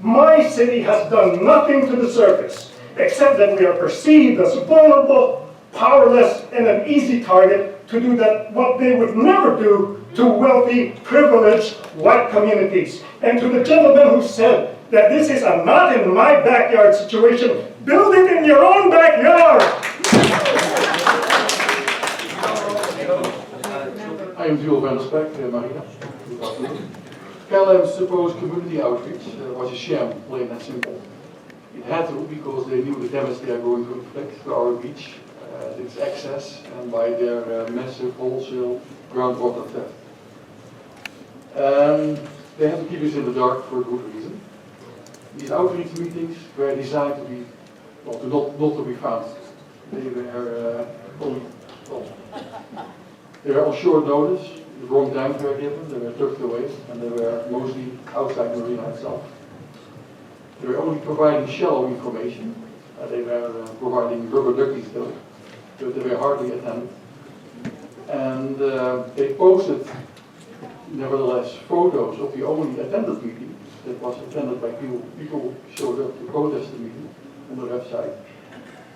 My city has done nothing to deserve this, except that we are perceived as vulnerable, powerless, and an easy target to do that what they would never do to wealthy, privileged white communities. And to the gentleman who said that this is a not in my backyard situation, build it in your own backyard! I am Jules van der Spek, Marina. KLM's supposed community outreach was a sham, plain and simple. It had to because they knew the damage they are going to inflict to our beach, its access, and by their massive wholesale groundwater theft. They had to keep us in the dark for a good reason. These outreach meetings were designed to be, well, not to be found. They were they were on short notice, the wrong times were given, they were tucked away, and they were mostly outside the Marina itself. They were only providing shallow information. They were providing rubber duckies though, but they were hardly attended. And they posted, nevertheless, photos of the only attended meeting that was attended by people who showed up to protest the meeting on the website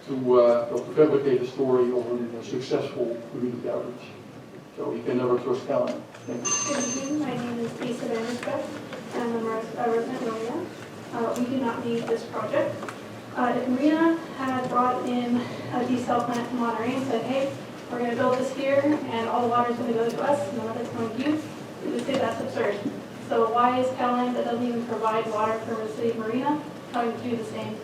to fabricate a story of a successful community outreach. So you can never trust Callahan. Thank you. Good evening. My name is Lisa Vandersbeck, and I'm a resident of Marina. We do not need this project. If Marina had brought in a desal plant to Monterey and said, hey, we're going to build this here, and all the water is going to go to us, none of it's going to you, we would say that's absurd. So why is Callahan, that doesn't even provide water for the city of Marina, trying to do the same?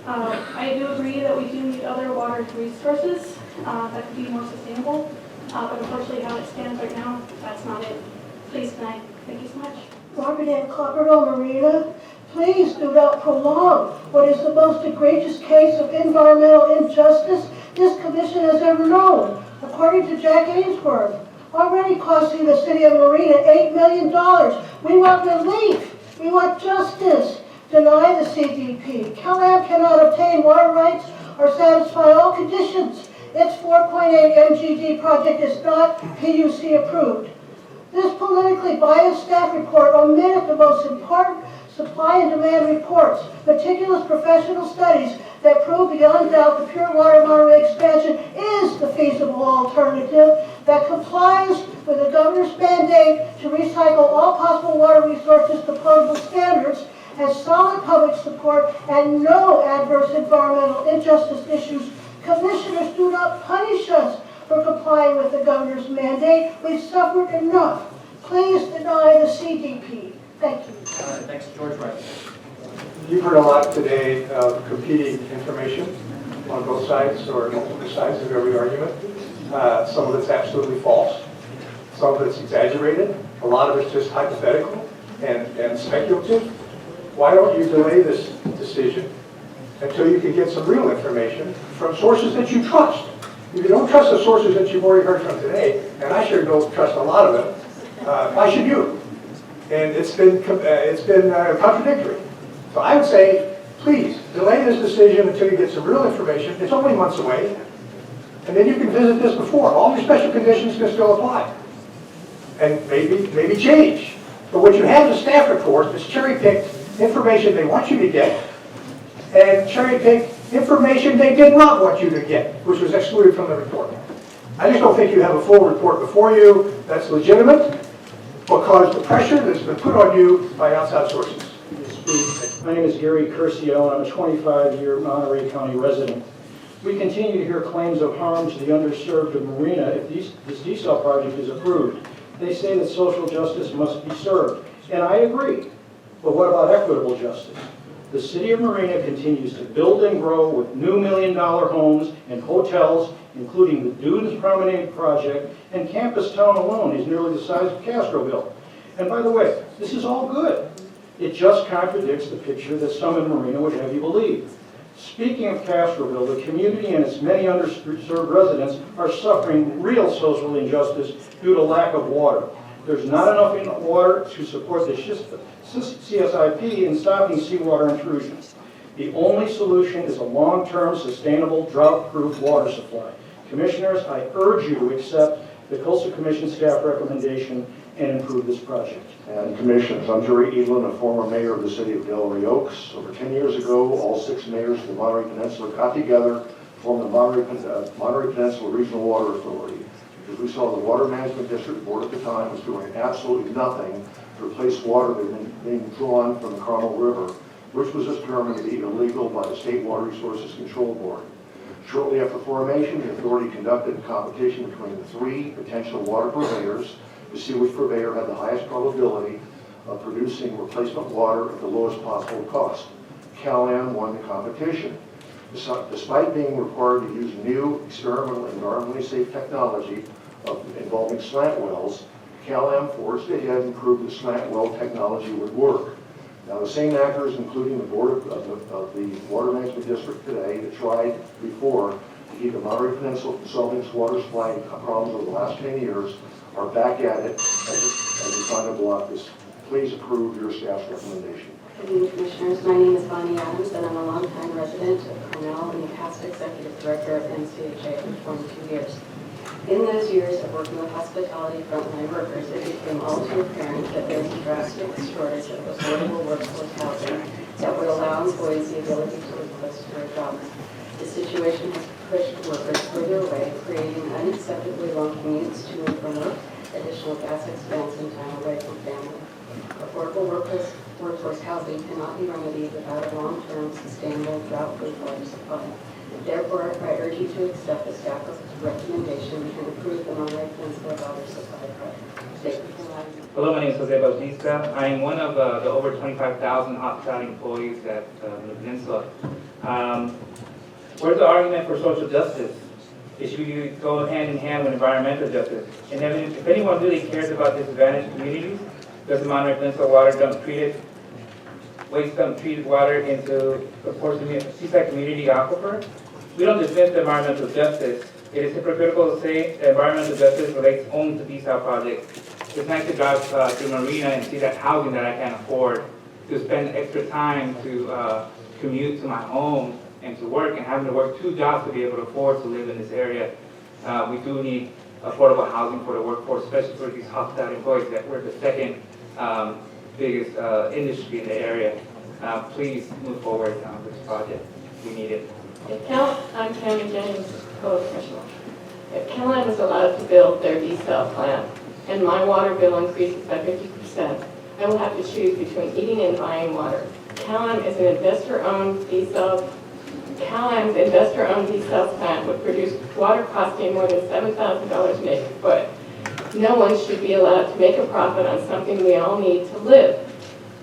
I do agree that we do need other water resources that could be more sustainable. But unfortunately, how it stands right now, that's not it. Please, can I thank you so much. Margaret Ann Copperville, Marina, please do not prolong what is the most egregious case of environmental injustice this commission has ever known, according to Jack Ainsworth. Already costing the city of Marina $8 million. We want relief. We want justice. Deny the CDP. CalAmp cannot obtain water rights or satisfy all conditions. Its 4.8 MGD project is not PUC approved. This politically biased staff report omitted the most important supply and demand reports, meticulous professional studies that prove beyond doubt the pure water Monterey expansion is the feasible alternative that complies with the governor's mandate to recycle all possible water resources to potable standards, has solid public support, and no adverse environmental injustice issues. Commissioners, do not punish us for complying with the governor's mandate. We've suffered enough. Please deny the CDP. Thank you. Thanks, George Wright. You've heard a lot today of competing information on both sides or multiple sides of every argument. Some of it's absolutely false. Some of it's exaggerated. A lot of it's just hypothetical and speculative. why don't you delay this decision until you can get some real information from sources that you trust? If you don't trust the sources that you've already heard from today, and I sure don't trust a lot of them, why should you? And it's been contradictory. So I would say, please, delay this decision until you get some real information. It's only months away. And then you can visit this before. All your special conditions can still apply. And maybe change. But what you have is a staff report that's cherry-picked information they want you to get, and cherry-picked information they did not want you to get, which was excluded from the report. I just don't think you have a full report before you that's legitimate, because the pressure that's been put on you by outside sources. My name is Gary Curcio, and I'm a 25-year Monterey County resident. We continue to hear claims of harm to the underserved of Marina if this desal project is approved. They say that social justice must be served, and I agree. But what about equitable justice? The City of Marina continues to build and grow with new million-dollar homes and hotels, including the Dunes Promenade project, and Campus Town alone is nearly the size of Castroville. And by the way, this is all good. It just contradicts the picture that some in Marina would have you believe. Speaking of Castroville, the community and its many underserved residents are suffering real social injustice due to lack of water. There's not enough water to support the CSIP in stopping seawater intrusion. The only solution is a long-term, sustainable, drought-proof water supply. Commissioners, I urge you to accept the Coastal Commission staff recommendation and improve this project. And Commissioners, I'm Jerry Edelin, a former mayor of the city of Delray Oaks. Over 10 years ago, all 6 mayors of the Monterey Peninsula got together, formed the Monterey Peninsula Regional Water Authority, because we saw the Water Management District Board at the time was doing absolutely nothing to replace water that had been being drawn from the Carmel River, which was determined to be illegal by the State Water Resources Control Board. Shortly after formation, the authority conducted a competition between the 3 potential water purveyors to see which purveyor had the highest probability of producing replacement water at the lowest possible cost. Cal-Am won the competition. Despite being required to use new experimental environmentally safe technology involving slant wells, Cal-Am forged ahead and proved that slant well technology would work. Now, the same actors, including the board of the Water Management District today, that tried before to keep the Monterey Peninsula from solving its water supply problems over the last 10 years, are back at it as we try to block this. Please approve your staff's recommendation. Good evening, Commissioners. My name is Bonnie Adams, and I'm a longtime resident of Cornell and the past executive director of NCHA for 22 years. In those years of working with hospitality frontline workers, it became all too apparent that there was a drastic shortage of affordable workforce housing that would allow employees the ability to live close to their jobs. The situation has pushed workers further away, creating unacceptably long commutes to and from work, additional gas expense, and time away from family. Affordable workforce housing cannot be remedied without a long-term, sustainable, drought-proof water supply. Therefore, I urge you to accept the staff's recommendation and approve the Monterey Peninsula Water Supply Project. Thank you for allowing me. Hello, my name is Jose Bautista. I am one of the over 25,000 hospitality employees at the Peninsula. Where's the argument for social justice? It should go hand in hand with environmental justice. And if anyone really cares about disadvantaged communities, does the Monterey Peninsula water dump waste dump treated water into the seaside community aquifer? We don't dismiss the environmental justice. It is hypocritical to say that environmental justice relates only to desal projects. It's nice to drive to Marina and see that housing that I can't afford, to spend extra time to commute to my home and to work, and having to work 2 jobs to be able to afford to live in this area. We do need affordable housing for the workforce, especially for these hospitality employees that we're the second biggest industry in the area. Please move forward on this project. We need it. I'm Tammy Jennings, code official. If Cal-Am is allowed to build their desal plant and my water bill increases by 50%, I will have to choose between eating and buying water. Cal-Am is an investor-owned desal. Cal-Am's investor-owned desal plant would produce water costing more than $7,000 an acre foot. No one should be allowed to make a profit on something we all need to live.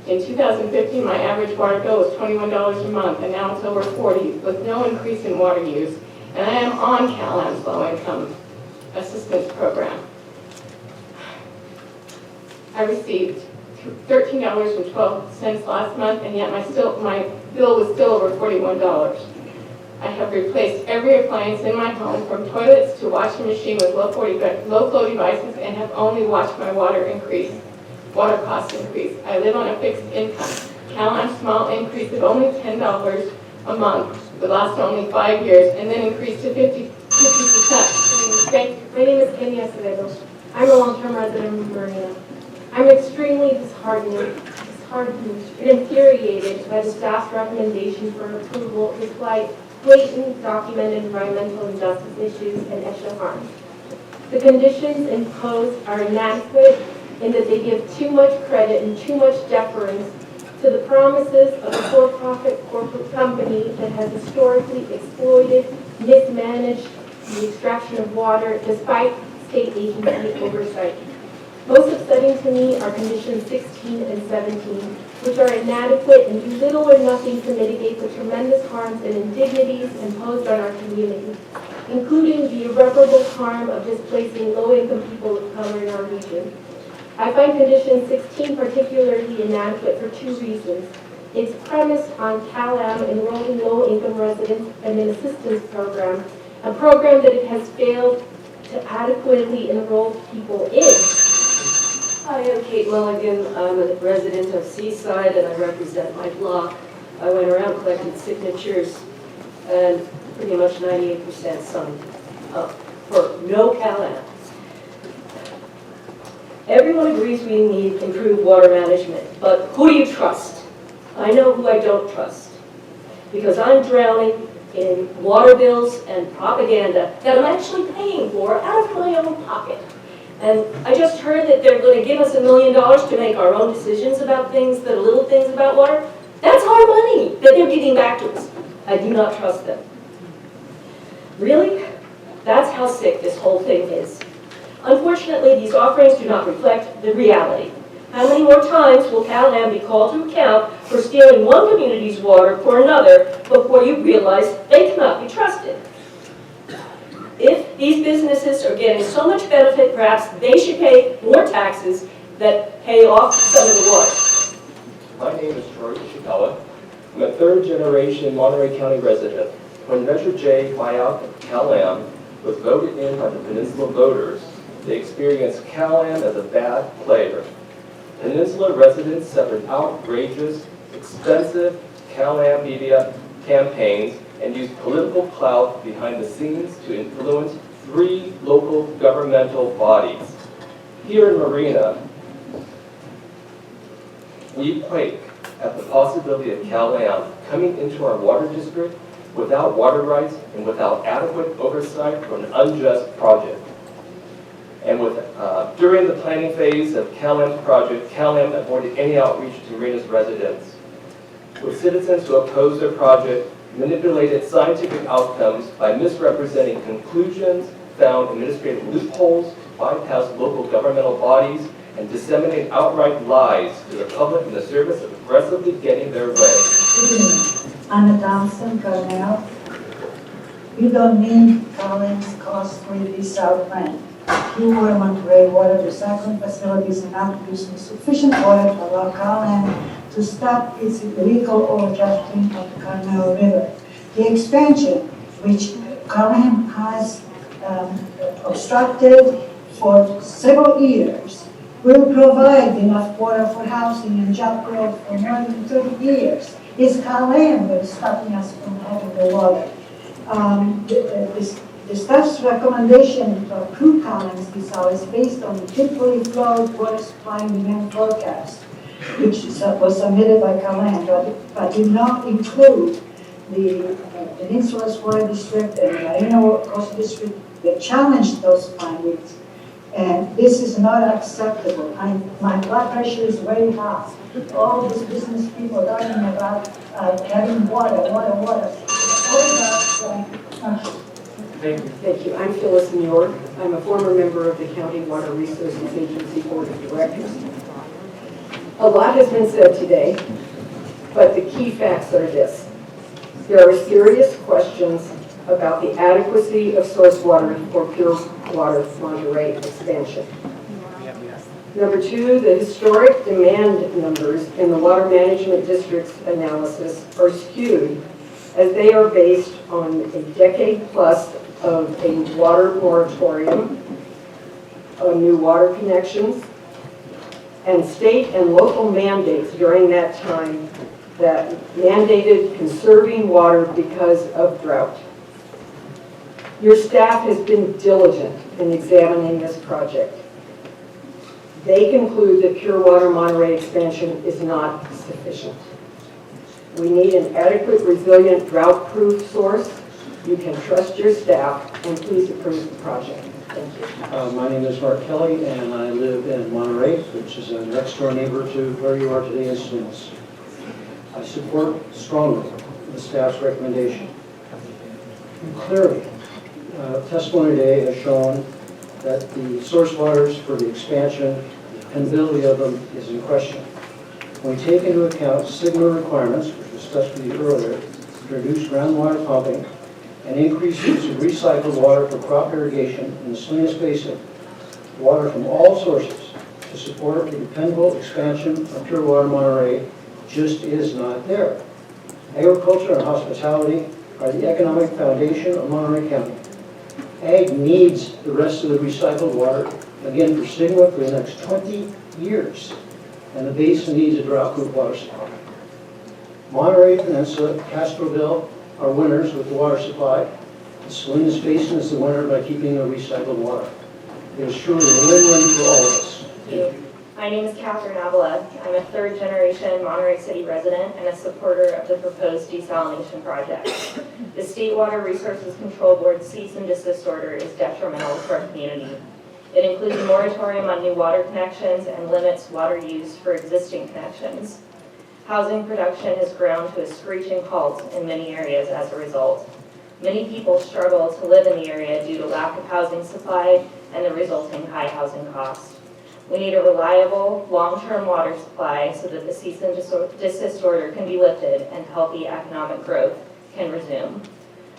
In 2015, my average water bill was $21 a month, and now it's over $40, with no increase in water use. And I am on Cal-Am's low-income assistance program. I received $13.12 last month, and yet my bill was still over $41. I have replaced every appliance in my home, from toilets to washing machine with low flow devices, and have only watched my water costs increase. I live on a fixed income. Calam's small increase of only $10 a month would last only 5 years, and then increase to 50%. My name is Kenny Acevedo. I'm a long-term resident of Marina. I'm extremely disheartened and infuriated by the staff's recommendation for approval despite blatant documented environmental injustice issues and extra harm. The conditions imposed are inadequate in that they give too much credit and too much deference to the promises of a for-profit corporate company that has historically exploited, mismanaged the extraction of water despite state agency oversight. Most upsetting to me are conditions 16 and 17, which are inadequate and do little or nothing to mitigate the tremendous harms and indignities imposed on our community, including the irreparable harm of displacing low-income people of color in our region. I find condition 16 particularly inadequate for two reasons. It's premised on CalAm enrolling low-income residents in an assistance program, a program that it has failed to adequately enroll people in. Hi, I'm Kate Mulligan. I'm a resident of Seaside and I represent my block. I went around collecting signatures and pretty much 98% signed up for no CalAm. Everyone agrees we need improved water management, but who do you trust? I know who I don't trust, because I'm drowning in water bills and propaganda that I'm actually paying for out of my own pocket. And I just heard that they're going to give us $1 million to make our own decisions about things, little things about water. That's our money that they're giving back to us. I do not trust them. Really? That's how sick this whole thing is. Unfortunately, these offerings do not reflect the reality. How many more times will CalAm be called to account for stealing one community's water for another before you realize they cannot be trusted? If these businesses are getting so much benefit, perhaps they should pay more taxes that pay off some of the water. My name is Troy Ishikawa. I'm a third-generation Monterey County resident. When Measure J buyout of CalAm was voted in by the Peninsula voters, they experienced CalAm as a bad player. Peninsula residents suffered outrageous, expensive CalAm media campaigns and used political clout behind the scenes to influence 3 local governmental bodies. Here in Marina, we quake at the possibility of CalAm coming into our water district without water rights and without adequate oversight for an unjust project. And during the planning phase of CalAm's project, CalAm avoided any outreach to Marina's residents. With citizens who opposed their project, manipulated scientific outcomes by misrepresenting conclusions, found administrative loopholes, bypassed local governmental bodies, and disseminated outright lies to the public in the service of aggressively getting their way. Anna Thompson, Cornell. We don't need CalAm's costly Desal plant. Pure Monterey water recycling facilities are not producing sufficient water to allow CalAm to stop its illegal overdrafting of the Cornell River. The expansion, which CalAm has obstructed for several years, will provide enough water for housing and job growth for more than 30 years. It's CalAm that is stopping us from having the water. The staff's recommendation to approve CalAm's Desal is based on the typically flowed water supply and demand forecast, which was submitted by CalAm, but did not include the Peninsula's Water District and Marina Coastal District that challenged those findings. And this is not acceptable. My blood pressure is very high. All these business people talking about having water. Thank you. I'm Phyllis New York. I'm a former member of the County Water Resources Agency Board of Directors. A lot has been said today, but the key facts are this. There are serious questions about the adequacy of source water for pure water Monterey expansion. Number two, the historic demand numbers in the Water Management District's analysis are skewed as they are based on a decade plus of a water moratorium on new water connections and state and local mandates during that time that mandated conserving water because of drought. Your staff has been diligent in examining this project. They conclude that Pure Water Monterey expansion is not sufficient. We need an adequate, resilient, drought-proof source. You can trust your staff, and please approve the project. Thank you. My name is Mark Kelly, and I live in Monterey, which is a next-door neighbor to where you are today in Salinas. I support strongly the staff's recommendation. Clearly, testimony today has shown that the source waters for the expansion, the dependability of them is in question. When we take into account SIGMA requirements, which was discussed with you earlier, to reduce groundwater pumping and increase use of recycled water for crop irrigation in the Salinas Basin, water from all sources to support the dependable expansion of Pure Water Monterey just is not there. Agriculture and hospitality are the economic foundation of Monterey County. Ag needs the rest of the recycled water, again for SIGMA, for the next 20 years. And the basin needs a drought-proof water supply. Monterey Peninsula, Castroville are winners with the water supply. The Salinas Basin is the winner by keeping the recycled water. It is truly a win-win for all of us. Thank you. My name is Catherine Avila. I'm a third-generation Monterey City resident and a supporter of the proposed desalination project. The State Water Resources Control Board's cease and desist order is detrimental to our community. It includes a moratorium on new water connections and limits water use for existing connections. Housing production has ground to a screeching halt in many areas as a result. Many people struggle to live in the area due to lack of housing supply and the resulting high housing costs. We need a reliable, long-term water supply so that the cease and desist order can be lifted and healthy economic growth can resume.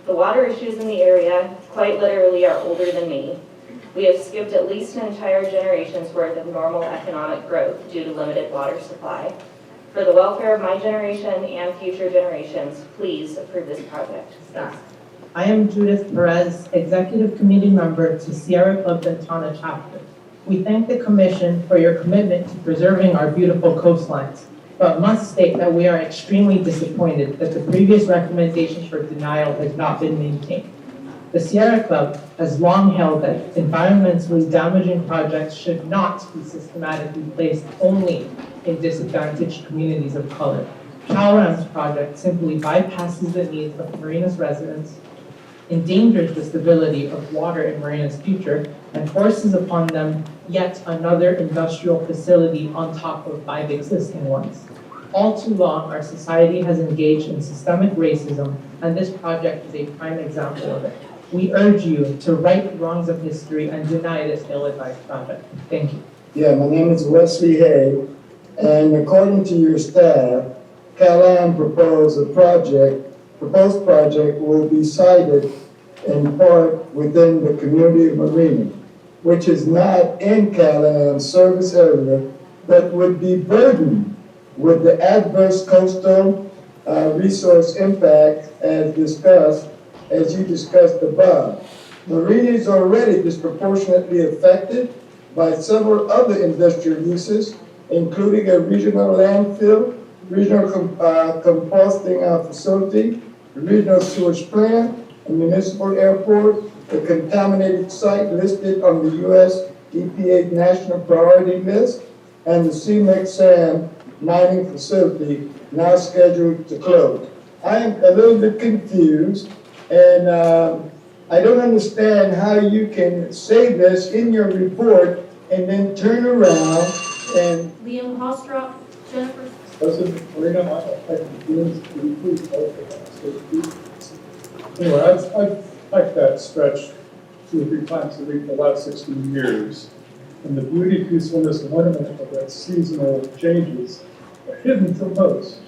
The water issues in the area, quite literally, are older than me. We have skipped at least an entire generation's worth of normal economic growth due to limited water supply. For the welfare of my generation and future generations, please approve this project. Thanks. I am Judith Perez, Executive Committee Member to Sierra Club Ventana Chapter. We thank the Commission for your commitment to preserving our beautiful coastlines, but must state that we are extremely disappointed that the previous recommendation for denial has not been maintained. The Sierra Club has long held that environmentally damaging projects should not be systematically placed only in disadvantaged communities of color. CalRAM's project simply bypasses the needs of Marina's residents, endangers the stability of water in Marina's future, and forces upon them yet another industrial facility on top of 5 existing ones. All too long, our society has engaged in systemic racism, and this project is a prime example of it. We urge you to right the wrongs of history and deny this ill-advised project. Thank you. Yeah, my name is Wesley Hay, and according to your staff, CalAm proposed project will be sited in part within the community of Marina, which is not in CalAm's service area, but would be burdened with the adverse coastal resource impact as you discussed above. Marina is already disproportionately affected by several other industrial uses, including a regional landfill, regional composting facility, a regional sewage plant, a municipal airport, a contaminated site listed on the U.S. EPA National Priority List, and the CEMEX sand mining facility now scheduled to close. I am a little bit confused, and I don't understand how you can say this in your report and then turn around and... Liam Hostrop, Jennifer. President Marina, anyway, I've hiked that stretch 2 or 3 times a week for the last 16 years. And the beauty, peacefulness, and wonderment of that seasonal changes are hidden from most.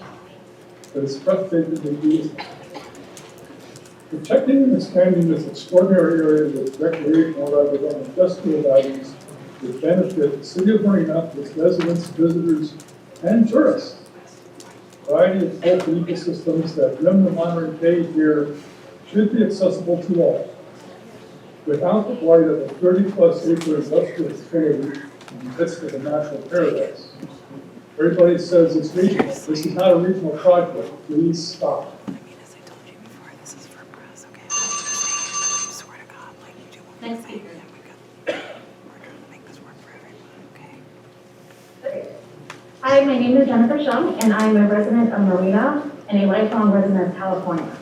But it's breathtakingly beautiful. Protecting and expanding this extraordinary area with recreational rather than industrial values would benefit the City of Marina, its residents, visitors, and tourists. Variety of healthy ecosystems that rim the Monterey Bay here should be accessible to all, without the blight of a 30-plus acre industrial facility in the midst of a natural paradise. Everybody says it's regional. This is not a regional project. Please stop. Next speaker. Hi, my name is Jennifer Shum, and I'm a resident of Marina and a lifelong resident of California.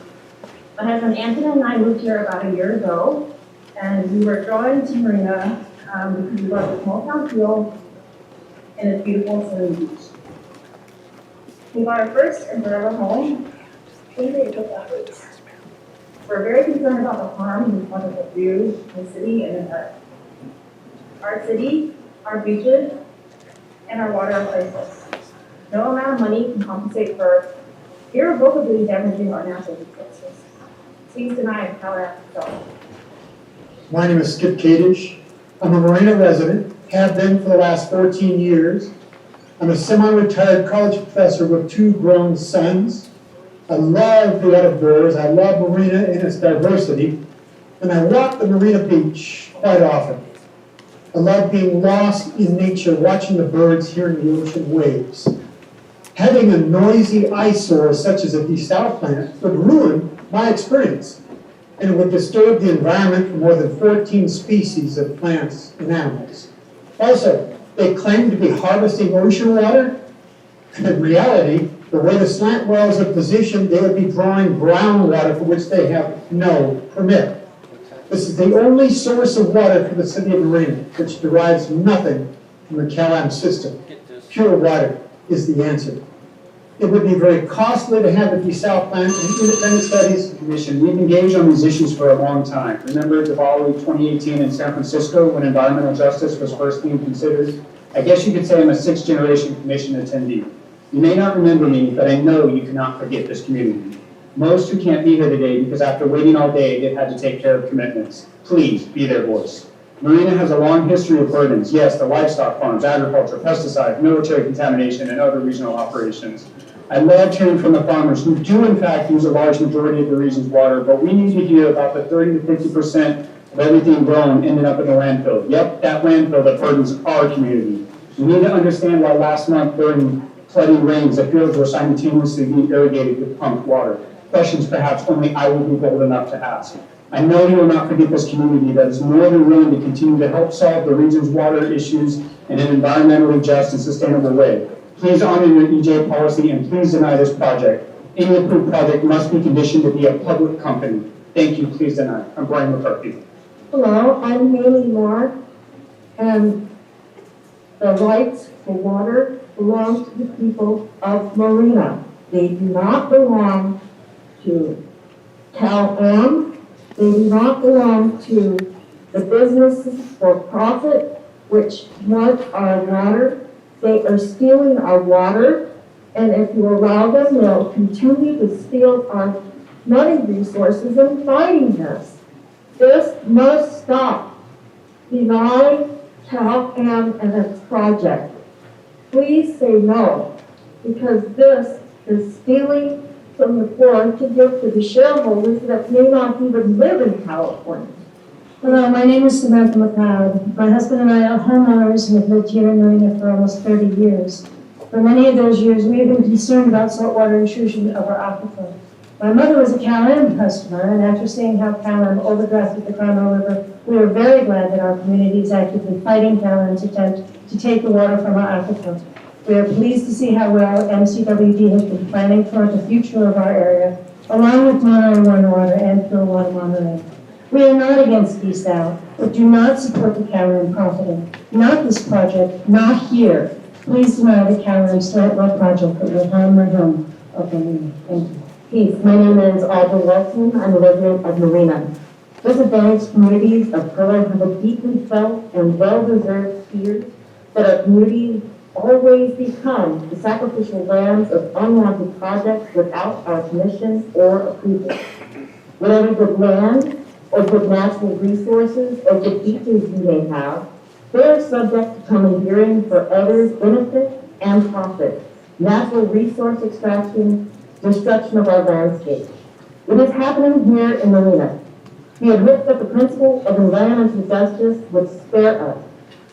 My husband Anthony and I moved here about a year ago, and we were drawn to Marina because we love the small town feel and its beautiful sunny beach. We bought our first and forever home in the Desal roots. We're very concerned about the harm and wonderful views in the city and in our city, our beaches, and our water are priceless. No amount of money can compensate for irrevocably damaging our natural resources. Please deny how that felt. My name is Skip Kadish. I'm a Marina resident, have been for the last 14 years. I'm a semi-retired college professor with 2 grown sons. I love the outdoors. I love Marina and its diversity. And I walk the Marina beach quite often. I love being lost in nature, watching the birds, hearing the ocean waves. Having a noisy eyesore such as a desal plant would ruin my experience, and it would disturb the environment for more than 14 species of plants and animals. Also, they claim to be harvesting ocean water, and in reality, the way the slant wells are positioned, they would be drawing groundwater for which they have no permit. This is the only source of water for the City of Marina, which derives nothing from the CalAm system. Pure water is the answer. It would be very costly to have a desal plant and independent studies. Commission, we've engaged on these issues for a long time. Remember Diwali 2018 in San Francisco when environmental justice was first being considered? I guess you could say I'm a 6th generation commission attendee. You may not remember me, but I know you cannot forget this community. Most who can't be here today because after waiting all day, they've had to take care of commitments. Please be their voice. Marina has a long history of burdens. Yes, the livestock farms, agriculture, pesticide, military contamination, and other regional operations. I love hearing from the farmers who do in fact use a large majority of the region's water, but we need to hear about the 30 to 50% of everything grown ending up in the landfill. Yep, that landfill that burdens our community. We need to understand why last month during flooding rains, the fields were simultaneously being irrigated with pumped water. Questions perhaps only I will be bold enough to ask. I know you will not forget this community that is more than willing to continue to help solve the region's water issues in an environmentally just and sustainable way. Please honor your EJ policy and please deny this project. Any approved project must be conditioned to be a public company. Thank you, please deny. I'm Brian McCarthy. Hello, I'm Haley Moore, and the rights for water belong to the people of Marina. They do not belong to CalAm. They do not belong to the businesses for profit which want our water. They are stealing our water, and if you allow them, they'll continue to steal our money resources and fighting us. This must stop. Deny CalAm and its project. Please say no, because this is stealing from the poor to give to the shareholders that may not even live in California. Hello, my name is Samantha McLeod. My husband and I are homeowners and have lived here in Marina for almost 30 years. For many of those years, we have been concerned about saltwater intrusion of our aquifer. My mother was a CalAm customer, and after seeing how CalAm overdrafted the Carmel River, we are very glad that our community is actively fighting CalAm's attempt to take the water from our aquifer. We are pleased to see how well MCWD has been planning for the future of our area, along with Monterey One Water and Pure Water Monterey. We are not against Desal, but do not support the CalAm profiting. Not this project, not here. Please deny the CalAm slant well project that will harm the home of Marina. Thank you. Peace. My name is Audrey Wilson. I'm a resident of Marina. Disadvantaged communities of color have a deeply felt and well-deserved fear that our communities always become the sacrificial lambs of unwanted projects without our permission or approval. Whatever good land or good natural resources or good beaches you may have, They are subject to commandeering for others' benefit and profit, natural resource extraction, destruction of our landscape. It is happening here in Marina. We had hoped that the principle of environmental justice would spare us.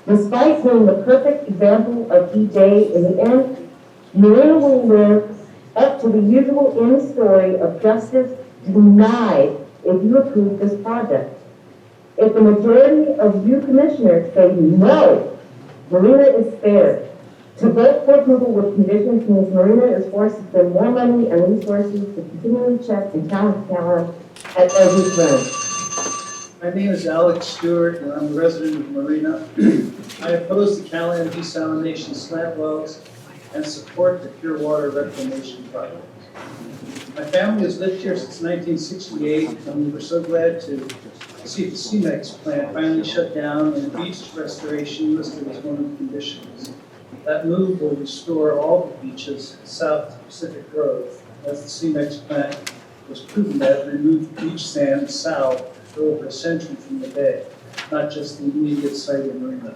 Despite being the perfect example of EJ, in the end, Marina will live up to the usual end story of justice denied if you approve this project. If the majority of you commissioners say no, Marina is spared. To vote for approval with conditions means Marina is forced to spend more money and resources to continually check and challenge talent at every turn. My name is Alex Stewart, and I'm a resident of Marina. I oppose the Callahan desalination slant wells and support the pure water reclamation project. My family has lived here since 1968, and we were so glad to see the CEMEX plant finally shut down and beach restoration listed as one of the conditions. That move will restore all the beaches south to Pacific Grove, as the CEMEX plant was proven to have removed beach sand south for over a century from the bay, not just the immediate site of Marina.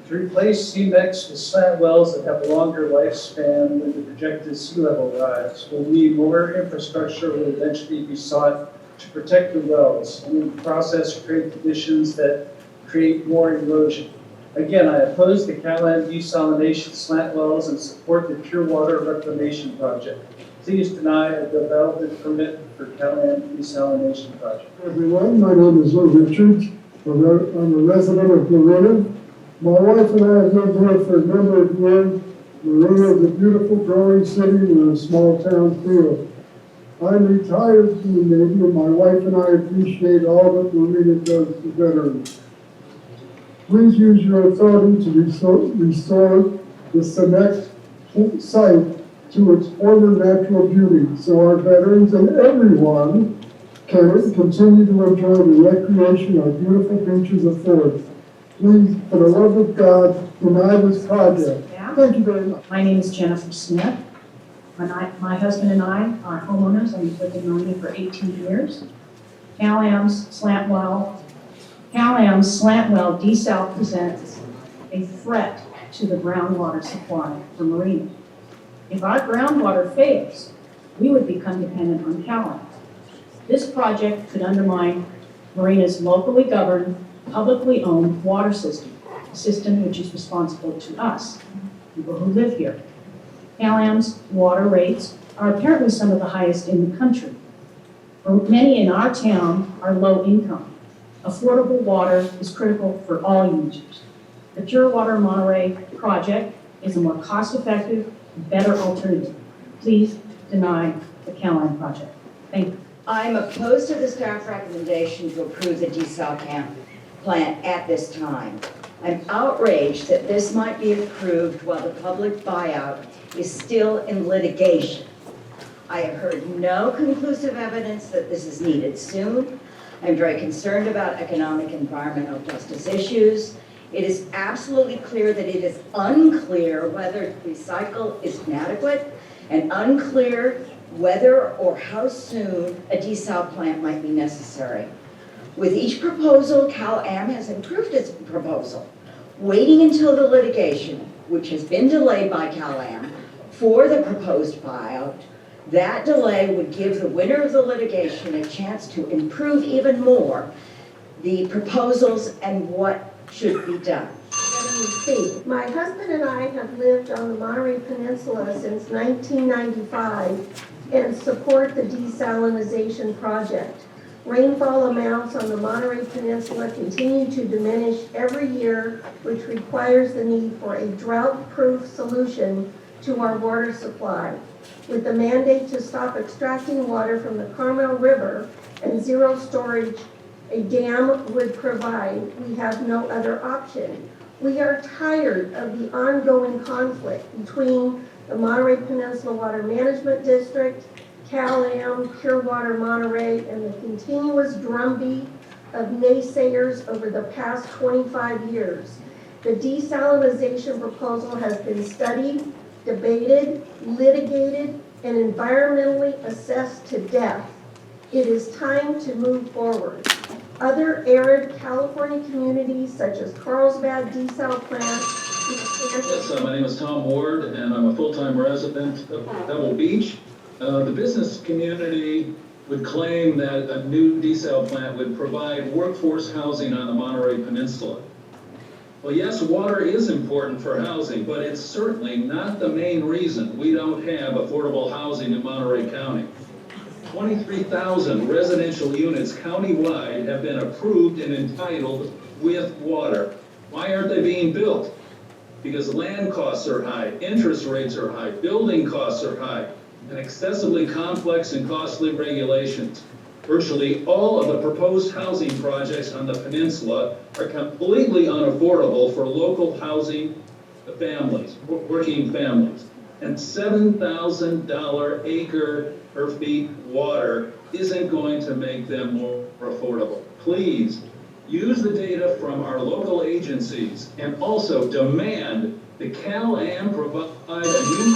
To replace CEMEX with slant wells that have a longer lifespan than the projected sea level rise will mean more infrastructure will eventually be sought to protect the wells, and in the process create conditions that create more erosion. Again, I oppose the Callahan desalination slant wells and support the pure water reclamation project. Please deny a development permit for Callahan desalination project. Everyone, my name is Lou Richards. I'm a resident of Marina. My wife and I have lived here for a number of years. Marina is a beautiful growing city with a small town feel. I'm retired from the Navy, and my wife and I appreciate all that Marina does to veterans. Please use your authority to restore the CEMEX site to its former natural beauty so our veterans and everyone can continue to enjoy the recreation our beautiful beaches afford. Please, for the love of God, deny this project. Thank you very much. My name is Jennifer Smith. My husband and I are homeowners, and we've lived in Marina for 18 years. Callahan's slant well desal presents a threat to the groundwater supply for Marina. If our groundwater fails, we would become dependent on Callahan. This project could undermine Marina's locally governed, publicly owned water system, a system which is responsible to us, people who live here. Callahan's water rates are apparently some of the highest in the country. Many in our town are low income. Affordable water is critical for all users. The Pure Water Monterey project is a more cost-effective, better alternative. Please deny the Callahan project. Thank you. I'm opposed to the staff recommendation to approve the desal plant at this time. I'm outraged that this might be approved while the public buyout is still in litigation. I have heard no conclusive evidence that this is needed soon. I'm very concerned about economic and environmental justice issues. It is absolutely clear that it is unclear whether recycle is inadequate and unclear whether or how soon a desal plant might be necessary. With each proposal, Cal-Am has improved its proposal, waiting until the litigation, which has been delayed by Cal-Am, for the proposed buyout. That delay would give the winner of the litigation a chance to improve even more the proposals and what should be done. My husband and I have lived on the Monterey Peninsula since 1995 and support the desalination project. Rainfall amounts on the Monterey Peninsula continue to diminish every year, which requires the need for a drought-proof solution to our water supply. With the mandate to stop extracting water from the Carmel River and zero storage a dam would provide, we have no other option. We are tired of the ongoing conflict between the Monterey Peninsula Water Management District, Cal-Am, Pure Water Monterey, and the continuous drumbeat of naysayers over the past 25 years. The desalination proposal has been studied, debated, litigated, and environmentally assessed to death. It is time to move forward. other arid California communities such as Carlsbad, Desal plant. Yes, my name is Tom Ward, and I'm a full-time resident of Pebble Beach. The business community would claim that a new desal plant would provide workforce housing on the Monterey Peninsula. Well, yes, water is important for housing, but it's certainly not the main reason we don't have affordable housing in Monterey County. 23,000 residential units countywide have been approved and entitled with water. Why aren't they being built? Because land costs are high, interest rates are high, building costs are high, and excessively complex and costly regulations. Virtually all of the proposed housing projects on the peninsula are completely unaffordable for local housing families, working families. And $7,000 acre per feet water isn't going to make them more affordable. Please use the data from our local agencies and also demand the CalAm provide a new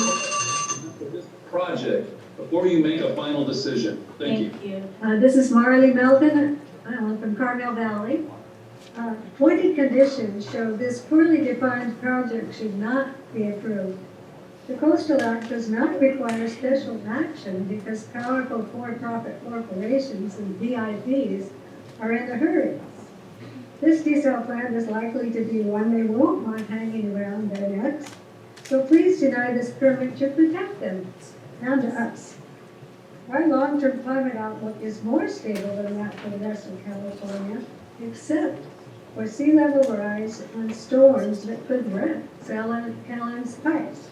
for this project before you make a final decision. Thank you. This is Marley Melvin. I'm from Carmel Valley. Pointed conditions show this poorly defined project should not be approved. The Coastal Act does not require special action because powerful for-profit corporations and VIPs are in a hurry. This desal plant is likely to be one they won't want hanging around their necks, so please deny this permit to protect them and us. Our long-term climate outlook is more stable than that for the rest of California, except for sea level rise and storms that could wreck CalAm's pipes.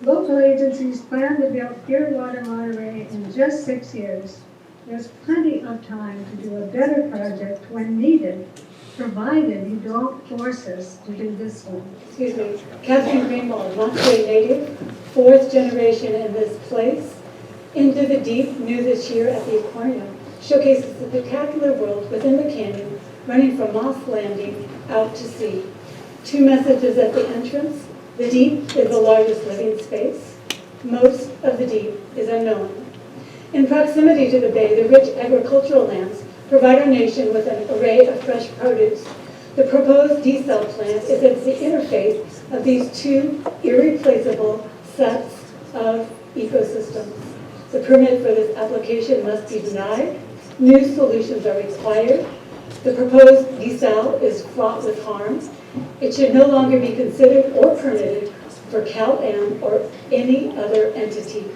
Local agencies plan to build pure water Monterey in just 6 years. There's plenty of time to do a better project when needed, provided you don't force us to do this one. Excuse me, Catherine Greenwald, Monterey native, 4th generation in this place. Into the Deep, new this year at the aquarium, showcases the spectacular world within the canyon, running from Moss Landing out to sea. 2 messages at the entrance. The deep is the largest living space. Most of the deep is unknown. In proximity to the bay, the rich agricultural lands provide our nation with an array of fresh produce. The proposed desal plant is at the interface of these 2 irreplaceable sets of ecosystems. The permit for this application must be denied. New solutions are required. The proposed desal is fraught with harm. It should no longer be considered or permitted for CalAm or any other entity.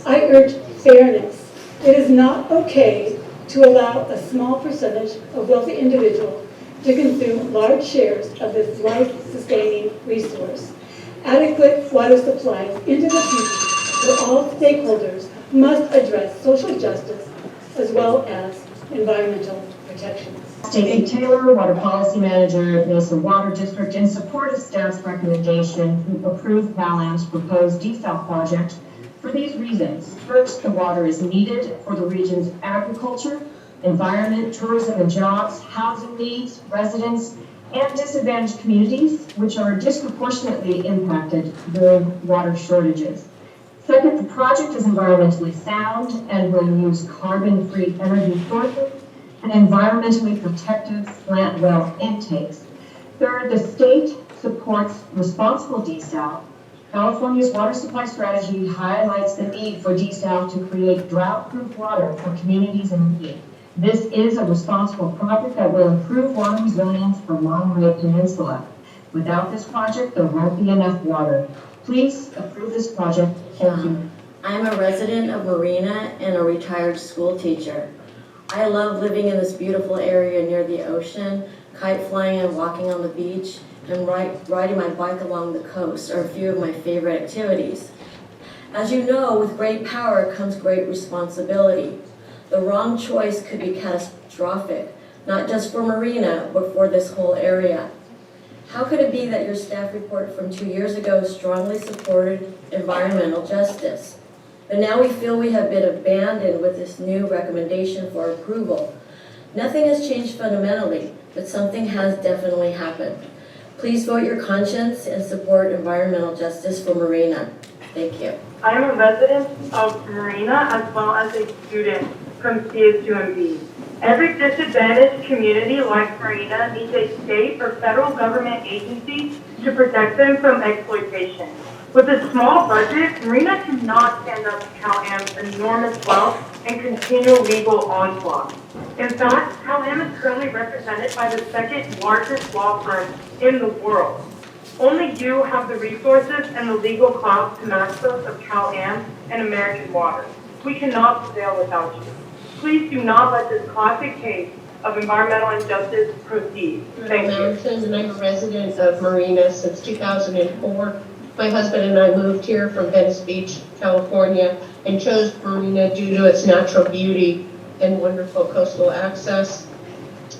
I urge fairness. It is not okay to allow a small percentage of wealthy individuals to consume large shares of this life-sustaining resource. Adequate water supplies into the future for all stakeholders must address social justice as well as environmental protections. Stacy Taylor, Water Policy Manager at Mesa Water District, in support of staff's recommendation to approve CalAm's proposed desal project for these reasons. First, the water is needed for the region's agriculture, environment, tourism and jobs, housing needs, residents, and disadvantaged communities, which are disproportionately impacted during water shortages. Second, the project is environmentally sound and will use carbon-free energy sources and environmentally protective slant well intakes. Third, the state supports responsible desal. California's water supply strategy highlights the need for desal to create drought-proof water for communities in need. This is a responsible project that will improve water resilience for Monterey Peninsula. Without this project, there won't be enough water. Please approve this project. Thank you. I'm a resident of Marina and a retired school teacher. I love living in this beautiful area near the ocean. Kite flying and walking on the beach and riding my bike along the coast are a few of my favorite activities. As you know, with great power comes great responsibility. The wrong choice could be catastrophic, not just for Marina, but for this whole area. How could it be that your staff report from 2 years ago strongly supported environmental justice? But now we feel we have been abandoned with this new recommendation for approval. Nothing has changed fundamentally, but something has definitely happened. Please vote your conscience and support environmental justice for Marina. Thank you. I am a resident of Marina as well as a student. from CSUMB. Every disadvantaged community like Marina needs a state or federal government agency to protect them from exploitation. With a small budget, Marina cannot stand up to Cal-Am's enormous wealth and continual legal onslaught. In fact, Cal-Am is currently represented by the second largest law firm in the world. Only you have the resources and the legal clout to match those of Cal-Am and American Water. We cannot prevail without you. Please do not let this classic case of environmental injustice proceed. Thank you. And I'm a resident of Marina since 2004. My husband and I moved here from Venice Beach, California, and chose Marina due to its natural beauty and wonderful coastal access.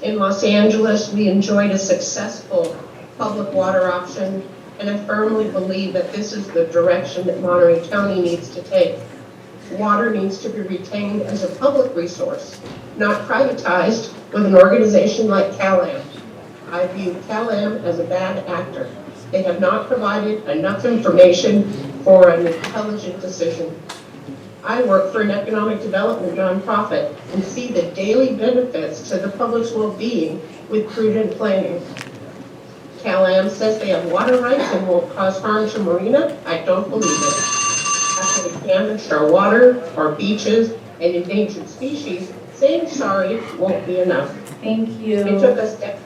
In Los Angeles, we enjoyed a successful public water option, and I firmly believe that this is the direction that Monterey County needs to take. Water needs to be retained as a public resource, not privatized with an organization like Cal-Am. I view Cal-Am as a bad actor. They have not provided enough information for an intelligent decision. I work for an economic development nonprofit and see the daily benefits to the public's well-being with prudent planning. Cal-Am says they have water rights and won't cause harm to Marina. I don't believe it. After we damaged our water, our beaches, and endangered species, saying sorry won't be enough. Thank you. It took us decades.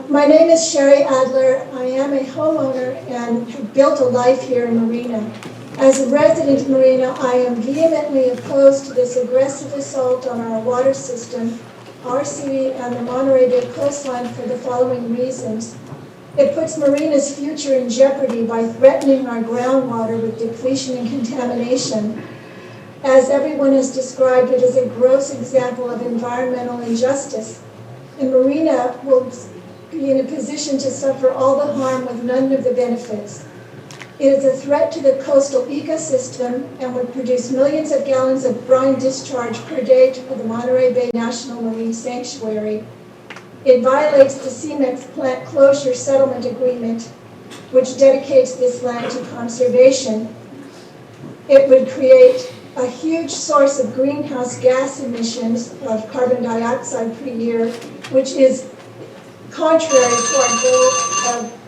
My name is Sherry Adler. I am a homeowner and have built a life here in Marina. As a resident of Marina, I am vehemently opposed to this aggressive assault on our water system, our city, and the Monterey Bay coastline for the following reasons. It puts Marina's future in jeopardy by threatening our groundwater with depletion and contamination. As everyone has described, it is a gross example of environmental injustice. And Marina will be in a position to suffer all the harm with none of the benefits. It is a threat to the coastal ecosystem and would produce millions of gallons of brine discharge per day to the Monterey Bay National Marine Sanctuary. It violates the CEMEX plant closure settlement agreement, which dedicates this land to conservation. It would create a huge source of greenhouse gas emissions of carbon dioxide per year, which is contrary to our goal of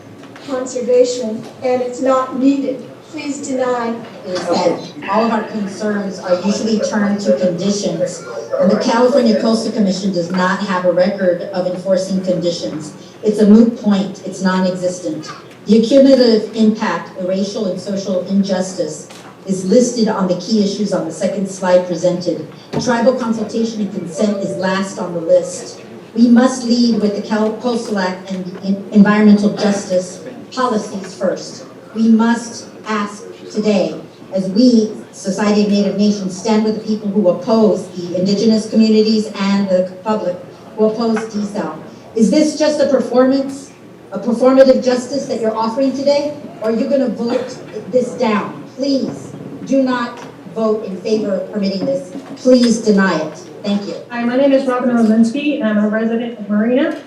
conservation, and it's not needed. Please deny. Is that all of our concerns are usually turned to conditions, and the California Coastal Commission does not have a record of enforcing conditions. It's a moot point. It's non-existent. The cumulative impact of racial and social injustice is listed on the key issues on the second slide presented. Tribal consultation and consent is last on the list. We must lead with the Coastal Act and environmental justice policies first. We must ask today, as we, Society of Native Nations, stand with the people who oppose the indigenous communities and the public who oppose Desal. Is this just a performance, a performative justice that you're offering today? Or are you going to vote this down? Please do not vote in favor of permitting this. Please deny it. Thank you. Hi, my name is Robin Rosinski, and I'm a resident of Marina.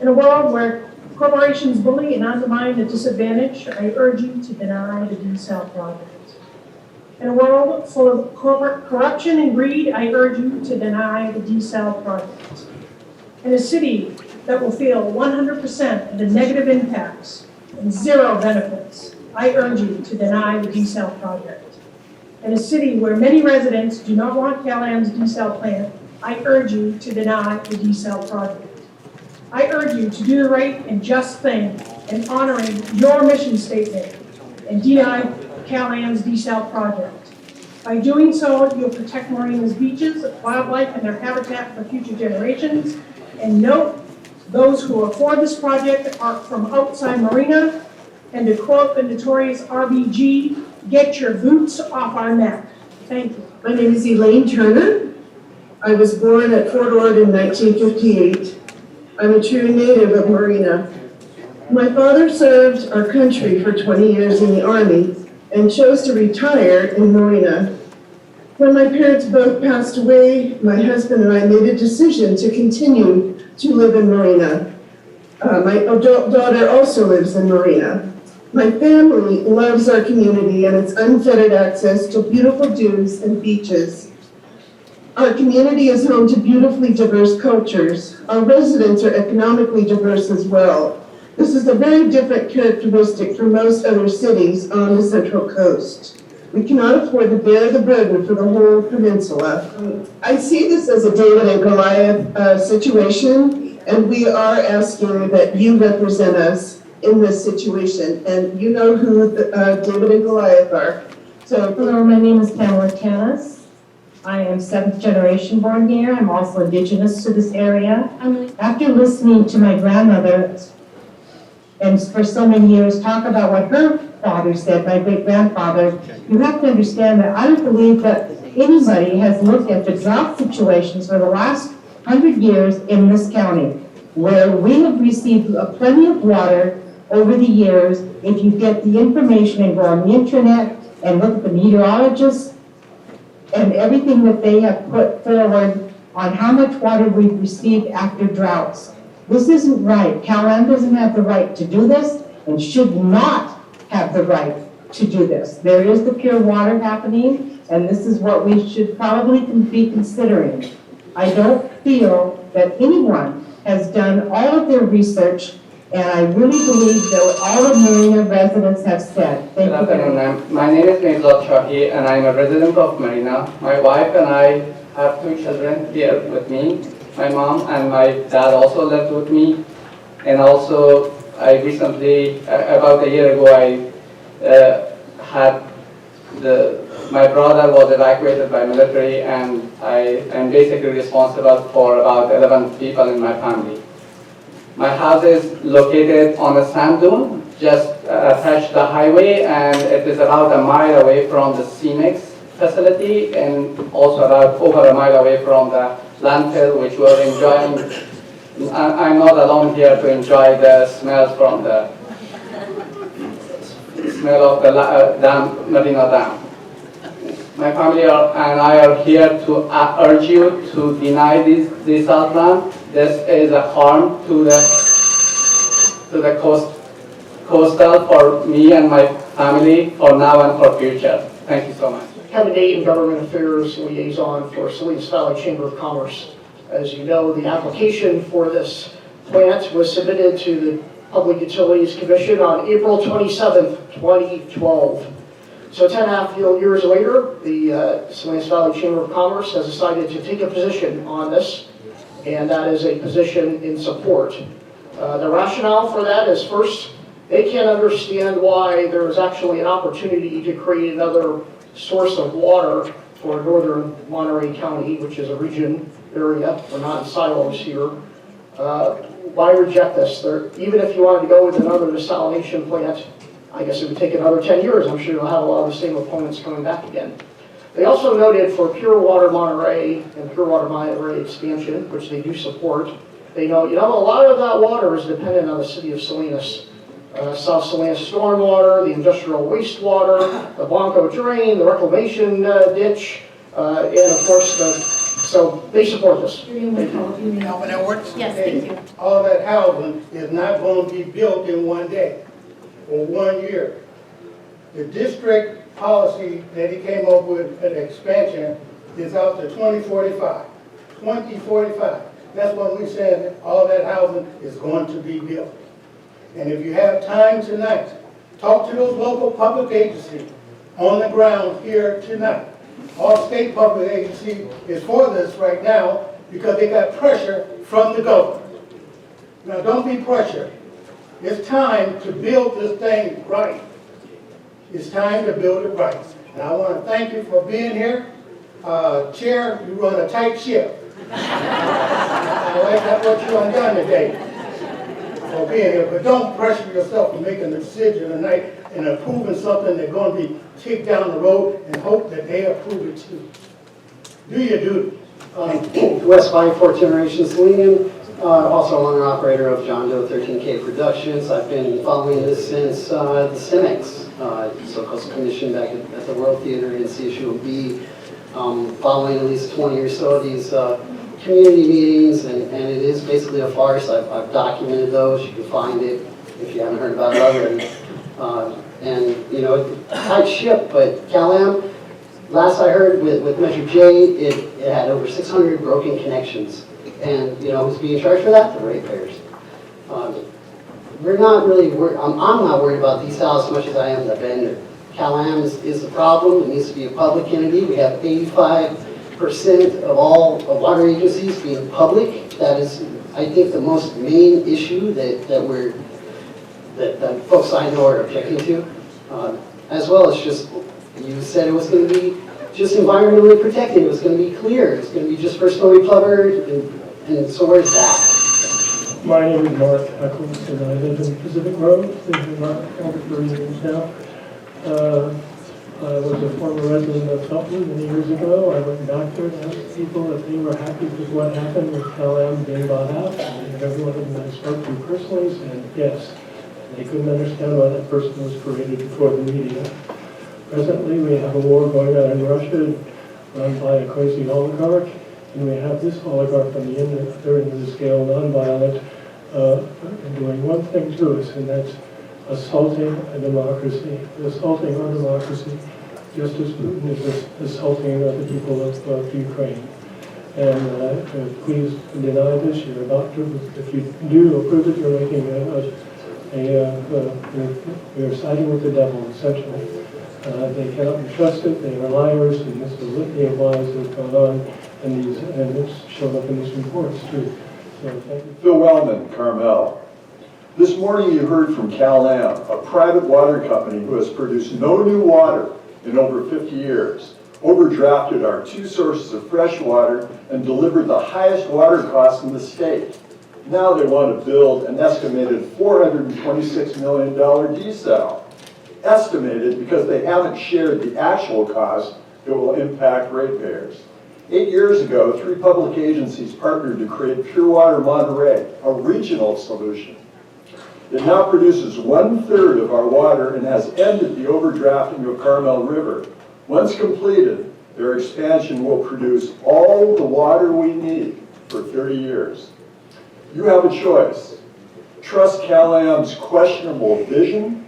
In a world where corporations bully and undermine the disadvantaged, I urge you to deny the Desal project. In a world full of corporate corruption and greed, I urge you to deny the Desal project. In a city that will feel 100% of the negative impacts and zero benefits, I urge you to deny the Desal project. In a city where many residents do not want Cal-Am's Desal plant, I urge you to deny the Desal project. I urge you to do the right and just thing in honoring your mission statement and deny Cal-Am's Desal project. By doing so, you'll protect Marina's beaches, wildlife, and their habitat for future generations. And note, those who afford this project are from outside Marina. And to quote the notorious RBG, get your boots off our neck. Thank you. My name is Elaine Turner. I was born at Fort Ord in 1958. I'm a true native of Marina. My father served our country for 20 years in the Army and chose to retire in Marina. When my parents both passed away, my husband and I made a decision to continue to live in Marina. My adult daughter also lives in Marina. My family loves our community and its unfettered access to beautiful dunes and beaches. Our community is home to beautifully diverse cultures. Our residents are economically diverse as well. This is a very different characteristic from most other cities on the Central Coast. We cannot afford to bear the burden for the whole peninsula. I see this as a David and Goliath situation, and we are asking that you represent us in this situation. And you know who David and Goliath are. So, hello, my name is Pamela Canis. I am 7th generation born here. I'm also indigenous to this area. After listening to my grandmother and for so many years talk about what her father said, my great-grandfather, you have to understand that I don't believe that anybody has looked at the drought situations for the last 100 years in this county, where we have received plenty of water over the years. If you get the information and go on the internet and look at the meteorologists and everything that they have put forward on how much water we've received after droughts. This isn't right. CalAm doesn't have the right to do this and should not have the right to do this. There is the pure water happening, and this is what we should probably be considering. I don't feel that anyone has done all of their research, and I really believe that all of Marina residents have said. Thank you very much. My name is Desal Shahi, and I'm a resident of Marina. My wife and I have 2 children here with me. My mom and my dad also lived with me. And also, I recently, about a year ago, my brother was evacuated by military, and I am basically responsible for about 11 people in my family. My house is located on a sand dune, just attached to the highway, and it is about a mile away from the CEMEX facility, and also about over a mile away from the landfill, which we're enjoying. I'm not alone here to enjoy the smell from the smell of the Marina Dam. My family and I are here to urge you to deny this desal plant. This is a harm to the coastal for me and my family for now and for future. Thank you so much. Kevin Dayton, Government Affairs Liaison for Salinas Valley Chamber of Commerce. As you know, the application for this plant was submitted to the Public Utilities Commission on April 27th, 2012. So 10.5 years later, the Salinas Valley Chamber of Commerce has decided to take a position on this, and that is a position in support. The rationale for that is, first, they can't understand why there is actually an opportunity to create another source of water for northern Monterey County, which is a region area. We're not in silos here. Why reject this? Even if you wanted to go with another desalination plant, I guess it would take another 10 years. I'm sure you'll have a lot of the same opponents coming back again. They also noted for Pure Water Monterey and Pure Water Monterey expansion, which they do support, they know, a lot of that water is dependent on the city of Salinas. South Salinas stormwater, the industrial wastewater, the Blanco drain, the reclamation ditch, and of course, so they support this. Alvin Edwards? Yes, thank you. All that housing is not going to be built in one day or 1 year. The district policy that he came up with an expansion is out to 2045. 2045. That's when we said all that housing is going to be built. And if you have time tonight, talk to those local public agencies on the ground here tonight. All state public agency is for this right now because they got pressure from the government. Now don't be pressured. It's time to build this thing right. It's time to build it right. And I want to thank you for being here. Chair, you run a tight ship. I like that what you done today for being here. But don't pressure yourself to making a decision tonight and approving something that's going to be kicked down the road and hope that they approve it too. Do your duty. West Vine, 4th generation Selenium, also owner operator of John Doe 13K Productions. I've been following this since the CEMEX, so-called commission back at the World Theater in CSUOB, following at least 20 or so of these community meetings, and it is basically a farce. I've documented those. You can find it if you haven't heard about it already. And, tight ship, but CalAm, Last I heard with Measure J, it had over 600 broken connections. And, you know, who's being charged for that? The ratepayers. We're not really worried, I'm not worried about Desal as much as I am the vendor. CalAm is the problem. It needs to be a public entity. We have 85% of all water agencies being public. That is, I think, the most main issue that folks I know are objecting to. As well as just, you said it was going to be just environmentally protected. It was going to be clear. It's going to be just first-story covered, and so where's that? My name is Mark Eccles, and I live in Pacific Road. I've been here over 30 years now. I was a former resident of Felton many years ago. I went back there and asked people if they were happy with what happened with CalAm being bought out. And everyone that I spoke to personally said yes. They couldn't understand why that person was paraded before the media. Presently, we have a war going on in Russia, run by a crazy oligarch, and we have this oligarch on the other end of the scale, non-violent, doing one thing to us, and that's assaulting a democracy, assaulting our democracy, just as Putin is assaulting the people of Ukraine. And please deny this. You're about to, if you do approve it, you're making you're siding with the devil, essentially. They cannot be trusted. They are liars, and this is a litany of lies that have gone on, and it's shown up in these reports too. So thank you. Phil Wellman, Carmel. This morning you heard from CalAm, a private water company who has produced no new water in over 50 years, overdrafted our 2 sources of fresh water, and delivered the highest water costs in the state. Now they want to build an estimated $426 million desal. Estimated because they haven't shared the actual cost that will impact ratepayers. 8 years ago, 3 public agencies partnered to create Pure Water Monterey, a regional solution. It now produces 1/3 of our water and has ended the overdrafting of Carmel River. Once completed, their expansion will produce all the water we need for 30 years. You have a choice. Trust CalAm's questionable vision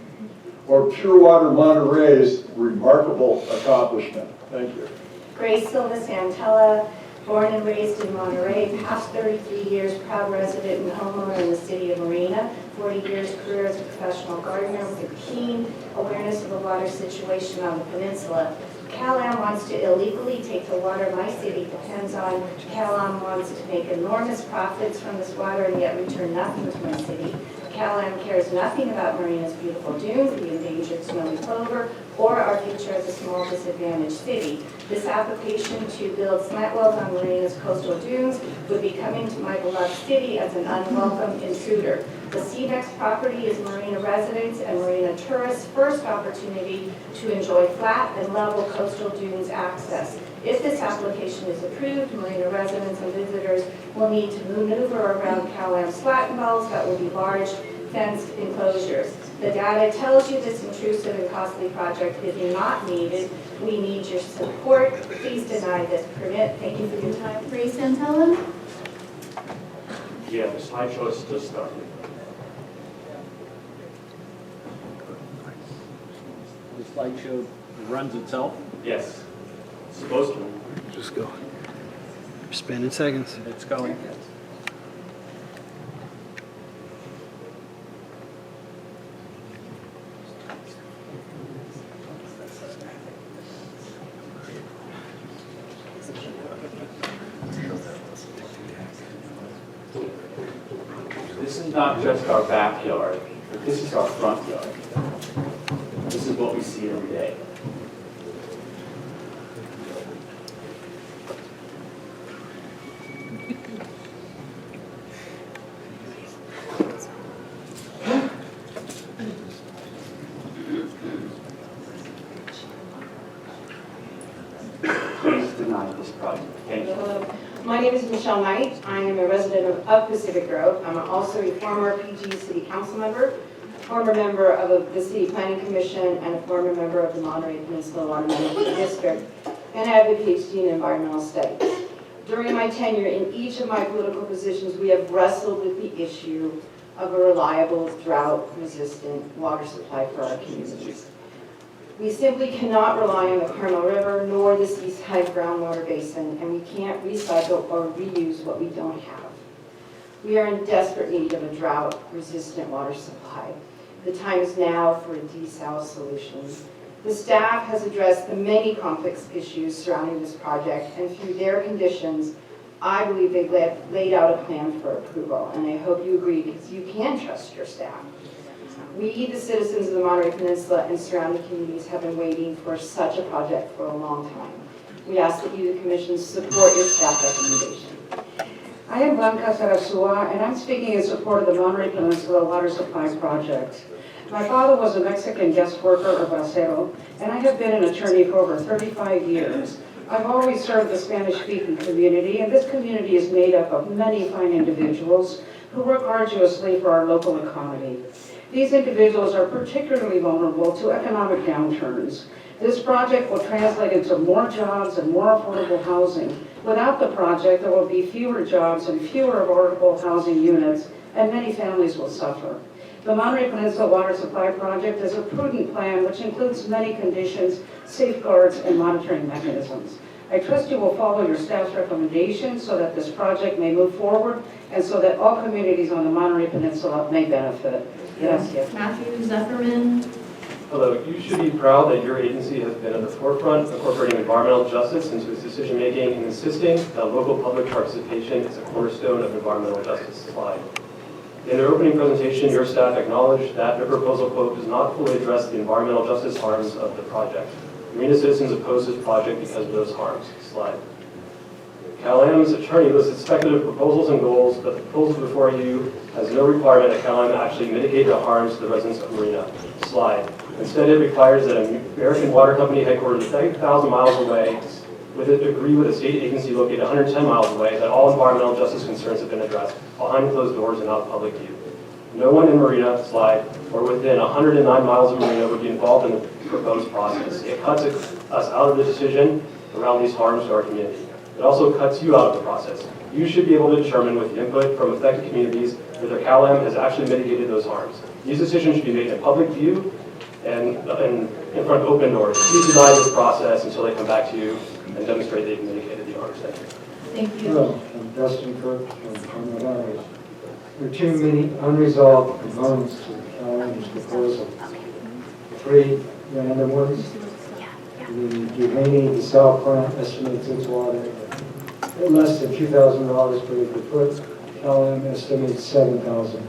or Pure Water Monterey's remarkable accomplishment. Thank you. Grace Silva Santella, born and raised in Monterey, past 33 years, proud resident and homeowner in the City of Marina, 40 years career as a professional gardener with a keen awareness of the water situation on the peninsula. CalAm wants to illegally take the water my city depends on. CalAm wants to make enormous profits from this water and yet return nothing to my city. CalAm cares nothing about Marina's beautiful dunes, the endangered snowy plover, or our future as a small disadvantaged city. This application to build slant wells on Marina's coastal dunes would be coming to my beloved city as an unwelcome intruder. The CEMEX property is Marina residents and Marina tourists' first opportunity to enjoy flat and level coastal dunes access. If this application is approved, Marina residents and visitors will need to maneuver around CalAm's slat wells that will be large fenced enclosures. The data tells you this intrusive and costly project is not needed. We need your support. Please deny this permit. Thank you for your time. Grace Santella? Yeah, the slideshow is still starting. The slideshow runs itself? Yes, it's supposed to. Just go. Spin in seconds. It's going. This is not just our backyard, but this is our front yard. This is what we see every day. Please deny this project. Thank you. Hello. My name is Michelle Knight. I am a resident of Pacific Grove. I'm also a former PG City Council member, former member of the City Planning Commission, and a former member of the Monterey Peninsula Water Management District, and I have a PhD in environmental studies. During my tenure in each of my political positions, we have wrestled with the issue of a reliable, drought-resistant water supply for our communities. We simply cannot rely on the Carmel River nor the seaside groundwater basin, and we can't recycle or reuse what we don't have. We are in desperate need of a drought-resistant water supply. The time is now for a desal solution. The staff has addressed the many complex issues surrounding this project, and through their conditions, I believe they've laid out a plan for approval, and I hope you agree because you can trust your staff. We, the citizens of the Monterey Peninsula and surrounding communities, have been waiting for such a project for a long time. We ask that you, the Commission, support your staff recommendation. I am Blanca Sarasua, and I'm speaking in support of the Monterey Peninsula Water Supply Project. My father was a Mexican guest worker of Bracero, and I have been an attorney for over 35 years. I've always served the Spanish-speaking community, and this community is made up of many fine individuals who work arduously for our local economy. These individuals are particularly vulnerable to economic downturns. This project will translate into more jobs and more affordable housing. Without the project, there will be fewer jobs and fewer affordable housing units, and many families will suffer. The Monterey Peninsula Water Supply Project is a prudent plan which includes many conditions, safeguards, and monitoring mechanisms. I trust you will follow your staff's recommendations so that this project may move forward and so that all communities on the Monterey Peninsula may benefit. Gracias. Matthew Zefferman. Hello, you should be proud that your agency has been at the forefront of incorporating environmental justice into its decision-making and insisting that local public participation is a cornerstone of environmental justice supply. In their opening presentation, your staff acknowledged that the proposal, quote, does not fully address the environmental justice harms of the project. Marina citizens oppose this project because of those harms. Slide. CalAM's attorney listed speculative proposals and goals, but the proposal before you has no requirement that CalAM actually mitigate the harms to the residents of Marina. Slide. Instead, it requires that an American water company headquartered 30,000 miles away agree with a state agency located 110 miles away that all environmental justice concerns have been addressed behind closed doors and out of public view. No one in Marina, slide, or within 109 miles of Marina would be involved in the proposed process. It cuts us out of the decision around these harms to our community. It also cuts you out of the process. You should be able to determine with the input from affected communities whether CalAM has actually mitigated those harms. These decisions should be made in public view and in front of open doors. Please deny this process until they come back to you and demonstrate they've mitigated the harms. Thank you. Thank you. Hello, I'm Dustin Kirk from Carmel Valley. There are too many unresolved components to the CalAM's proposal. 3 random ones. The Duhaney Desal plant estimates its water at less than $2,000 per acre foot. CalAM estimates $7,000.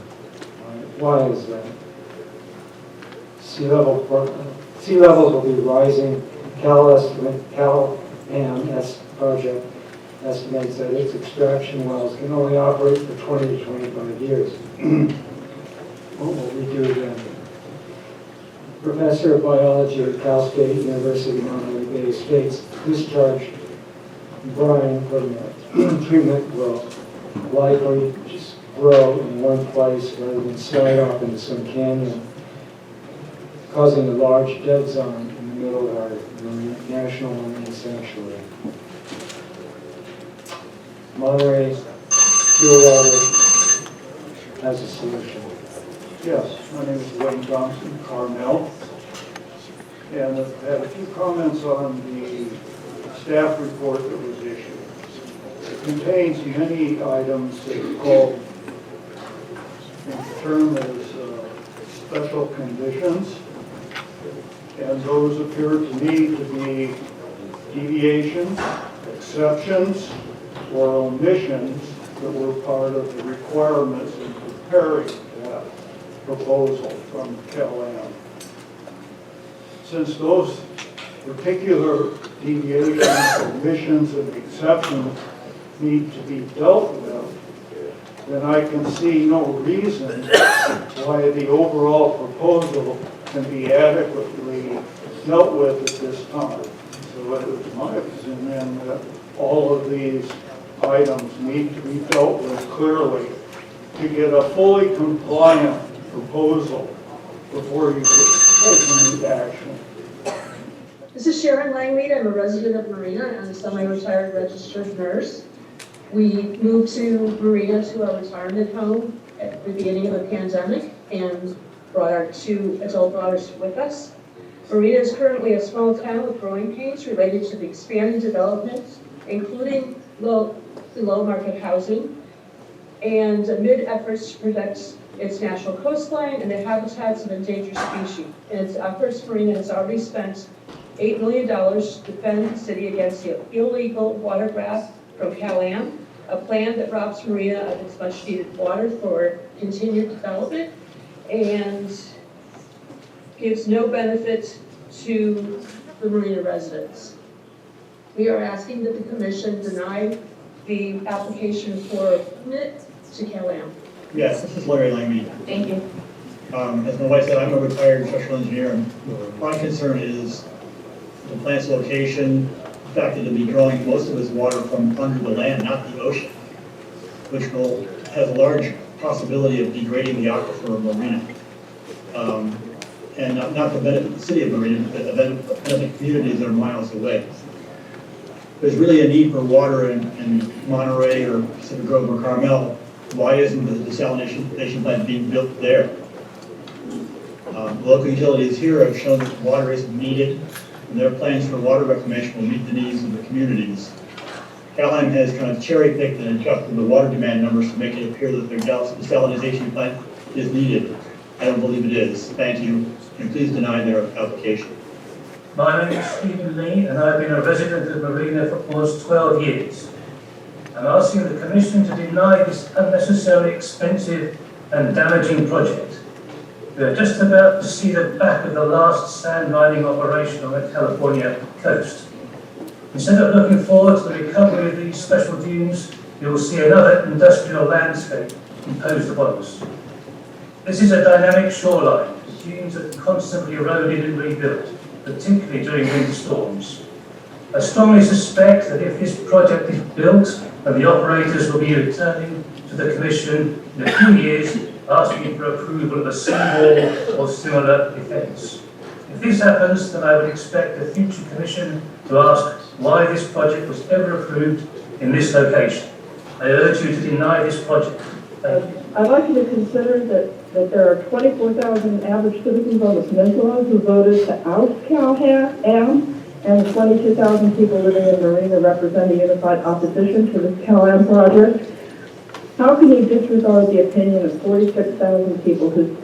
Why is that? Sea levels will be rising. CalAM project estimates that its extraction wells can only operate for 20 to 25 years. What will we do then? Professor of biology at Cal State University, Monterey Bay states discharge brine from the treatment will likely just grow in one place rather than slide off into some canyon, causing a large dead zone in the middle of our national marine sanctuary. Monterey Pure Water has a solution. Yes, my name is Wayne Thompson, Carmel, and I've had a few comments on the staff report that was issued. It contains many items that are called in term as special conditions, and those appear to me to be deviations, exceptions, or omissions that were part of the requirements in preparing that proposal from CalAM. Since those particular deviations, omissions, and exceptions need to be dealt with, then I can see no reason why the overall proposal can be adequately dealt with at this time. So it is my opinion that all of these items need to be dealt with clearly to get a fully compliant proposal before you can take any action. This is Sharon Langmead. I'm a resident of Marina and a semi-retired registered nurse. We moved to Marina to a retirement home at the beginning of the pandemic and brought our 2 adult daughters with us. Marina is currently a small town with growing pains related to the expanding development, including below market housing, and amid efforts to protect its natural coastline and the habitats of endangered species. In its efforts, Marina has already spent $8 million to defend the city against the illegal water grab from CalAm, a plan that robs Marina of its much needed water for continued development and gives no benefit to the Marina residents. We are asking that the commission deny the application for a permit to CalAm. Yes, this is Larry Langmead. Thank you. As my wife said, I'm a retired structural engineer, and my concern is the plant's location, the fact that it'll be drawing most of its water from under the land, not the ocean, which has a large possibility of degrading the aquifer of Marina. And not to benefit the city of Marina, but to benefit communities that are miles away. There's really a need for water in Monterey or Pacific Grove or Carmel. Why isn't the desalination plant being built there? Local utilities here have shown that water isn't needed, and their plans for water reclamation will meet the needs of the communities. CalAm has kind of cherry-picked and adjusted the water demand numbers to make it appear that their desalination plant is needed. I don't believe it is. Thank you, and please deny their application. My name is Stephen Lee, and I've been a resident of Marina for almost 12 years. I'm asking the Commission to deny this unnecessarily expensive and damaging project. We are just about to see the back of the last sand mining operation on the California coast. Instead of looking forward to the recovery of these special dunes, you will see another industrial landscape imposed upon us. This is a dynamic shoreline. The dunes are constantly eroded and rebuilt, particularly during winter storms. I strongly suspect that if this project is built, and the operators will be returning to the Commission in a few years asking for approval of a seawall or similar defence. If this happens, then I would expect the future Commission to ask why this project was ever approved in this location. I urge you to deny this project. Thank you. I'd like you to consider that there are 24,000 average citizens on the peninsula who voted to oust CalAm, and 22,000 people living in Marina representing unified opposition to this CalAm project. How can you disregard the opinion of 46,000 people who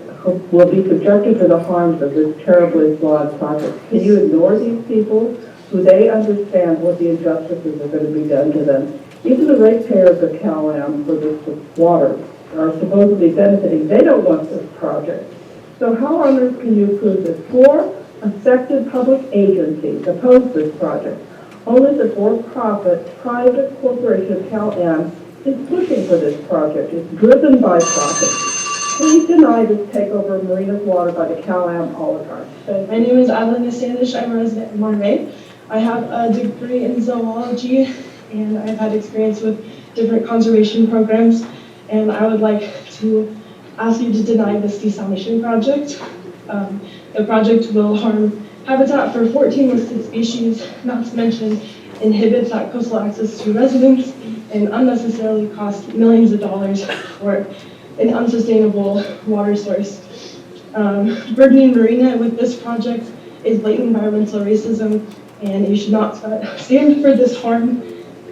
will be subjected to the harms of this terribly flawed project? Can you ignore these people who they understand what the injustices are going to be done to them? Even the ratepayers of CalAm for this water are supposedly benefiting. They don't want this project. So how on earth can you approve this? 4 affected public agencies opposed this project. Only the for-profit private corporation of CalAm is pushing for this project. It's driven by profit. Please deny this takeover of Marina's water by the CalAm oligarchs. My name is Adeline Standish. I'm a resident of Monterey. I have a degree in zoology, and I've had experience with different conservation programs, and I would like to ask you to deny this desalination project. The project will harm habitat for 14 listed species, not to mention inhibits that coastal access to residents and unnecessarily cost millions of dollars for an unsustainable water source. Burdening Marina with this project is blatant environmental racism, and you should not stand for this harm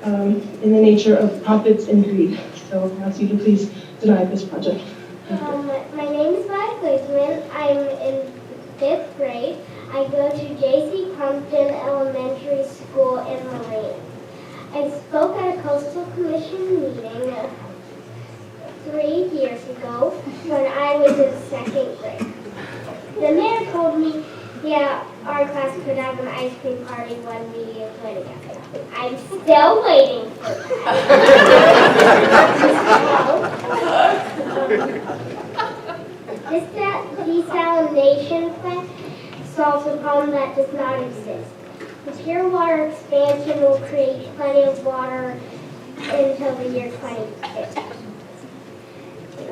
in the nature of profits and greed. So I ask you to please deny this project. My name is Mike Gleisman. I'm in 5th grade. I go to J.C. Compton Elementary School in Marina. I spoke at a Coastal Commission meeting 3 years ago when I was in 2nd grade. The mayor told me, yeah, our class could have an ice cream party when we play together. I'm still waiting for that. This desalination plant solves a problem that does not exist. The pure water expansion will create plenty of water until the year 2050.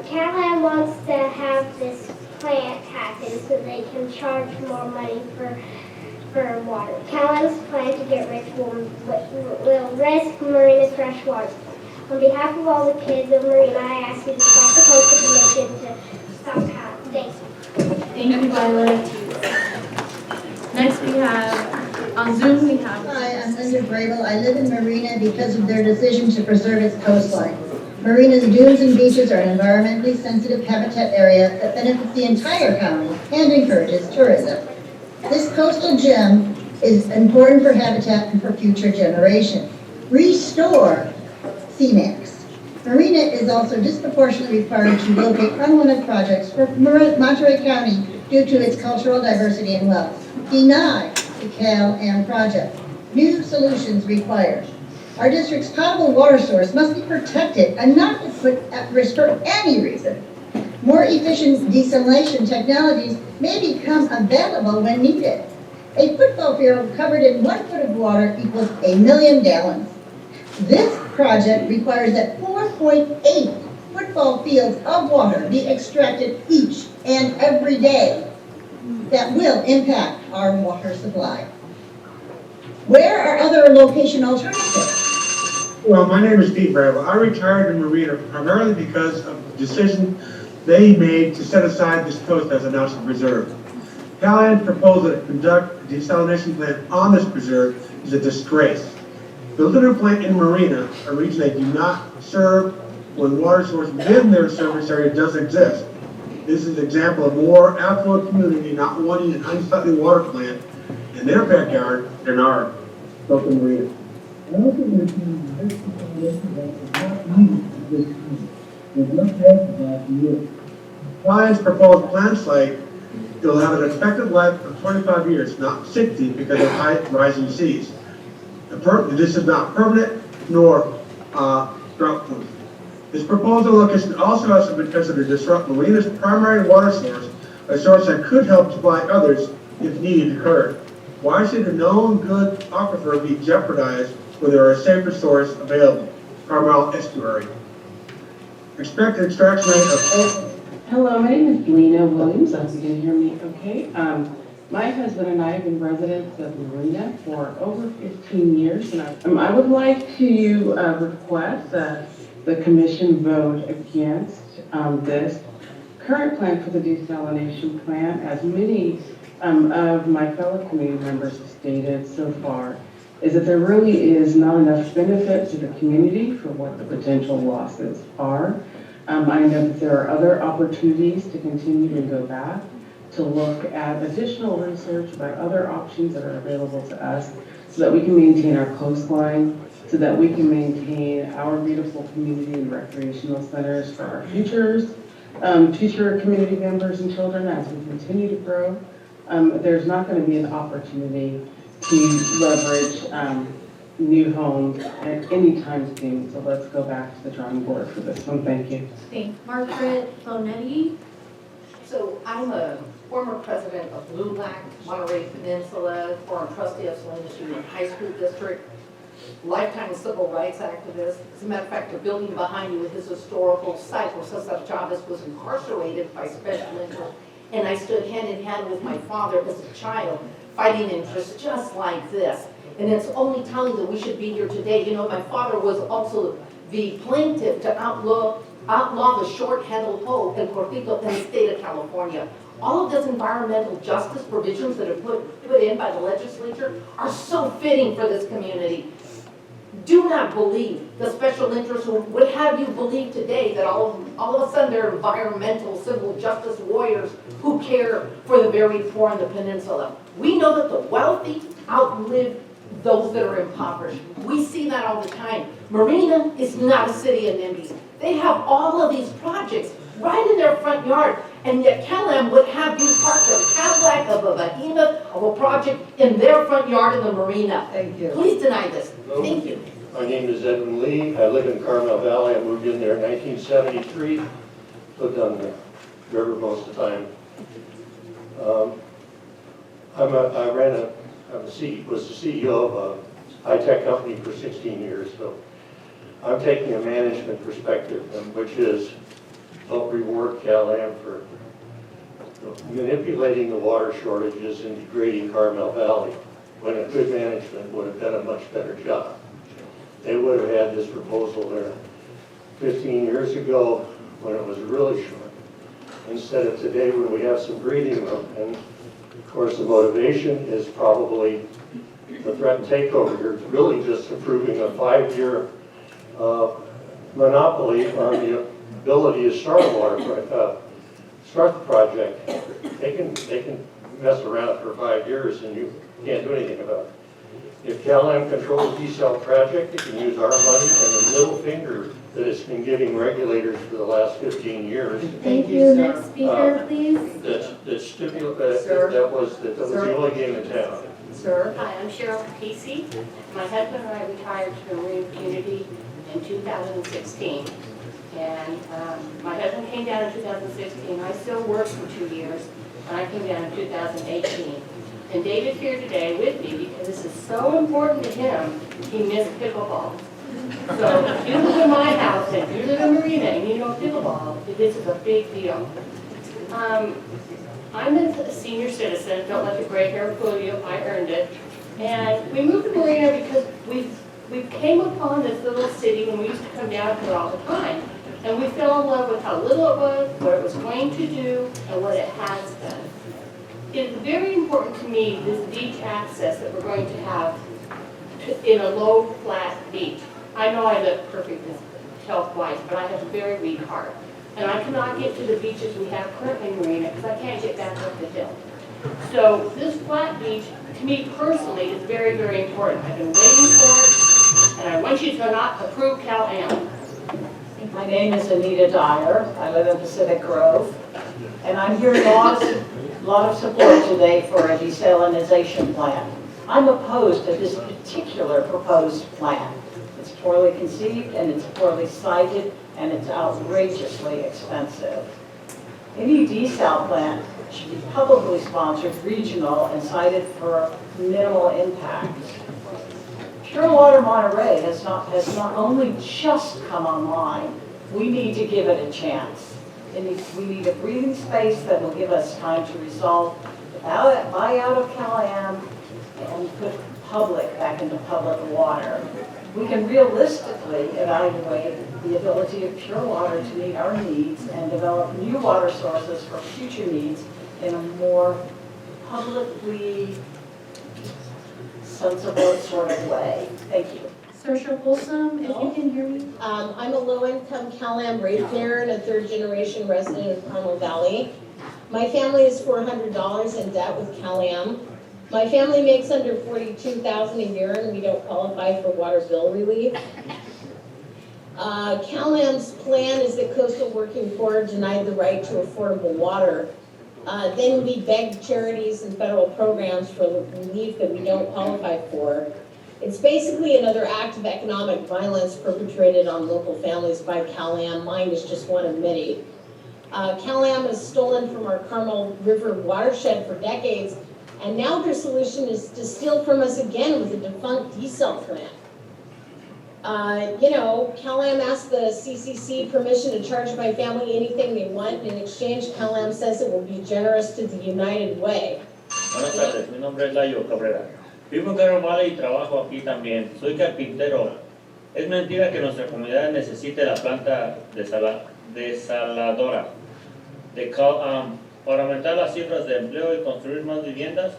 CalAm wants to have this plant happen so they can charge more money for water. CalAm's plan to get rich will risk Marina's fresh water. On behalf of all the kids of Marina, I ask you to stop the Coastal Commission to stop CalAm. Thanks. Thank you, Violet. Next we have, on Zoom we have. Hi, I'm Linda Grable. I live in Marina because of their decision to preserve its coastline. Marina's dunes and beaches are an environmentally sensitive habitat area that benefits the entire county and encourages tourism. This coastal gem is important for habitat and for future generations. Restore CEMEX. Marina is also disproportionately required to locate unwanted projects for Monterey County due to its cultural diversity and wealth. Deny the CalAm project. New solutions required. Our district's potable water source must be protected and not put at risk for any reason. More efficient desalination technologies may become available when needed. A football field covered in 1 foot of water equals 1 million gallons. This project requires that 4.8 football fields of water be extracted each and every day. That will impact our water supply. Where are other location alternatives? Well, my name is Steve Bravo. I retired in Marina primarily because of the decision they made to set aside this coast as a national preserve. CalAm's proposal to conduct a desalination plant on this preserve is a disgrace. The litter plant in Marina, a region they do not serve when water source within their service area does exist. This is an example of more affluent community not wanting an unsightly water plant in their backyard than our local Marina. I also understand that this desalination plant is not needed for this country. There's no path for that to use. CalAm's proposed plant site will have an expected life of 25 years, not 60 because of high rising seas. This is not permanent nor drought-proof. This proposed location also has the potential to disrupt Marina's primary water source, a source that could help supply others if need occurred. Why should a known good aquifer be jeopardized when there are a safer source available? Carmel Estuary. Expected extraction rate of... Hello, my name is Lena Williams. I hope you can hear me okay. My husband and I have been residents of Marina for over 15 years, and I would like to request that the commission vote against this current plan for the desalination plant, as many of my fellow community members have stated so far, is that there really is not enough benefit to the community for what the potential losses are. I know that there are other opportunities to continue to go back to look at additional research about other options that are available to us so that we can maintain our coastline, so that we can maintain our beautiful community and recreational centers for our future community members and children as we continue to grow. There's not going to be an opportunity to leverage new homes at any time soon, so let's go back to the drawing board for this one. Thank you. Thanks. Margaret Bonetti. So I'm a former president of LULAC, Monterey Peninsula, former trustee of Salinas Union High School District, lifetime civil rights activist. As a matter of fact, the building behind you is a historical site where Cesar Chavez was incarcerated by special interest, and I stood hand in hand with my father as a child, fighting interests just like this. And it's only telling that we should be here today. You know, my father was also the plaintiff to outlaw the short-handled hoe in Cortito in the state of California. All of those environmental justice provisions that are put in by the legislature are so fitting for this community. Do not believe the special interests who would have you believe today that all of a sudden they're environmental civil justice warriors who care for the very poor in the peninsula. We know that the wealthy outlive those that are impoverished. We see that all the time. Marina is not a city of NIMBYs. They have all of these projects right in their front yard, and yet CalAm would have you park a Cadillac of a behemoth of a project in their front yard in the Marina. Thank you. Please deny this. Thank you. My name is Edwin Lee. I live in Carmel Valley. I moved in there in 1973. Lived on the river most of the time. Was the CEO of a high-tech company for 16 years. So I'm taking a management perspective, which is help reward CalAm for manipulating the water shortages and degrading Carmel Valley, when a good management would have done a much better job. They would have had this proposal there 15 years ago when it was really short, instead of today when we have some breathing room. And Of course, the motivation is probably the threatened takeover. You're really just approving a 5-year monopoly on the ability to start the project. They can mess around for 5 years and you can't do anything about it. If CalAm controls the Desal project, it can use our money and the middle finger that it's been giving regulators for the last 15 years. Thank you. Next speaker, please. That was the only game in town. Sir. Hi, I'm Cheryl Casey. My husband and I retired to the Marine community in 2016. And my husband came down in 2016. I still worked for 2 years, and I came down in 2018. And David's here today with me because this is so important to him, he missed pickleball. So if you live in my house and you live in Marina and you know pickleball, this is a big deal. I'm a senior citizen, don't let the gray hair fool you, I earned it. And we moved to Marina because we came upon this little city when we used to come down here all the time. And we fell in love with how little it was, what it was going to do, and what it has done. It is very important to me, this beach access that we're going to have in a low, flat beach. I know I live perfect health-wise, but I have a very weak heart. And I cannot get to the beaches we have currently in Marina because I can't get back up the hill. So this flat beach, to me personally, is very, very important. I've been waiting for it, and I want you to not approve CalAm. My name is Anita Dyer. I live in Pacific Grove. And I'm hearing a lot of support today for a desalination plan. I'm opposed to this particular proposed plan. It's poorly conceived and it's poorly cited and it's outrageously expensive. Any desal plant should be publicly sponsored, regional, and cited for minimal impact. Pure Water Monterey has not only just come online, we need to give it a chance. We need a breathing space that will give us time to resolve the buyout of CalAm and put public back into public water. We can realistically evaluate the ability of Pure Water to meet our needs and develop new water sources for future needs in a more publicly sensible sort of way. Thank you. Saoirse Folsom, if you can hear me. I'm a low-income CalAm ratepayer and a third-generation resident of Carmel Valley. My family is $400 in debt with CalAm. My family makes under $42,000 a year, and we don't qualify for water bill relief. CalAm's plan is that Coastal Working Poor denied the right to affordable water. Then we begged charities and federal programs for relief that we don't qualify for. It's basically another act of economic violence perpetrated on local families by CalAm. Mine is just one of many. CalAm has stolen from our Carmel River watershed for decades, and now their solution is to steal from us again with a defunct desal plant. CalAm asked the CCC permission to charge my family anything they want, and in exchange, CalAm says it will be generous to the United Way. Buenas tardes, mi nombre es Layo Cabrera. Vivo en Carmel Valley y trabajo aquí también. Soy carpintero. Es mentira que nuestra comunidad necesite la planta desaladora de CalAm para aumentar las cifras de empleo y construir más viviendas.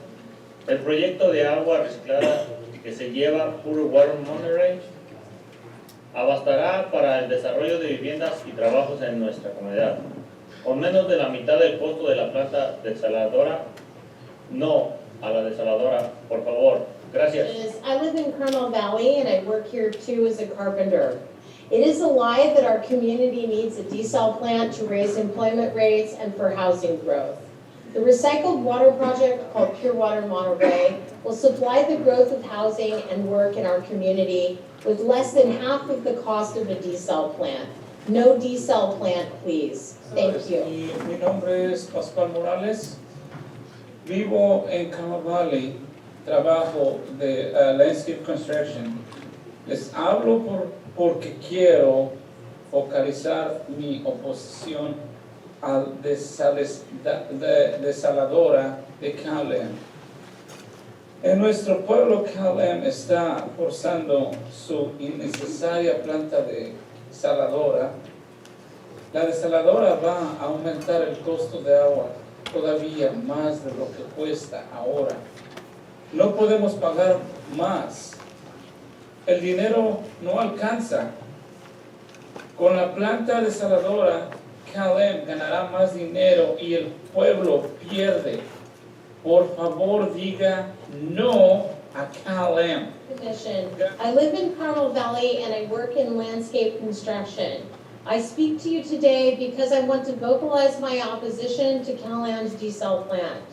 El proyecto de agua reciclada que se lleva Pure Water Monterey abastará para el desarrollo de viviendas y trabajos en nuestra comunidad. Con menos de la mitad del costo de la planta desaladora, no a la desaladora, por favor. Gracias. I live in Carmel Valley and I work here too as a carpenter. It is a lie that our community needs a desal plant to raise employment rates and for housing growth. The recycled water project called Pure Water Monterey will supply the growth of housing and work in our community with less than half of the cost of a desal plant. No desal plant, please. Thank you. Mi nombre es Pascual Morales. Vivo en Carmel Valley, trabajo de landscape construction. Les hablo porque quiero focalizar mi oposición al desaladora de CalAm. En nuestro pueblo, CalAm está forzando su innecesaria planta desaladora. La desaladora va a aumentar el costo de agua todavía más de lo que cuesta ahora. No podemos pagar más. El dinero no alcanza. Con la planta desaladora, CalM ganará más dinero y el pueblo pierde. Por favor, diga no a CalM. Commission. I live in Carmel Valley and I work in landscape construction. I speak to you today because I want to vocalize my opposition to CalAm's desal plant.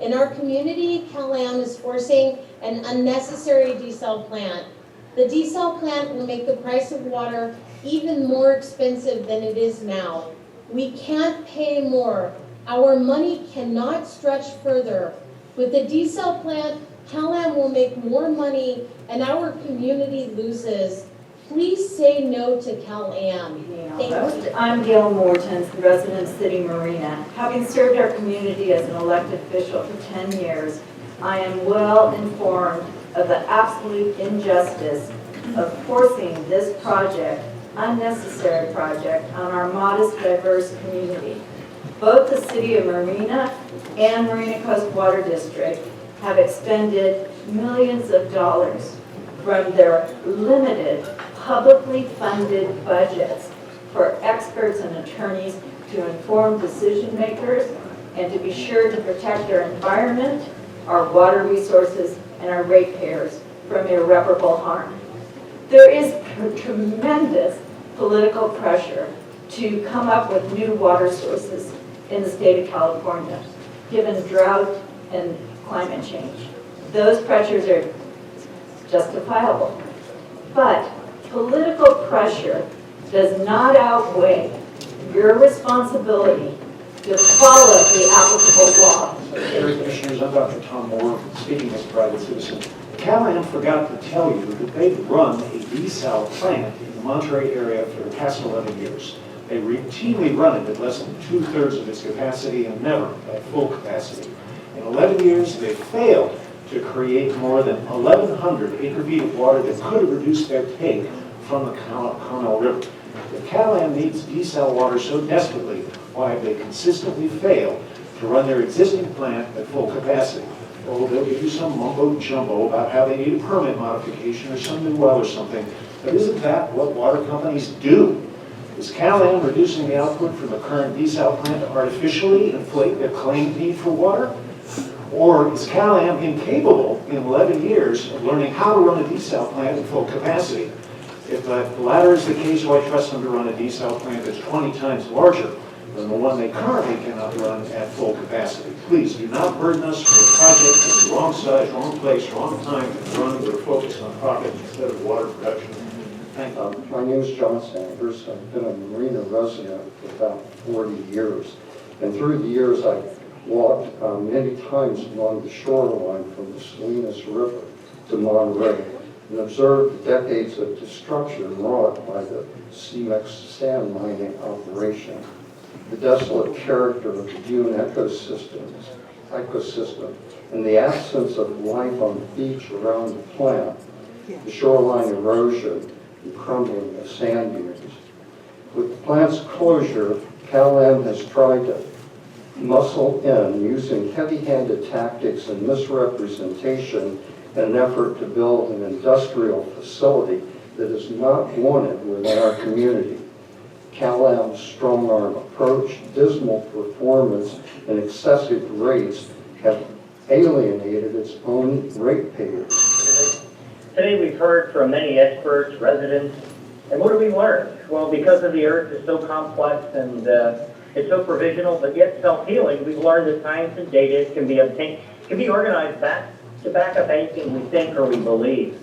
In our community, CalAm is forcing an unnecessary desal plant. The desal plant will make the price of water even more expensive than it is now. We can't pay more. Our money cannot stretch further. With the desal plant, CalAm will make more money and our community loses. Please say no to CalAm. Thank you. I'm Gail Morton, resident of City of Marina. Having served our community as an elected official for 10 years, I am well informed of the absolute injustice of forcing this project, unnecessary project, on our modest, diverse community. Both the City of Marina and Marina Coast Water District have expended millions of dollars from their limited, publicly funded budgets for experts and attorneys to inform decision makers and to be sure to protect our environment, our water resources, and our ratepayers from irreparable harm. There is tremendous political pressure to come up with new water sources in the state of California, given drought and climate change. Those pressures are justifiable. But political pressure does not outweigh your responsibility to follow the applicable law. Secretary Commissioners, I'm Dr. Tom Moore, speaking as a private citizen. CalAm forgot to tell you that they've run a desal plant in the Monterey area for the past 11 years. They routinely run it at less than 2/3 of its capacity and never at full capacity. In 11 years, they failed to create more than 1,100 acre-feet of water that could have reduced their take from the Carmel River. If CalAm needs desal water so desperately, why have they consistently failed to run their existing plant at full capacity? Oh, they'll give you some mumbo-jumbo about how they need a permit modification or some new well or something, but isn't that what water companies do? Is CalAm reducing the output from the current desal plant to artificially inflate their claimed need for water? Or is CalAm incapable in 11 years of learning how to run a desal plant at full capacity? If the latter is the case, why trust them to run a desal plant that's 20 times larger than the one they currently cannot run at full capacity? Please do not burden us with a project that's the wrong size, wrong place, wrong time to run with a focus on profit instead of water production. Thank you. My name is John Sanders. I've been a Marina resident for about 40 years. And through the years, I've walked many times along the shoreline from the Salinas River to Monterey and observed the decades of destruction wrought by the CEMEX sand mining operation. The desolate character of the dune ecosystem, and the absence of life on the beach around the plant, the shoreline erosion, and crumbling of sand dunes. With the plant's closure, CalAm has tried to muscle in using heavy-handed tactics and misrepresentation in an effort to build an industrial facility that is not wanted within our community. CalAm's strong-arm approach, dismal performance, and excessive rates have alienated its own ratepayers. Today we've heard from many experts, residents, and what do we learn? Well, because of the earth is so complex and it's so provisional but yet self-healing, we've learned that science and data can be organized back to back up anything we think or we believe.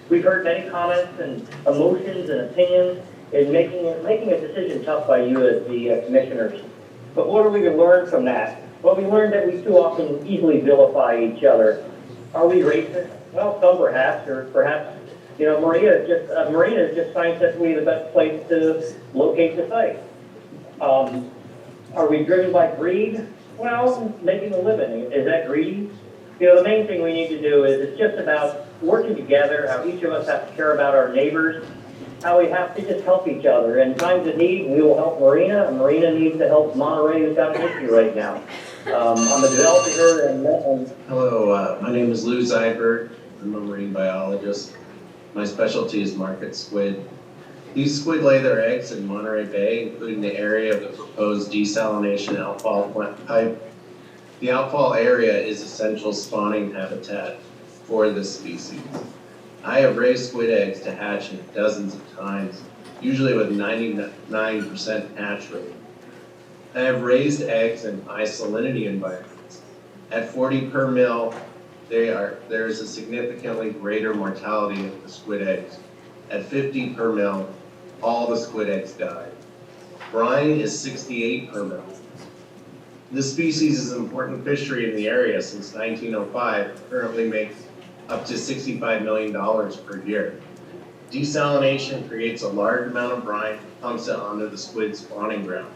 We've heard many comments and emotions and opinions in making a decision tough by you as the commissioners. But what do we learn from that? Well, we learned that we too often easily vilify each other. Are we racist? Well, some perhaps, or perhaps, Marina is just scientifically the best place to locate the site. Are we driven by greed? Well, making a living, is that greedy? The main thing we need to do is it's just about working together, how each of us have to care about our neighbors, how we have to just help each other. In times of need, we will help Marina, and Marina needs to help Monterey, who's got an issue right now. I'm a developer here and Hello, my name is Lou Zyberg. I'm a marine biologist. My specialty is market squid. These squid lay their eggs in Monterey Bay, including the area of the proposed desalination outfall pipe. The outfall area is essential spawning habitat for this species. I have raised squid eggs to hatch in dozens of times, usually with 99% hatch rate. I have raised eggs in high salinity environments. At 40 per mil, there is a significantly greater mortality of the squid eggs. At 50 per mil, all the squid eggs die. Brine is 68 per mil. This species is an important fishery in the area since 1905, currently makes up to $65 million per year. Desalination creates a large amount of brine, pumps it onto the squid spawning ground.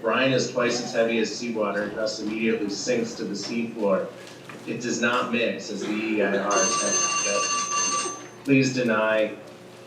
Brine is twice as heavy as seawater, thus immediately sinks to the seafloor. It does not mix as the EIR has suggested. Please deny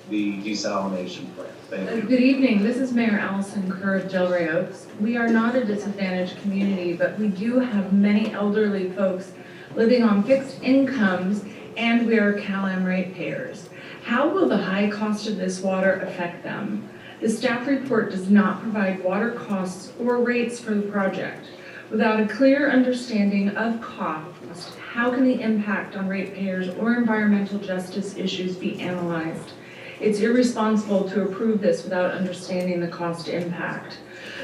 the desalination plant. Thank you. Good evening. This is Mayor Allison Kerr of Delray Oaks. We are not a disadvantaged community, but we do have many elderly folks living on fixed incomes, and we are CalAm ratepayers. How will the high cost of this water affect them? The staff report does not provide water costs or rates for the project. Without a clear understanding of cost, how can the impact on ratepayers or environmental justice issues be analyzed? It's irresponsible to approve this without understanding the cost impact.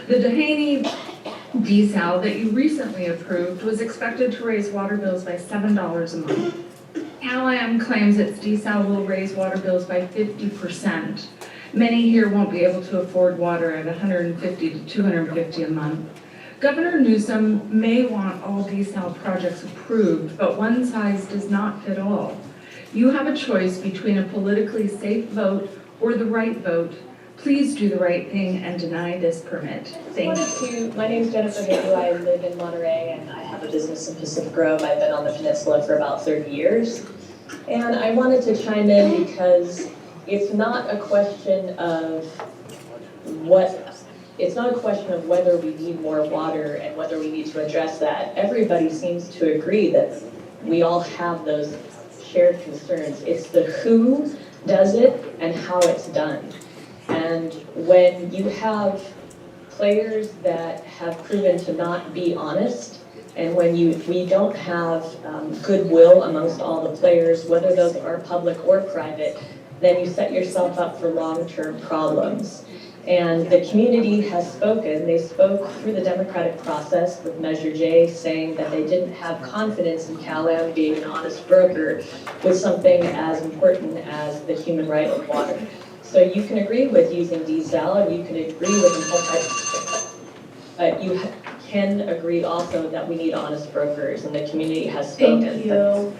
The Dehaney desal that you recently approved was expected to raise water bills by $7 a month. CalAm claims its desal will raise water bills by 50%. Many here won't be able to afford water at $150 to $250 a month. Governor Newsom may want all desal projects approved, but one size does not fit all. You have a choice between a politically safe vote or the right vote. Please do the right thing and deny this permit. Thank you. My name is Jennifer Higgoo. I live in Monterey and I have a business in Pacific Grove. I've been on the peninsula for about 30 years. And I wanted to chime in because it's not a question of whether we need more water and whether we need to address that. Everybody seems to agree that we all have those shared concerns. It's the who does it and how it's done. And when you have players that have proven to not be honest, and when we don't have goodwill amongst all the players, whether those are public or private, then you set yourself up for long-term problems. And the community has spoken. They spoke through the democratic process with Measure J, saying that they didn't have confidence in CalAm being an honest broker with something as important as the human right of water. So you can agree with using desal, and you can agree with but you can agree also that we need honest brokers, and the community has spoken. Thank you.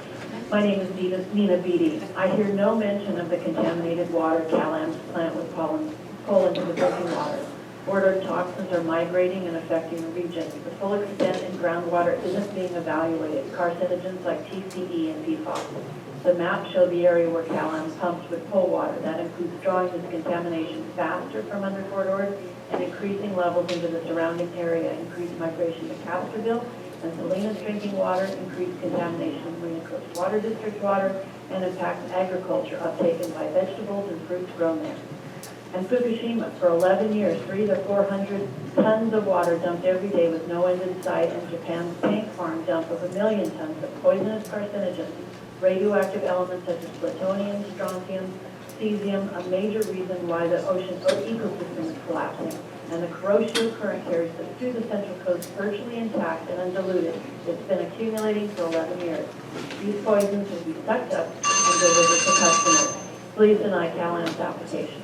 My name is Nina Beatty. I hear no mention of the contaminated water CalAm's plant would pull into the drinking water. Water toxins are migrating and affecting the region. The full extent in groundwater isn't being evaluated. Carcinogens like TCE and PFAS. The map showed the area where CalAm's pumps would pull water. That includes drawing this contamination faster from under corridors and increasing levels into the surrounding area, increased migration to Castroville and Salinas drinking water, increased contamination of Marina Coast Water District water, and impacts agriculture uptaken by vegetables and fruits grown there. And Fukushima, for 11 years, 300 to 400 tons of water dumped every day with no end in sight, and Japan's tank farm dump of 1 million tons of poisonous carcinogens, radioactive elements such as plutonium, strontium, cesium, a major reason why the ocean ecosystem is collapsing. And the Kuroshio current carries us through the Central Coast virtually intact and undiluted. It's been accumulating for 11 years. These poisons will be sucked up and delivered to customers. Please deny CalAm's application.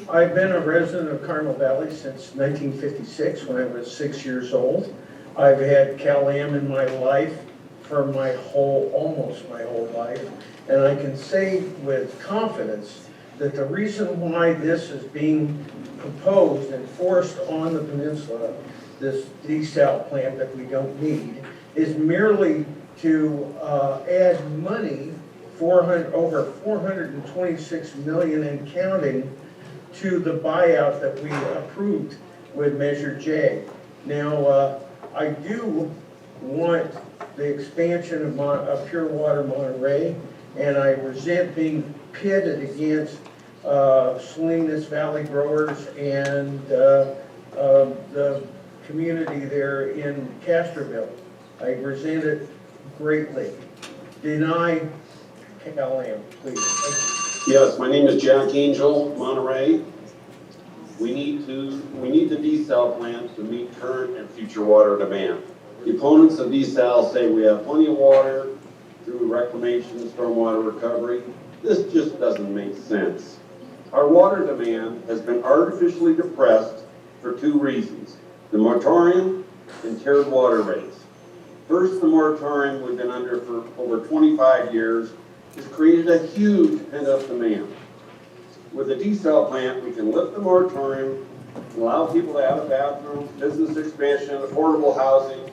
I've been a resident of Carmel Valley since 1956 when I was 6 years old. I've had CalAm in my life for almost my whole life. And I can say with confidence that the reason why this is being proposed and forced on the peninsula, this desal plant that we don't need, is merely to add money, over $426 million and counting, to the buyout that we approved with Measure J. Now, I do want the expansion of Pure Water Monterey, and I resent being pitted against Salinas Valley growers and the community there in Castroville. I resent it greatly. Deny Cal-Am, please. Yes, my name is Jack Angel, Monterey. We need the desal plant to meet current and future water demand. The opponents of desal say we have plenty of water through reclamation and stormwater recovery. This just doesn't make sense. Our water demand has been artificially depressed for two reasons: the moratorium and tiered water rates. First, the moratorium we've been under for over 25 years has created a huge pent-up demand. With the desal plant, we can lift the moratorium, allow people to have a bathroom, business expansion, affordable housing,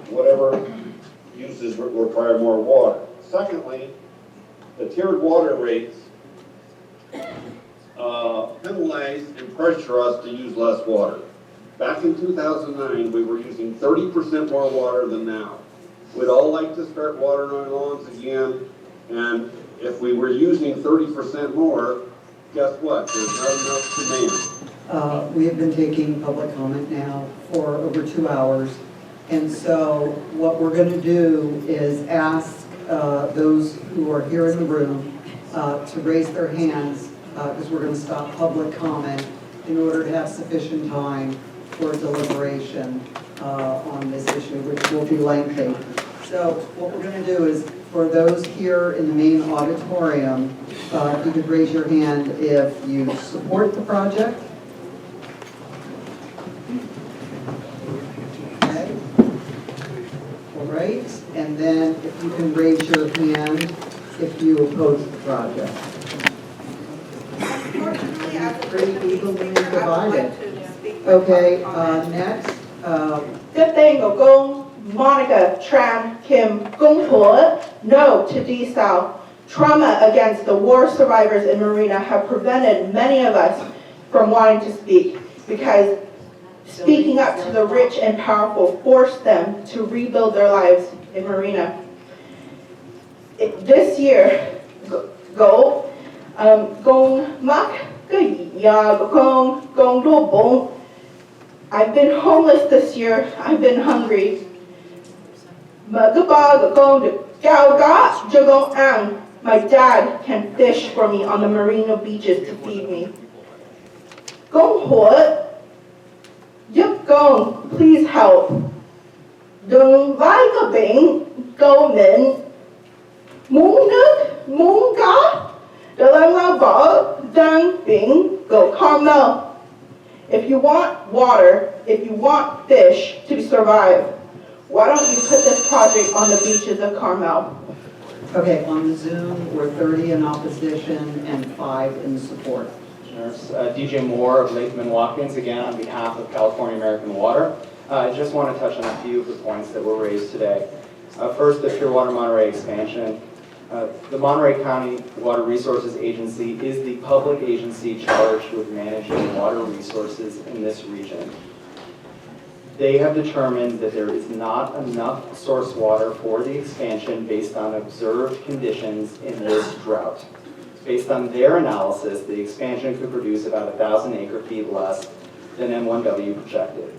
whatever uses require more water. Secondly, the tiered water rates penalize and pressure us to use less water. Back in 2009, we were using 30% more water than now. We'd all like to start watering our lawns again, and if we were using 30% more, guess what? There's not enough demand. We have been taking public comment now for over 2 hours, and so what we're going to do is ask those who are here in the room to raise their hands, because we're going to stop public comment in order to have sufficient time for deliberation on this issue, which will be lengthy. So what we're going to do is, for those here in the main auditorium, if you could raise your hand if you support the project. Okay. All right. And then if you can raise your hand if you oppose the project. Pretty evenly divided. Okay, next. Good thing Gong, Monica, Tran, Kim, Gong He, no to desal. Trauma against the war survivors in Marina have prevented many of us from wanting to speak, because speaking up to the rich and powerful forced them to rebuild their lives in Marina. This year, Gong Mak, Gong Do Bong. I've been homeless this year. I've been hungry. My dad can fish for me on the marina beaches to feed me. Gong He, Yip Gong, please help. Dung Vai Ga Bing, Go Min, Mung Nuk, Mung Ga, Dalang Lao Ba, Dang Bing, Go Carmel. If you want water, if you want fish to survive, why don't you put this project on the beaches of Carmel? Okay, on the Zoom, we're 30 in opposition and 5 in support. DJ Moore of Lakeman Watkins, again on behalf of California American Water. I just want to touch on a few of the points that were raised today. First, the Pure Water Monterey expansion. The Monterey County Water Resources Agency is the public agency charged with managing water resources in this region. They have determined that there is not enough source water for the expansion based on observed conditions in this drought. Based on their analysis, the expansion could produce about 1,000 acre-feet less than M1W projected.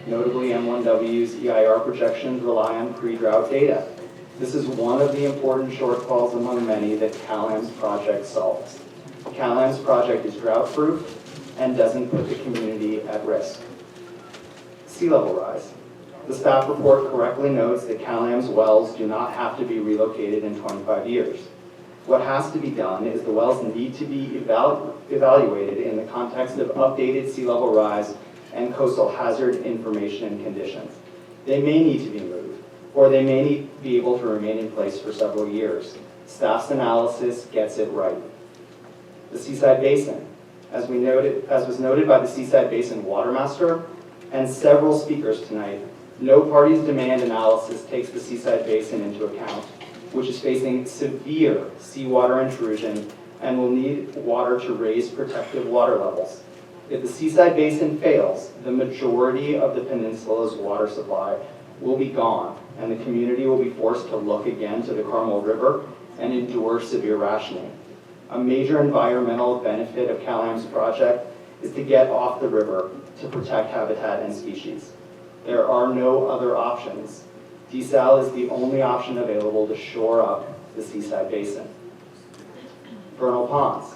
Notably, M1W's EIR projections rely on pre-drought data. This is one of the important shortfalls among many that Cal-Am's project solves. Cal-Am's project is drought-proof and doesn't put the community at risk. Sea level rise. The staff report correctly notes that Cal-Am's wells do not have to be relocated in 25 years. What has to be done is the wells need to be evaluated in the context of updated sea level rise and coastal hazard information and conditions. They may need to be moved, or they may be able to remain in place for several years. Staff's analysis gets it right. The Seaside Basin. As was noted by the Seaside Basin Watermaster and several speakers tonight, no party's demand analysis takes the Seaside Basin into account, which is facing severe seawater intrusion and will need water to raise protective water levels. If the Seaside Basin fails, the majority of the peninsula's water supply will be gone, and the community will be forced to look again to the Carmel River and endure severe rationing. A major environmental benefit of CalAM's project is to get off the river to protect habitat and species. There are no other options. Desal is the only option available to shore up the Seaside Basin. Vernal ponds.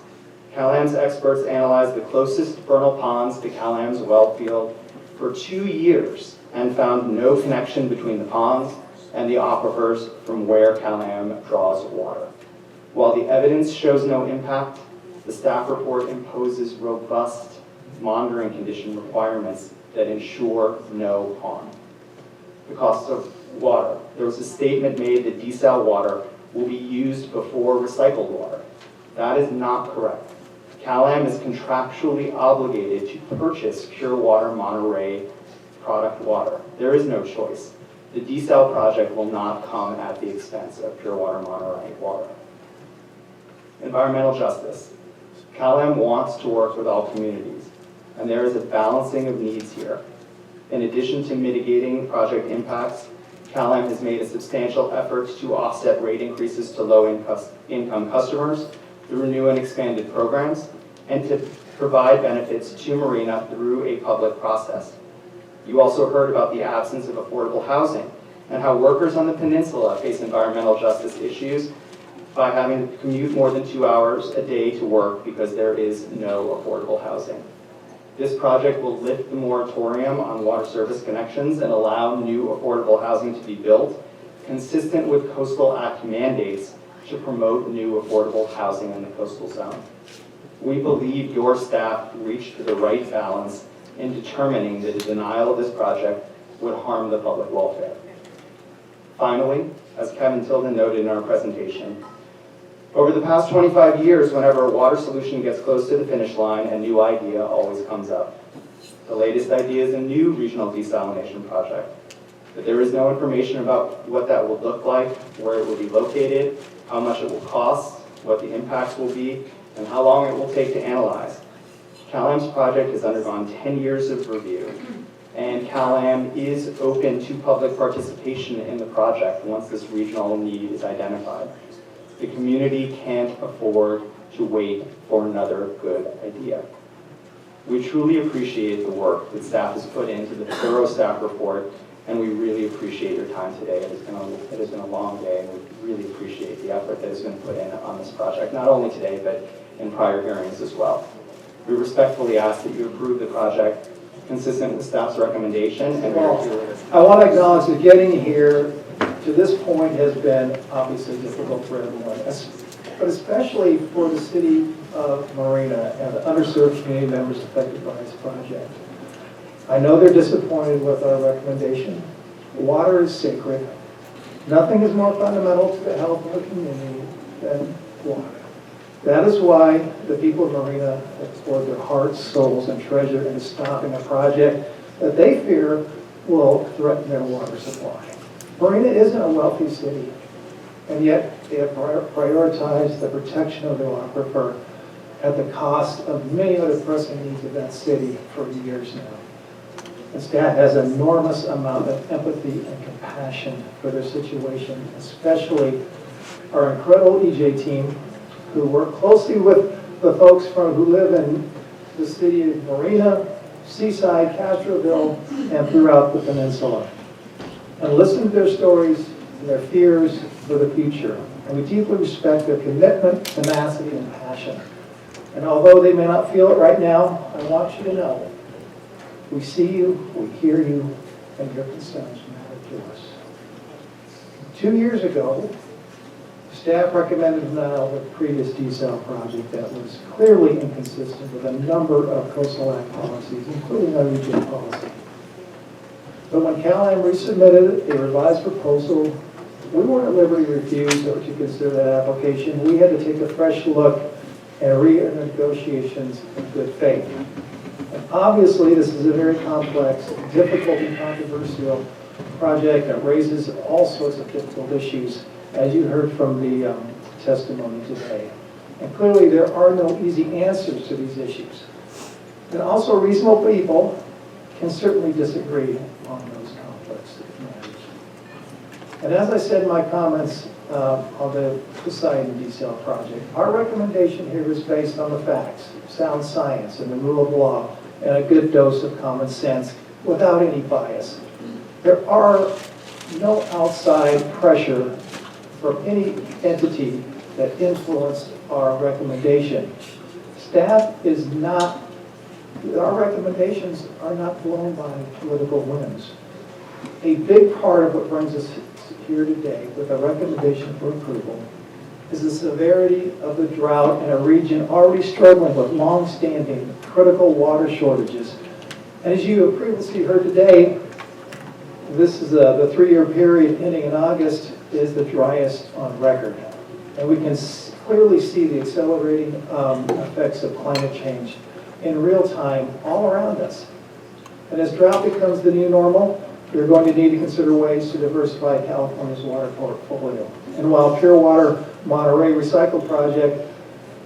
CalAM's experts analyzed the closest vernal ponds to CalAM's well field for 2 years and found no connection between the ponds and the aquifers from where CalAM draws water. While the evidence shows no impact, the staff report imposes robust monitoring condition requirements that ensure no harm. The cost of water. There was a statement made that desal water will be used before recycled water. That is not correct. CalAM is contractually obligated to purchase Pure Water Monterey product water. There is no choice. The desal project will not come at the expense of Pure Water Monterey water. Environmental justice. CalAM wants to work with all communities, and there is a balancing of needs here. In addition to mitigating project impacts, CalAM has made a substantial effort to offset rate increases to low-income customers through new and expanded programs, and to provide benefits to Marina through a public process. You also heard about the absence of affordable housing and how workers on the peninsula face environmental justice issues by having to commute more than 2 hours a day to work because there is no affordable housing. This project will lift the moratorium on water service connections and allow new affordable housing to be built, consistent with Coastal Act mandates to promote new affordable housing in the coastal zone. We believe your staff reached the right balance in determining that a denial of this project would harm the public welfare. Finally, as Kevin Tilden noted in our presentation, over the past 25 years, whenever a water solution gets close to the finish line, a new idea always comes up. The latest idea is a new regional desalination project, but there is no information about what that will look like, where it will be located, how much it will cost, what the impacts will be, and how long it will take to analyze. CalAM's project has undergone 10 years of review, and CalAM is open to public participation in the project once this regional need is identified. The community can't afford to wait for another good idea. We truly appreciate the work that staff has put into the thorough staff report, and we really appreciate your time today. It has been a long day, and we really appreciate the effort that has been put in on this project, not only today, but in prior hearings as well. We respectfully ask that you approve the project consistent with staff's recommendation. And I want to acknowledge that getting here to this point has been obviously difficult for everyone, but especially for the city of Marina and the underserved community members affected by this project. I know they're disappointed with our recommendation. Water is sacred. Nothing is more fundamental to the health of a community than water. That is why the people of Marina have poured their hearts, souls, and treasure into stopping a project that they fear will threaten their water supply. Marina isn't a wealthy city, and yet they have prioritized the protection of the aquifer at the cost of many other pressing needs of that city for years now. And staff has an enormous amount of empathy and compassion for their situation, especially our incredible EJ team, who work closely with the folks who live in the city of Marina, Seaside, Castroville, and throughout the peninsula. And listen to their stories and their fears for the future. And we deeply respect their commitment, tenacity, and passion. And although they may not feel it right now, I want you to know we see you, we hear you, and your concerns matter to us. 2 years ago, staff recommended denial of a previous desal project that was clearly inconsistent with a number of Coastal Act policies, including our regional policy. But when CalAM resubmitted a revised proposal, we weren't at liberty to refuse or to consider that application. We had to take a fresh look and renegotiations in good faith. And obviously, this is a very complex, difficult, and controversial project that raises all sorts of difficult issues, as you heard from the testimony today. And clearly, there are no easy answers to these issues. And also reasonable people can certainly disagree on those complex matters. And as I said in my comments on the Poseidon Desal project, our recommendation here is based on the facts, sound science, and the rule of law, and a good dose of common sense without any bias. There are no outside pressure from any entity that influenced our recommendation. Staff is not, our recommendations are not blown by political winds. A big part of what brings us here today with a recommendation for approval is the severity of the drought in a region already struggling with long-standing critical water shortages. And as you have previously heard today, this is the 3-year period ending in August is the driest on record. And we can clearly see the accelerating effects of climate change in real time all around us. And as drought becomes the new normal, we're going to need to consider ways to diversify California's water portfolio. And while Pure Water Monterey Recycle Project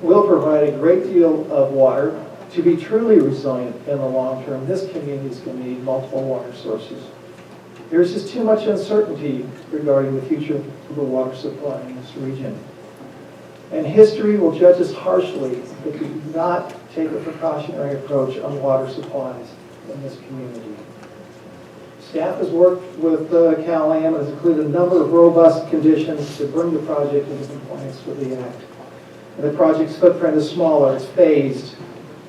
will provide a great deal of water, to be truly resilient in the long term, this community is going to need multiple water sources. There's just too much uncertainty regarding the future of the water supply in this region. And history will judge us harshly if we do not take a precautionary approach on water supplies in this community. Staff has worked with CalAm and has included a number of robust conditions to bring the project into compliance with the Act. And the project's footprint is smaller, it's phased,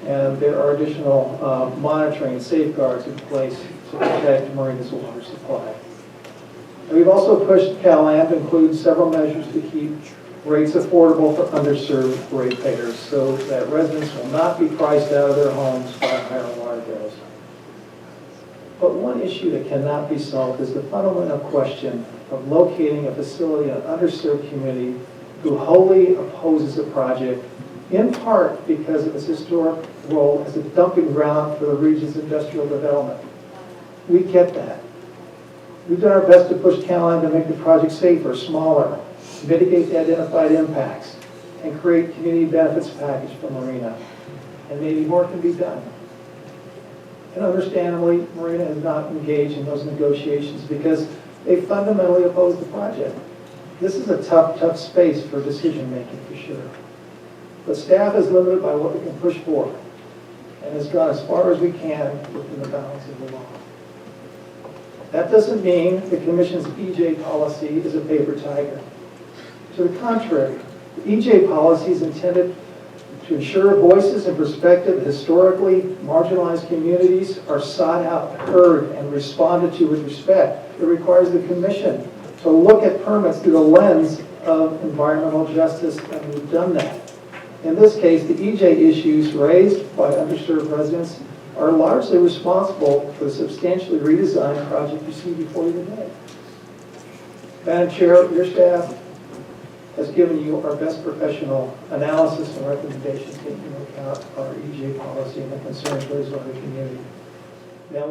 and there are additional monitoring and safeguards in place to protect Marina's water supply. And we've also pushed CalAm to include several measures to keep rates affordable for underserved ratepayers so that residents will not be priced out of their homes by higher water bills. But one issue that cannot be solved is the fundamental question of locating a facility in an underserved community who wholly opposes the project, in part because of its historic role as a dumping ground for the region's industrial development. We get that. We've done our best to push CalAm to make the project safer, smaller, mitigate the identified impacts, and create community benefits package for Marina. And maybe more can be done. And understandably, Marina has not engaged in those negotiations because they fundamentally oppose the project. This is a tough space for decision making for sure. But staff is limited by what we can push for and has gone as far as we can within the bounds of the law. That doesn't mean the Commission's EJ policy is a paper tiger. To the contrary, the EJ policy is intended to ensure voices and perspective of historically marginalized communities are sought out, heard, and responded to with respect. It requires the Commission to look at permits through the lens of environmental justice, and we've done that. In this case, the EJ issues raised by underserved residents are largely responsible for the substantially redesigned project you see before you today. Madam Chair, your staff has given you our best professional analysis and recommendations taking into account our EJ policy and the concerns raised by the community. Now